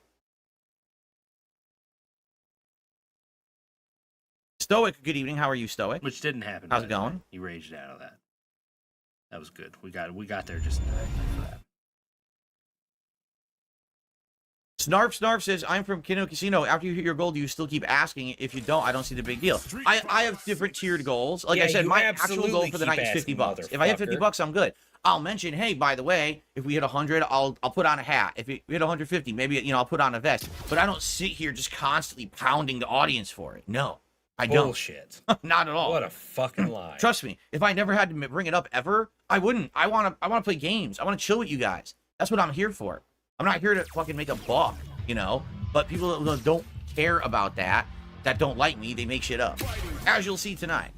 Stoic, good evening. How are you, Stoic? Which didn't happen. How's it going? He raged out of that. That was good. We got there just in time for that. Snarf says, I'm from Kino Casino. After you hit your goal, do you still keep asking? If you don't, I don't see the big deal. I have different tiered goals. Like I said, my actual goal for the night is 50 bucks. If I hit 50 bucks, I'm good. I'll mention, hey, by the way, if we hit 100, I'll put on a hat. If we hit 150, maybe, I'll put on a vest. But I don't sit here just constantly pounding the audience for it. No, I don't. Bullshit. Not at all. What a fucking lie. Trust me, if I never had to bring it up ever, I wouldn't. I want to play games. I want to chill with you guys. That's what I'm here for. I'm not here to fucking make a buck, But people that don't care about that don't like me, they make shit up. As you'll see tonight.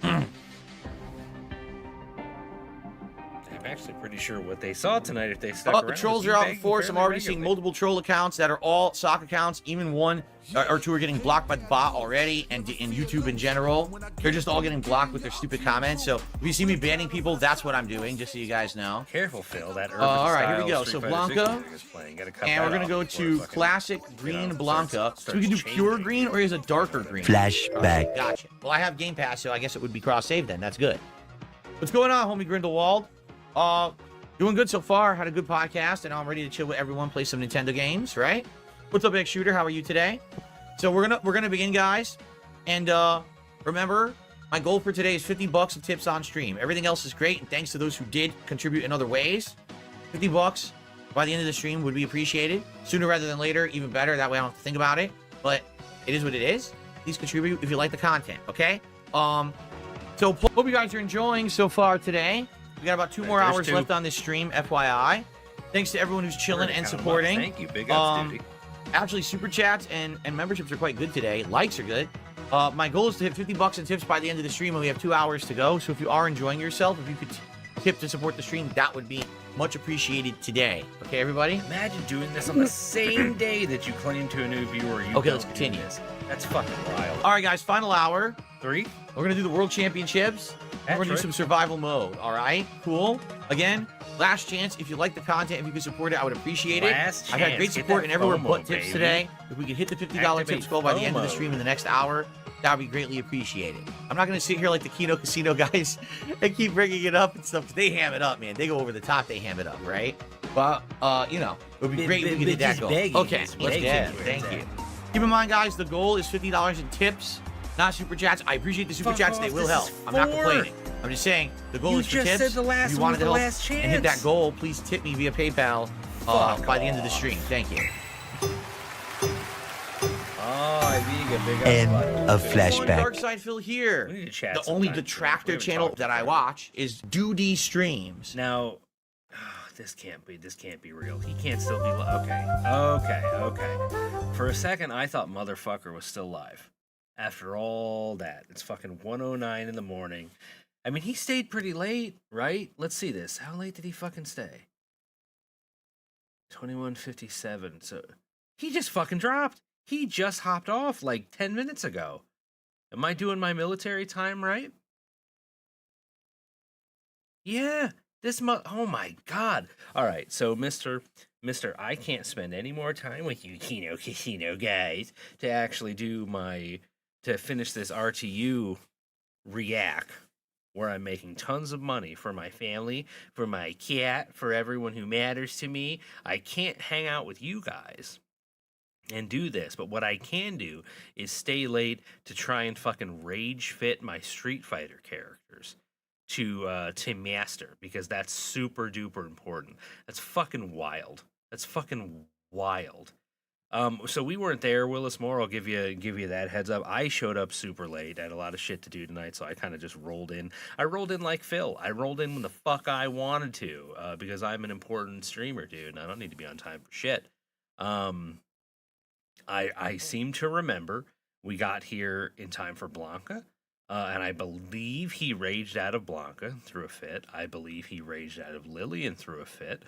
I'm actually pretty sure what they saw tonight if they stuck around. The trolls are out in force. I'm already seeing multiple troll accounts that are all sock accounts. Even one or two are getting blocked by the bot already, and in YouTube in general. They're just all getting blocked with their stupid comments. So if you see me banning people, that's what I'm doing, just so you guys know. Careful, Phil. That urban all right, here we style go. So Street Blanca, Fighter 6 is playing. and we're going to go to classic green Blanca. So we can do pure green, or is a darker green? Flashback. Gotcha. Well, I have Game Pass, so I guess it would be cross-save then. That's good. What's going on, homie Grindelwald? Doing good so far. Had a good podcast, and now I'm ready to chill with everyone, play some Nintendo games, right? What's up, X Shooter? How are you today? So we're gonna begin, guys. And remember, my goal for today is 50 bucks of tips on stream. Everything else is great, and thanks to those who did contribute in other ways. 50 bucks by the end of the stream would be appreciated. Sooner rather than later, even better. That way I don't have to think about it. But it is what it is. Please contribute if you like the content, okay? So hope you guys are enjoying so far today. We got about 2 more hours left on this stream, FYI. Thanks to everyone who's chilling and supporting. Thank you. Big ups, dude. Actually, super chats and memberships are quite good today. Likes are good. My goal is to hit 50 bucks in tips by the end of the stream, and we have 2 hours to go. So if you are enjoying yourself, if you could tip to support the stream, that would be much appreciated today. Okay, everybody? Imagine doing this on the same day that you claim to a new viewer. Okay, let's continue. That's fucking wild. All right, guys, final hour. 3? We're going to do the World Championships. And we're going to do some survival mode. All right? Cool. Again, last chance. If you like the content, if you could support it, I would appreciate it. I've had great support in everywhere but tips today. If we could hit the $50 tips goal by the end of the stream in the next hour, that would be greatly appreciated. I'm not going to sit here like the Kino Casino guys and keep bringing it up and stuff, because they ham it up, man. They go over the top, they ham it up, right? But, it would be great if we could hit that goal. Okay, let's get it. Thank you. Keep in mind, guys, the goal is $50 in tips. Not super chats. I appreciate the super chats. They will help. I'm not complaining. I'm just saying the goal is for tips. If you wanted to help and hit that goal, please tip me via PayPal by the end of the stream. Thank you. End of flashback. Dark Side Phil here. The only detractor channel that I watch is Doody Streams. Now, this can't be real. He can't still be okay. For a second, I thought motherfucker was still live. After all that, it's fucking 1:09 in the morning. I mean, he stayed pretty late, right? Let's see this. How late did he fucking stay? 21:57. So he just fucking dropped. He just hopped off like 10 minutes ago. Am I doing my military time right? Yeah. Oh my God. All right. So, Mr. I can't spend any more time with you Kino Casino guys to actually do to finish this RTU react. where I'm making tons of money for my family, for my cat, for everyone who matters to me. I can't hang out with you guys and do this, but what I can do is stay late to try and fucking rage fit my Street Fighter characters to master, because that's super duper important. That's fucking wild. That's fucking wild. So we weren't there, Willis Moore. I'll give you that heads up. I showed up super late. I had a lot of shit to do tonight, so I kind of just rolled in. I rolled in like Phil. I rolled in when the fuck I wanted to, because I'm an important streamer, dude, and I don't need to be on time for shit. I seem to remember we got here in time for Blanca, and I believe he raged out of Blanca through a fit. I believe he raged out of Lillian through a fit.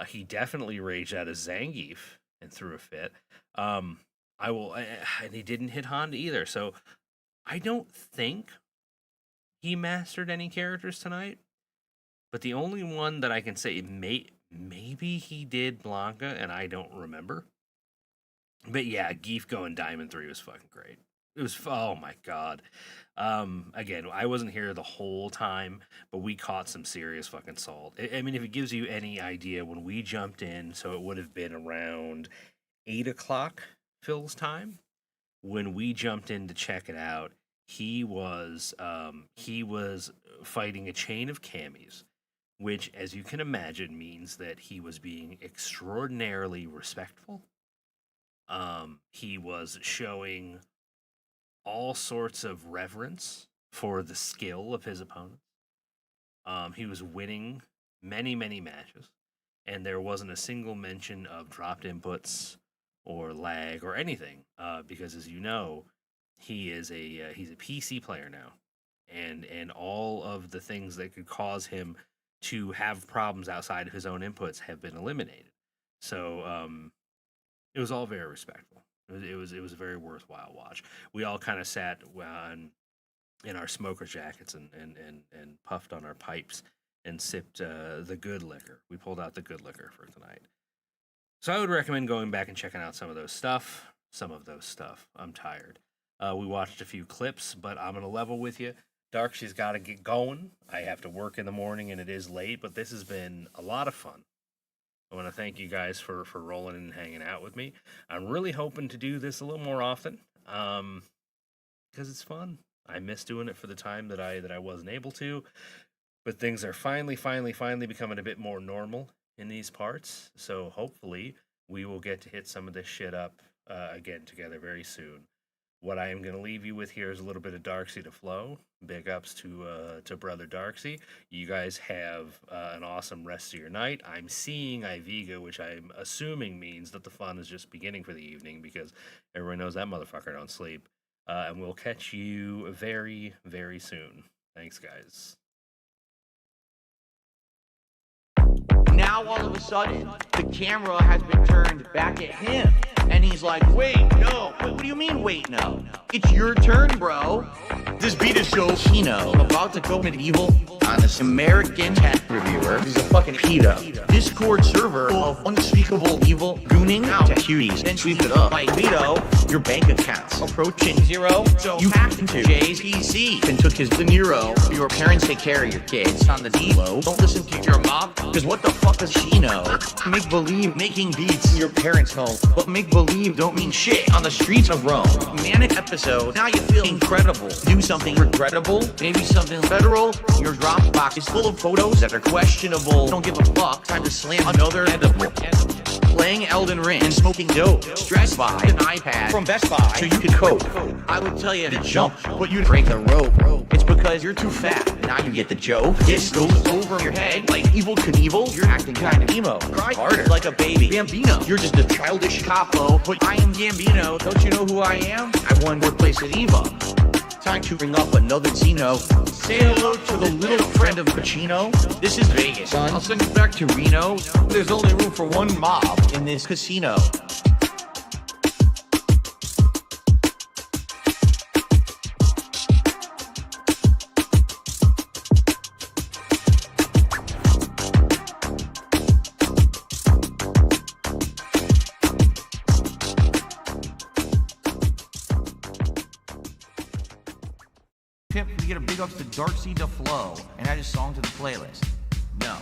He definitely raged out of Zangief and threw a fit. And he didn't hit Honda either. So I don't think he mastered any characters tonight. But the only one that I can say maybe he did Blanca, and I don't remember. But yeah, Geef going Diamond 3 was fucking great. It was, oh my god. Again, I wasn't here the whole time, but we caught some serious fucking salt. I mean, if it gives you any idea, when we jumped in, so it would have been around 8 o'clock Phil's time. When we jumped in to check it out, he was fighting a chain of camis, which, as you can imagine, means that he was being extraordinarily respectful. He was showing all sorts of reverence for the skill of his opponents. He was winning many, many matches, and there wasn't a single mention of dropped inputs or lag or anything, because, as you know, he's a PC player now, and all of the things that could cause him to have problems outside of his own inputs have been eliminated. So it was all very respectful. It was a very worthwhile watch. We all kind of sat in our smoker jackets and puffed on our pipes and sipped the good liquor. We pulled out the good liquor for tonight. So I would recommend going back and checking out some of those stuff. I'm tired. We watched a few clips, but I'm going to level with you. Darksy's got to get going. I have to work in the morning, and it is late, but this has been a lot of fun. I want to thank you guys for rolling in and hanging out with me. I'm really hoping to do this a little more often, because it's fun. I miss doing it for the time that I wasn't able to, but things are finally becoming a bit more normal in these parts. So hopefully we will get to hit some of this shit up again together very soon. What I am going to leave you with here is a little bit of Darksy to flow. Big ups to brother Darksy. You guys have an awesome rest of your night. I'm seeing Iviga, which I'm assuming means that the fun is just beginning for the evening, because everyone knows that motherfucker don't sleep. And we'll catch you very, very soon. Thanks, guys. Now all of a sudden, the camera has been turned back at him. And he's like, wait, no. What do you mean, wait, no? It's your turn, bro. This beat is so Chino. I'm about to go medieval on this American tech reviewer. He's a fucking pedo. Discord server of unspeakable evil gooning out to cuties. Then sweep it up. Like veto your bank accounts. Approaching zero. So you hacked into Jay's PC and took his De Niro. Your parents take care of your kids on the D-Lo. Don't listen to your mom, because what the fuck does she know? Make believe making beats in your parents' home, but make believe don't mean shit on the streets of Rome. Manic episode. Now you feel incredible. Do something regrettable. Maybe something federal. Your Dropbox is full of photos that are questionable. Don't give a fuck. Time to slam another edible. Playing Elden Ring and smoking dope. Stressed by an iPad from Best Buy so you can cope. I would tell you to jump, but you break the rope. It's because you're too fat. Now you get the joke. This goes over your head like Evil Knievel. You're acting kind of emo. Cry harder like a baby. Bambino. You're just a childish capo, but I am Gambino. Don't you know who I am? I won fourth place at EVA. Time to bring up another Zeno. Say hello to the little friend of Pacino. This is Vegas, son. I'll send you back to Reno. There's only room for one mob in this casino. Pip, we get a big ups to Darcy DeFlo and add his song to the playlist. No.